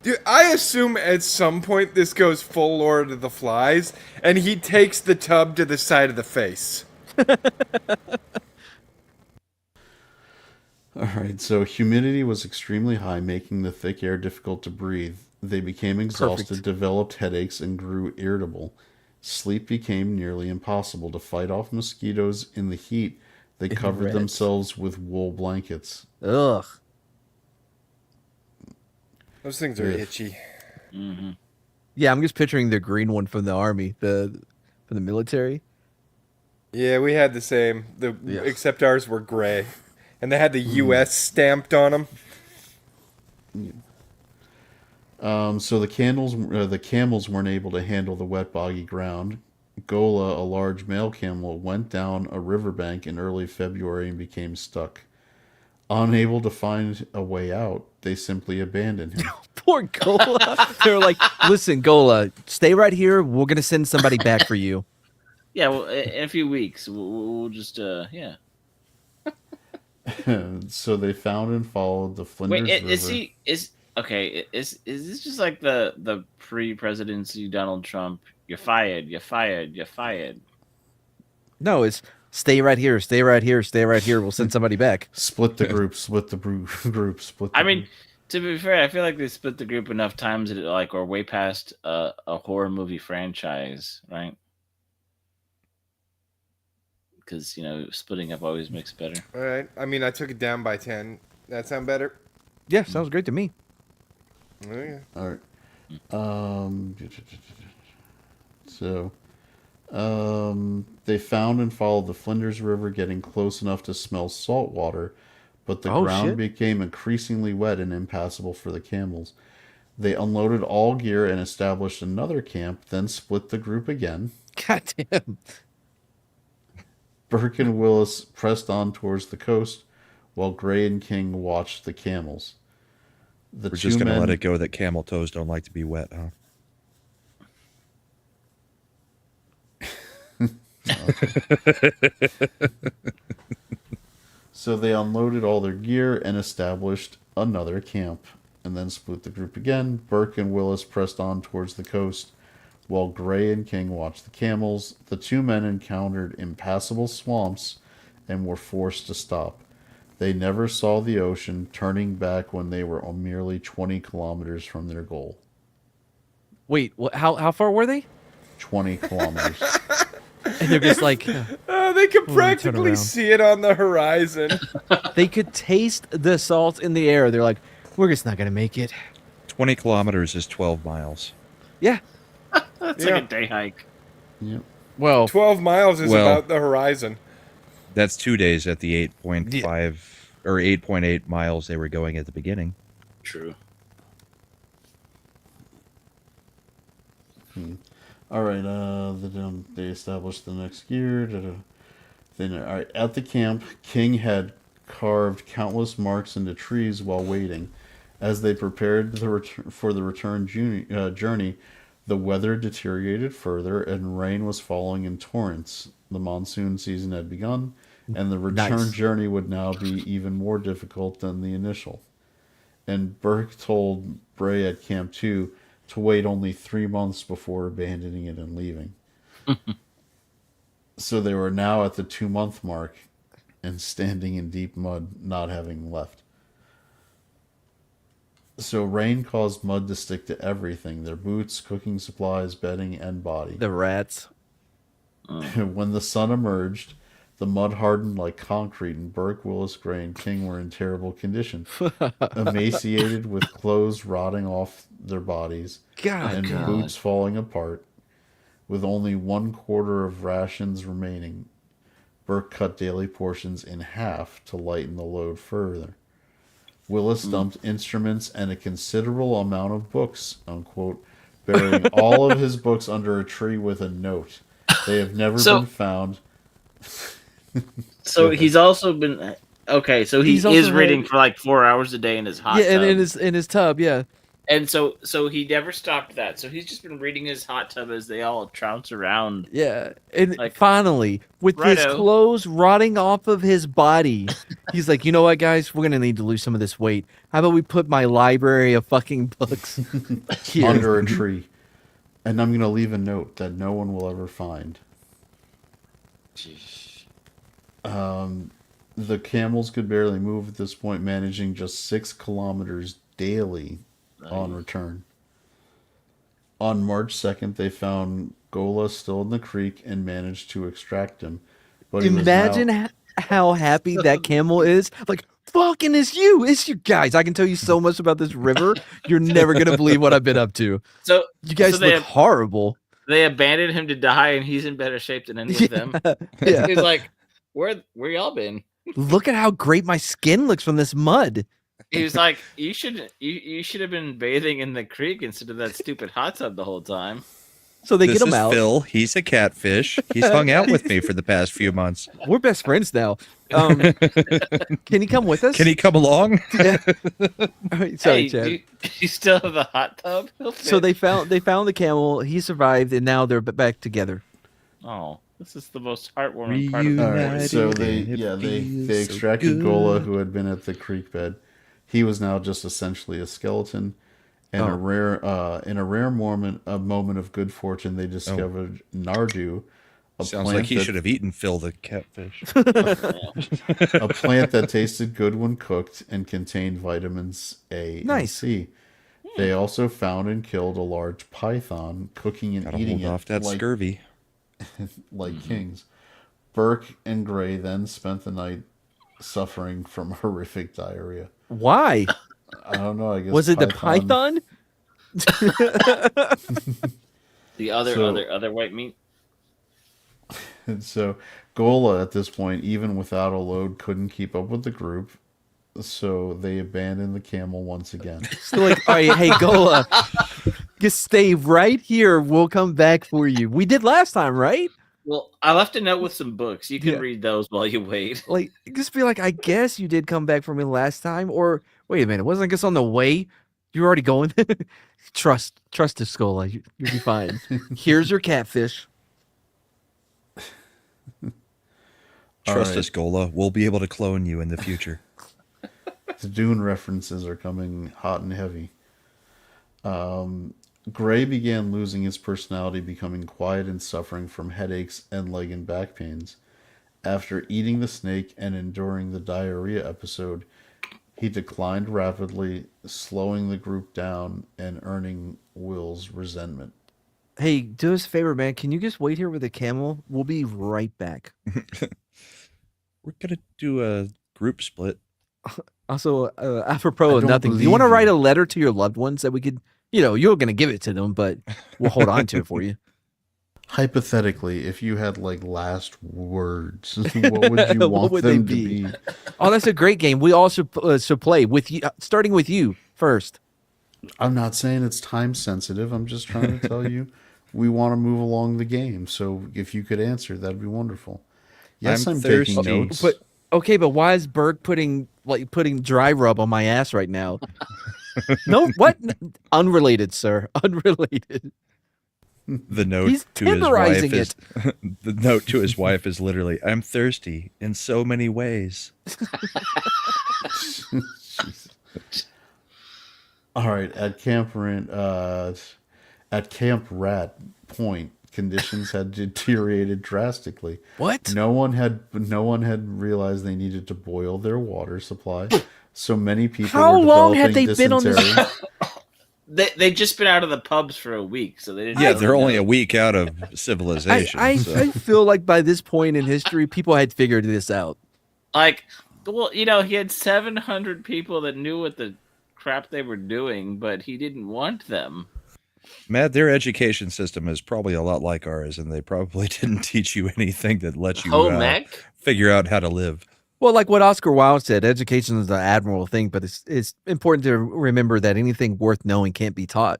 Dude, I assume at some point this goes full Lord of the Flies, and he takes the tub to the side of the face. Alright, so humidity was extremely high, making the thick air difficult to breathe. They became exhausted, Perfect. developed headaches, and grew irritable. Sleep became nearly impossible. To fight off mosquitoes in the heat, they covered Red. themselves with wool blankets. Ugh. Those things are Yeah. itchy. Yeah, I'm just picturing the green one from the army, from the military. Yeah, we had the same, except ours were gray. And they had the U.S. stamped on them. So the camels weren't able to handle the wet, boggy ground. Gola, a large male camel, went down a riverbank in early February and became stuck. Unable to find a way out, they simply abandoned him. Poor Gola. They're like, listen, Gola, stay right here. We're going to send somebody back for you. Yeah, well, in a few weeks, we'll just, yeah. So they found and followed the Flinders Wait, River. is this just like the pre-presidency Donald Trump? You're fired. You're fired. You're fired. No, it's stay right here. Stay right here. Stay right here. We'll send somebody back. Split the group, split the group, split the I mean, group. to be fair, I feel like they split the group enough times that it, like, or way past a horror movie franchise, right? Because splitting up always makes better. All right. I mean, I took it down by 10. That sound better? Yeah, sounds great to me. Okay. All right. So, they found and followed the Flinders River, getting close enough to smell salt water, but the Oh, ground shit. became increasingly wet and impassable for the camels. They unloaded all gear and established another camp, then split the group again. God damn. Burke and Willis pressed on towards the coast, while Gray and King watched the camels. The We're two just going to men- let it go that camel toes don't like to be wet, huh? So they unloaded all their gear and established another camp, and then split the group again. Burke and Willis pressed on towards the coast, while Gray and King watched the camels. The two men encountered impassable swamps and were forced to stop. They never saw the ocean, turning back when they were merely 20 kilometers from their goal. Wait, how far were they? 20 kilometers. And they're just like, They could turn practically around. see it on the horizon. they could taste the salt in the air. They're like, we're just not going to make it. 20 kilometers is 12 miles. Yeah. That's Yeah. like a day hike. Yep. Well, 12 miles is Well- about the horizon. That's 2 days at the 8.5 or 8.8 miles they were going at the beginning. True. All right. They established the next gear. Then, all right, at the camp, King had carved countless marks into trees while waiting. As they prepared for the return journey, the weather deteriorated further, and rain was falling in torrents. The monsoon season had begun, and the return Nice. journey would now be even more difficult than the initial. And Burke told Bray at Camp 2 to wait only 3 months before abandoning it and leaving. So they were now at the 2-month mark and standing in deep mud, not having left. So rain caused mud to stick to everything: their boots, cooking supplies, bedding, and body. The rats. When the sun emerged, the mud hardened like concrete, and Burke, Willis, Gray, and King were in terrible condition. Emaciated, with clothes rotting off their bodies, and boots falling apart. With only 1/4 of rations remaining, Burke cut daily portions in half to lighten the load further. Willis dumped instruments and a considerable amount of books, unquote, burying all of his books under a tree with a note. They have never been found. So he's also been okay. So he He's also is reading had- for like 4 hours a day in his hot Yeah, tub. and in his tub, yeah. And so he never stopped that. So he's just been reading his hot tub as they all trounce around. Yeah, and Like, finally, with his righto. clothes rotting off of his body, he's like, you know what, guys? We're gonna need to lose some of this weight. How about we put my library of fucking books here? Under a tree. And I'm going to leave a note that no one will ever find. The camels could barely move at this point, managing just 6 kilometers daily on return. On March 2nd, they found Gola still in the creek and managed to extract him. But he was Imagine now- how happy that camel is. Like, fucking it's you guys. I can tell you so much about this river. You're never gonna believe what I've been up to. So You guys they look horrible. They abandoned him to die, and he's in better shape than any of them. Yeah. He's like, where y'all been? Look at how great my skin looks from this mud. He was like, you should have been bathing in the creek instead of that stupid hot tub the whole time. So they This get him is out. Phil. He's a catfish. He's hung out with me for the past few months. We're best friends now. Can he come with us? Can he come along? Yeah. All right, sorry, Hey, Chad. do you still have the hot tub? He'll So fit. they found the camel. He survived, and now they're back together. Oh, this is the most heartwarming part of the All right, Reunited, so and they it they feels so extracted Gola, good. who had been at the creek bed. He was now just essentially a skeleton. And Oh. in a rare moment of good fortune, they discovered Nardu, a Sounds plant like he that- should have eaten Phil the catfish. a plant that tasted good when cooked and contained vitamins A and Nice. C. They also found and killed a large python, cooking and Gotta eating hold it off that like, scurvy. like kings. Burke and Gray then spent the night suffering from horrific diarrhea. Why? I don't know. I guess Was it the python? The other So- other white meat. And so Gola, at this point, even without a load, couldn't keep up with the group. So they abandoned the camel once again. So like, all right, hey Gola, just stay right here. We'll come back for you. We did last time, right? Well, I left a note with some books. You can Yeah. read those while you wait. Like, just be like, I guess you did come back for me last time, or wait a minute, wasn't I guess on the way? You're already going. Trust us, Gola. You'll be fine. Here's your catfish. Trust right. us, Gola. We'll be able to clone you in the future. The Dune references are coming hot and heavy. Gray began losing his personality, becoming quiet and suffering from headaches and leg and back pains. After eating the snake and enduring the diarrhea episode, he declined rapidly, slowing the group down and earning Will's resentment. Hey, do us a favor, man. Can you just wait here with the camel? We'll be right back. We're gonna do a group split. Also, apropos of don't nothing, do you want to believe write you. a letter to your loved ones that we could, you're going to give it to them, but we'll hold on to it for you. Hypothetically, if you had like last words, what would you What want would they them to be? be? Oh, that's a great game. We all should play with you, starting with you first. I'm not saying it's time sensitive. I'm just trying to tell you we want to move along the game. So if you could answer, that'd be wonderful. Yes, I'm I'm taking thirsty. notes. But okay, but why is Burke putting dry rub on my ass right now? No, what? Unrelated, sir. Unrelated. The note He's to his tenderizing wife is the note to his wife is literally, "I'm thirsty in so many ways." All right, at Camp Rat Point, conditions had deteriorated drastically. What? No one had realized they needed to boil their water supply. So many people. How were long had developing they been on this- dysentery. They just been out of the pubs for a week, so they didn't. Yeah, really they're only know. a week out of civilization. I so. feel like by this point in history, people had figured this out. Like, well, you know, he had 700 people that knew what the crap they were doing, but he didn't want them. Matt, their education system is probably a lot like ours, and they probably didn't teach you anything that lets you Home ec? figure out how to live. Well, like what Oscar Wilde said, education is an admirable thing, but it's important to remember that anything worth knowing can't be taught.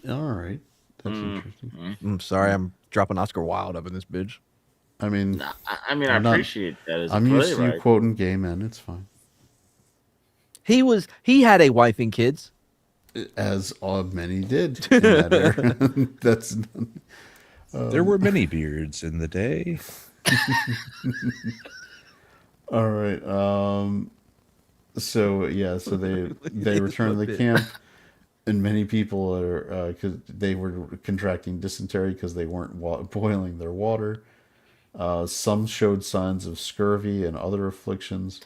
All right, that's interesting. I'm sorry, I'm dropping Oscar Wilde up in this bitch. I mean, I mean, I I'm not- appreciate that as a I'm used to you playwright. quoting gay men. It's fine. He had a wife and kids. As many did in that era. That's There were many beards in the day. all right. So yeah, so they return to the camp, and many people are because they were contracting dysentery because they weren't boiling their water. Some showed signs of scurvy and other afflictions.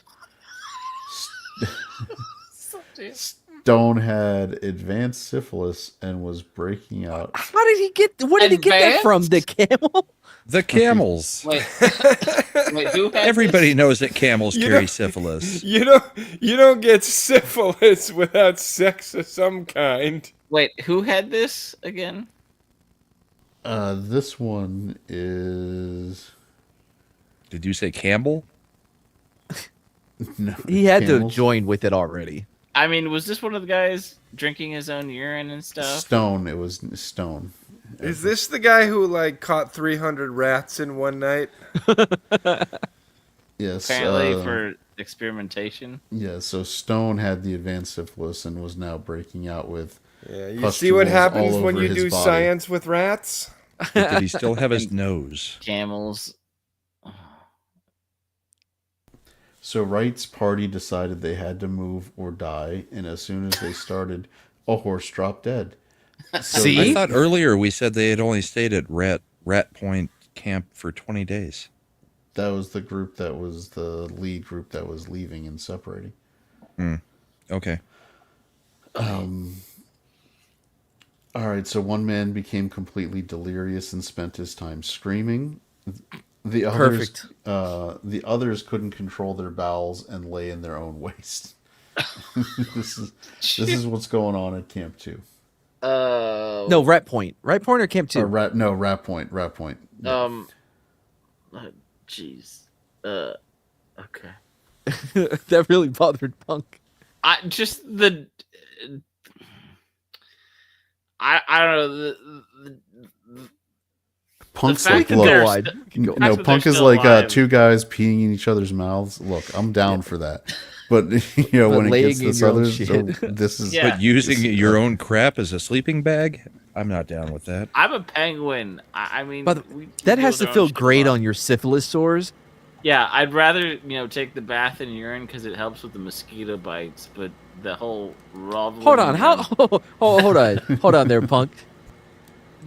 Stone had advanced syphilis and was breaking out. How did he get? What did he get that from? The camel? The camels. Wait, wait, who had Everybody this? knows that camels You carry know- syphilis. You don't get syphilis without sex of some kind. Wait, who had this again? This one is Did you say Campbell? no. He had to camels. join with it already. I mean, was this one of the guys drinking his own urine and stuff? Stone. It was Stone. Is this the guy who like caught 300 rats in one night? Yes. Apparently for experimentation. Yeah. So Stone had the advanced syphilis and was now breaking out with. Yeah, you see what Pustules happens all when over you his do body. science with rats? Did he still have his nose? Camels. So Wright's party decided they had to move or die, and as soon as they started, a horse dropped dead. So See? I thought earlier we said they had only stayed at Rat Point Camp for 20 days. that was the group that was the lead group that was leaving and separating. Okay. All right, so one man became completely delirious and spent his time screaming. The others, Perfect. The others couldn't control their bowels and lay in their own waste. This is what's going on at Camp 2. No, Rat Point. Rat Point or Camp 2? Rat Point. Jeez. Okay. That really bothered Punk. I don't know. Punk's fact like, that look, they're wide. st- Can go the fact no, that Punk they're is still like alive. two guys peeing in each other's mouths. Look, I'm down for that. But you know, But when it laying gets in this your own other, shit. this is Yeah. But using your own crap as a sleeping bag? I'm not down with that. I'm a penguin. I mean, But we that deal has with to our own feel shit great a lot. on your syphilis sores. Yeah, I'd rather take the bath in urine because it helps with the mosquito bites. But the whole raw. Hold on, hold on there, Punk.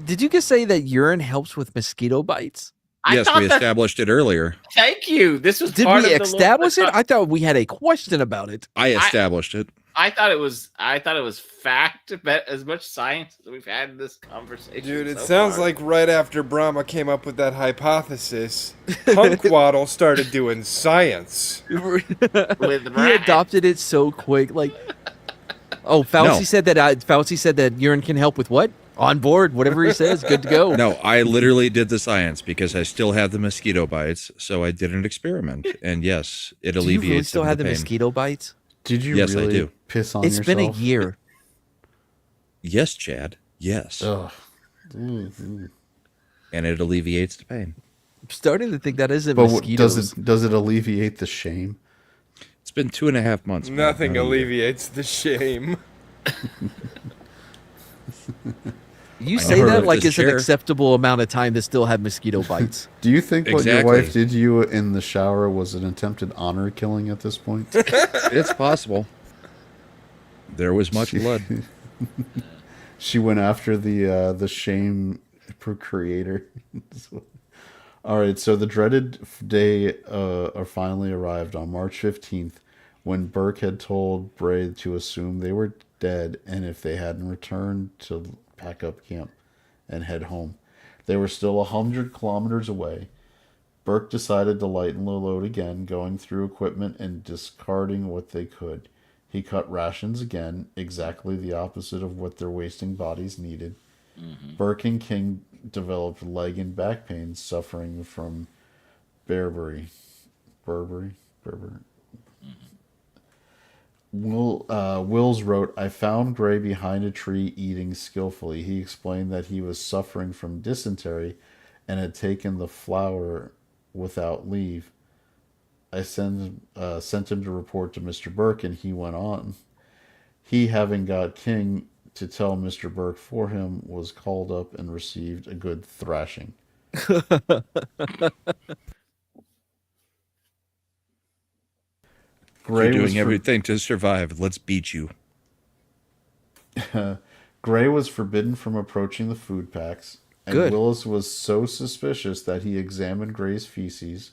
Did you just say that urine helps with mosquito bites? Yes, we established it earlier. Thank you. This was Did part we of the establish it? lore. I thought we had a question about it. I established it. I thought it was fact, but as much science as we've had in this conversation. Dude, it so sounds far. like right after Brahma came up with that hypothesis, Punkwaddle started doing science. with He rats. adopted it so quick. Like, oh, Fauci No. said that. Fauci said that urine can help with what? On board, whatever he says, good to go. No, I literally did the science because I still have the mosquito bites, so I did an experiment. And yes, it Do you alleviates really still some have of the pain. mosquito bites? Did you Yes, I really do. piss on It's yourself? been a year. Yes, Chad. Yes. Ugh. And it alleviates the pain. I'm starting to think that isn't But mosquitoes. does it alleviate the shame? It's been 2.5 months. Matt, Nothing not a year. alleviates the shame. You I say never that left like this it's an chair. acceptable amount of time to still have mosquito bites. Do you think what your Exactly. wife did to you in the shower was an attempted honor killing at this point? It's possible. There was much blood. She went after the shame procreator. All right, so the dreaded day finally arrived on March 15th, when Burke had told Bray to assume they were dead, and if they hadn't returned, to pack up camp and head home. They were still 100 kilometers away. Burke decided to lighten the load again, going through equipment and discarding what they could. He cut rations again, exactly the opposite of what their wasting bodies needed. Burke and King developed leg and back pains, suffering from Burberry. Wills wrote, I found Gray behind a tree eating skillfully. He explained that he was suffering from dysentery and had taken the flour without leave. I sent him to report to Mr. Burke, and he went on. He, having got King to tell Mr. Burke for him, was called up and received a good thrashing. You're doing everything to survive. Let's beat you. Gray was forbidden from approaching the food packs, and Good. Willis was so suspicious that he examined Gray's feces,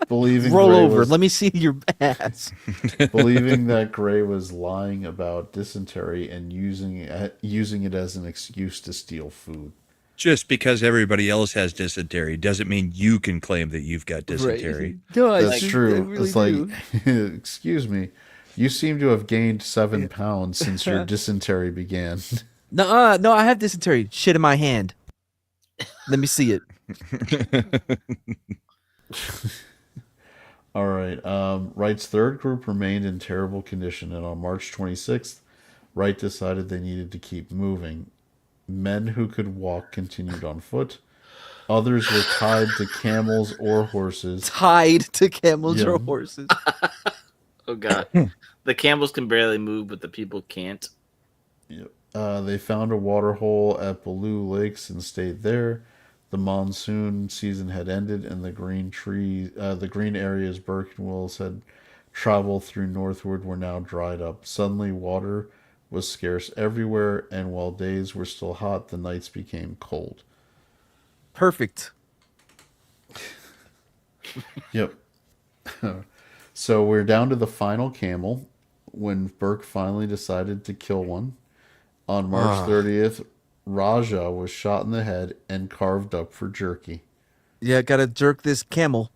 believing Roll Gray over. was, Let me see your ass. believing that Gray was lying about dysentery and using it as an excuse to steal food. Just because everybody else has dysentery doesn't mean you can claim that you've got dysentery. No, I That's do- I true. really It's like, do. excuse me, you seem to have gained 7 pounds since your dysentery began. No, I have dysentery. Shit in my hand. Let me see it. All right. Wright's third group remained in terrible condition, and on March 26th, Wright decided they needed to keep moving. Men who could walk continued on foot. Others were tied to camels or horses. Tied to camels Yeah. or horses. Oh god, the camels can barely move, but the people can't. Yep. They found a water hole at Baloo Lakes and stayed there. The monsoon season had ended, and the green areas Burke and Willis had traveled through northward were now dried up. Suddenly, water was scarce everywhere, and while days were still hot, the nights became cold. Perfect. Yep. So we're down to the final camel when Burke finally decided to kill one. On March 30th, Raja was shot in the head and carved up for jerky. Yeah, gotta jerk this camel.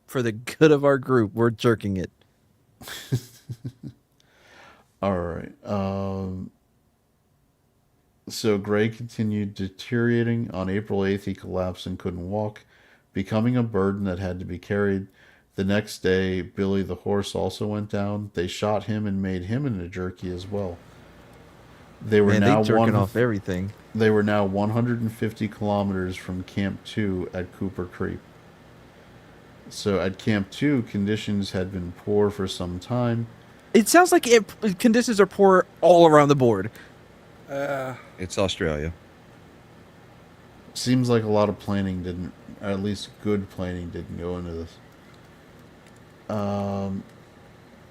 For the good of our group, we're jerking it. All right. So Gray continued deteriorating. On April 8th, he collapsed and couldn't walk, becoming a burden that had to be carried. The next day, Billy the horse also went down. They shot him and made him into jerky as well. They were Man, now they jerking off everything. They were now 150 kilometers from Camp 2 at Cooper Creek. So at Camp 2, conditions had been poor for some time. It sounds like conditions are poor all around the board. It's Australia. Seems like a lot of planning didn't, or at least good planning didn't go into this.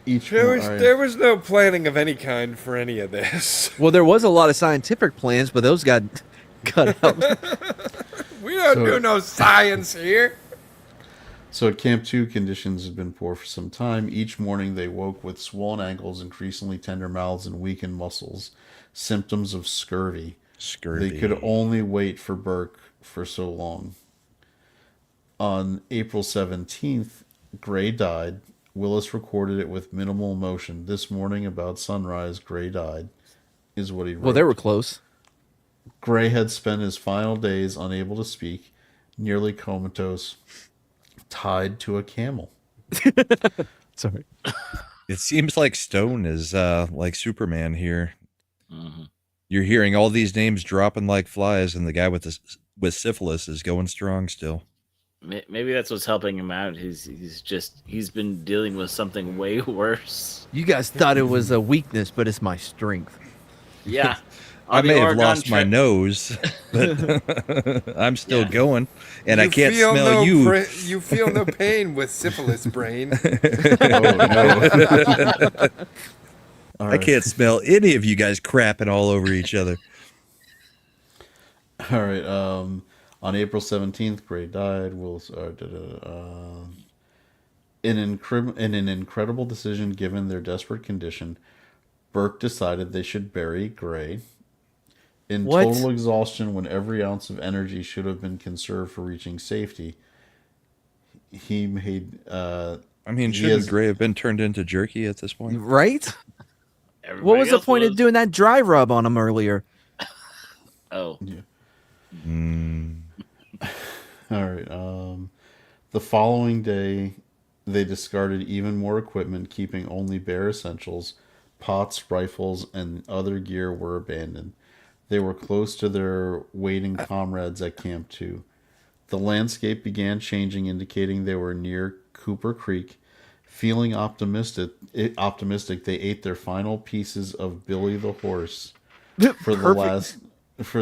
There was no planning of any kind for any of this. Well, there was a lot of scientific plans, but those got cut out. We don't do no science here. So at Camp 2, conditions had been poor for some time. Each morning they woke with swollen ankles, increasingly tender mouths, and weakened muscles. Symptoms of scurvy. Scurvy. They could only wait for Burke for so long. On April 17th, Gray died. Willis recorded it with minimal emotion. This morning about sunrise, Gray died, is what he wrote. Well, they were close. Gray had spent his final days unable to speak, nearly comatose, tied to a camel. Sorry. It seems like Stone is like Superman here. Mm-hmm. You're hearing all these names dropping like flies, and the guy with syphilis is going strong still. Maybe that's what's helping him out. He's been dealing with something way worse. You guys thought it was a weakness, but it's my strength. Yeah. I may have lost my nose, but I'm still going, and I can't smell you. You feel no pain with syphilis, brain. Oh, no. All I right. can't smell any of you guys crapping all over each other. All right. On April 17th, Gray died. In an incredible decision given their desperate condition, Burke decided they should bury Gray. In What? total exhaustion, when every ounce of energy should have been conserved for reaching safety, he made. I mean, He shouldn't has- Gray have been turned into jerky at this point? Right? Everybody What was the else point of doing that dry rub on him earlier? Oh, All right. The following day, they discarded even more equipment, keeping only bare essentials. Pots, rifles, and other gear were abandoned. They were close to their waiting comrades at Camp 2. The landscape began changing, indicating they were near Cooper Creek. Feeling optimistic, they ate their final pieces of Billy the horse for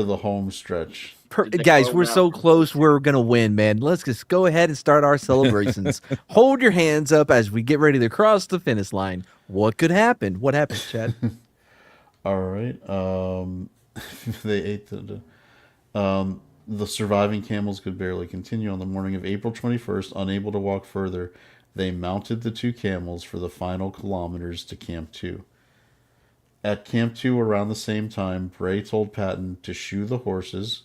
the home stretch. Guys, we're so close. We're gonna win, man. Let's just go ahead and start our celebrations. Hold your hands up as we get ready to cross the finish line. What could happen? What happened, Chad? All right. They ate the surviving camels could barely continue. On the morning of April 21st, unable to walk further, they mounted the 2 camels for the final kilometers to Camp 2. At Camp 2, around the same time, Bray told Patton to shoe the horses,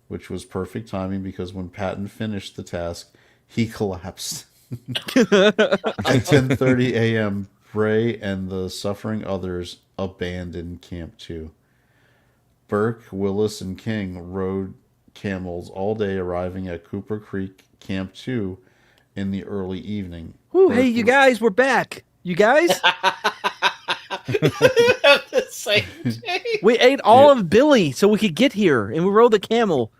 which was perfect timing because when Patton finished the task, he collapsed. At 10:30 a.m., Bray and the suffering others abandoned Camp 2. Burke, Willis, and King rode camels all day, arriving at Cooper Creek Camp 2 in the early evening. Ooh, hey, you guys, we're back. You guys? the same day. We ate all of Billy so we could get here, and we rode the camel.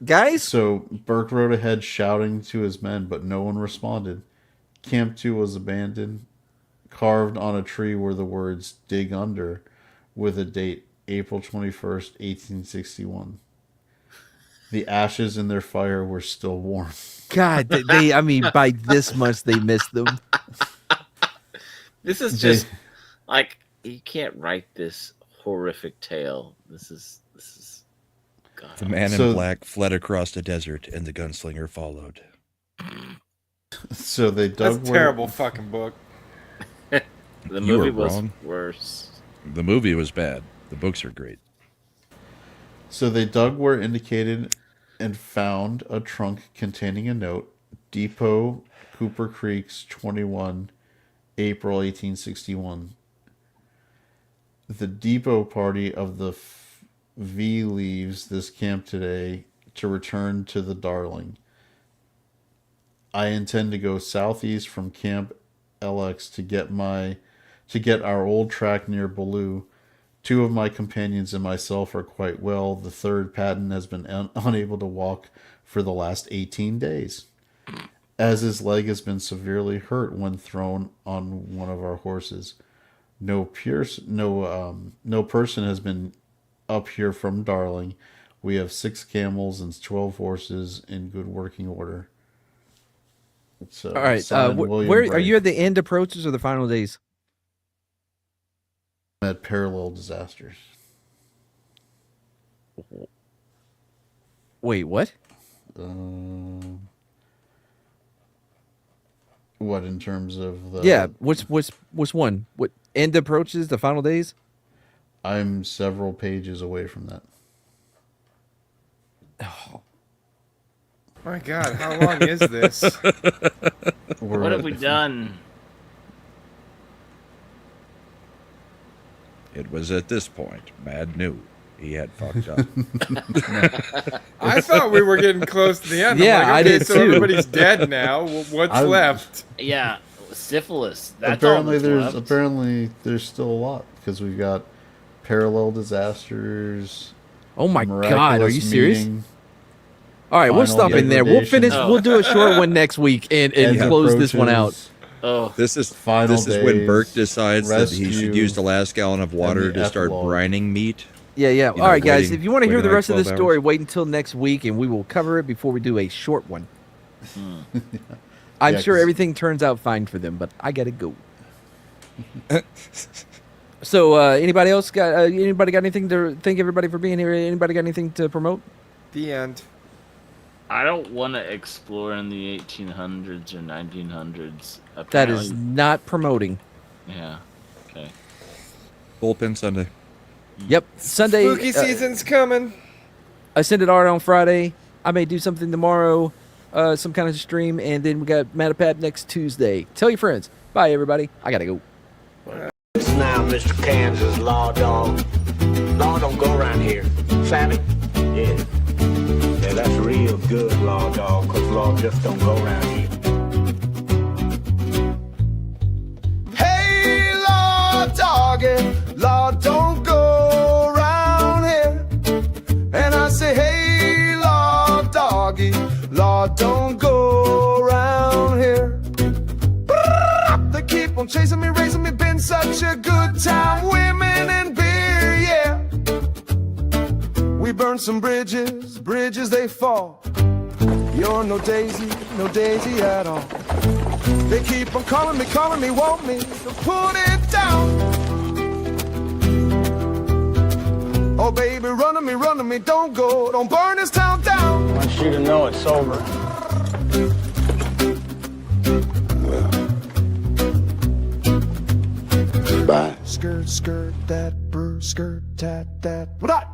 Guys? So Burke rode ahead shouting to his men, but no one responded. Camp 2 was abandoned. Carved on a tree were the words "Dig Under" with a date April 21st, 1861. The ashes in their fire were still warm. God, I mean, by this much they missed them. This is just like you can't write this horrific tale. This is God. The man So- in black fled across the desert, and the gunslinger followed. So they That's dug a terrible fucking book. The You movie were was wrong. worse. The movie was bad. The books are great. So they dug where indicated and found a trunk containing a note. Depot, Cooper Creek's 21, April 1861. The depot party of the V leaves this camp today to return to the Darling. I intend to go southeast from Camp LX to get our old track near Baloo. 2 of my companions and myself are quite well. The third, Patton, has been unable to walk for the last 18 days, as his leg has been severely hurt when thrown on one of our horses. No person has been up here from Darling. We have 6 camels and 12 horses in good working order. So, All right, signed, William where are Brave. you at the end approaches or the final days? At parallel disasters? Wait, what? What in terms of the? Yeah, which one? What end approaches the final days? I'm several pages away from that. My God, how long is this? What have we done? It was at this point Mad knew he had fucked up. I thought we were getting close to the end. I'm Yeah, like, I okay, did so too. everybody's dead now. What's left? Yeah, syphilis. That's all that's left. Apparently there's still a lot because we've got parallel disasters. Oh my God, are miraculous you serious? meeting, All right, we'll final stop in there. We'll finish. Oh. We'll do a short one next week and end close this one out. approaches, Oh, This is Final when days, Burke decides that he should rescue, use the last gallon of water and the to start epilogue. brining meat. Yeah, yeah. know, All right, guys. waiting- If you want to hear the waiting like rest of this 12 story, hours. wait until next week, and we will cover it before we do a short one. I'm Yeah, sure 'cause- everything turns out fine for them, but I gotta go. So, anybody else got anything to thank everybody for being here? Anybody got anything to promote? The end. I don't want to explore in the 1800s or 1900s. That is not promoting. Yeah. Okay. Bullpen Sunday. Yep, Sunday. Spooky season's coming. I send it art on Friday. I may do something tomorrow, some kind of stream, and then we got MADePAP next Tuesday. Tell your friends. Bye, everybody. I gotta go. Now, Mr. Kansas Law Dog. Law don't go around here. Savvy? Yeah. Yeah, that's real good, Law Dog, because law just don't go around here. Hey, Law Doggy, Law don't go around here. And I say, hey, Law Doggy, Law don't go around here. They keep on chasing me, raising me, been such a good time. Women and beer, yeah. We burn some bridges, bridges they fall. You're no daisy at all. They keep on calling me, want me to put it down. Oh baby, run to me, don't go, don't burn this town down. I want you to know it's over. Bye. Skirt, that, brr, skirt, tat, that. What up?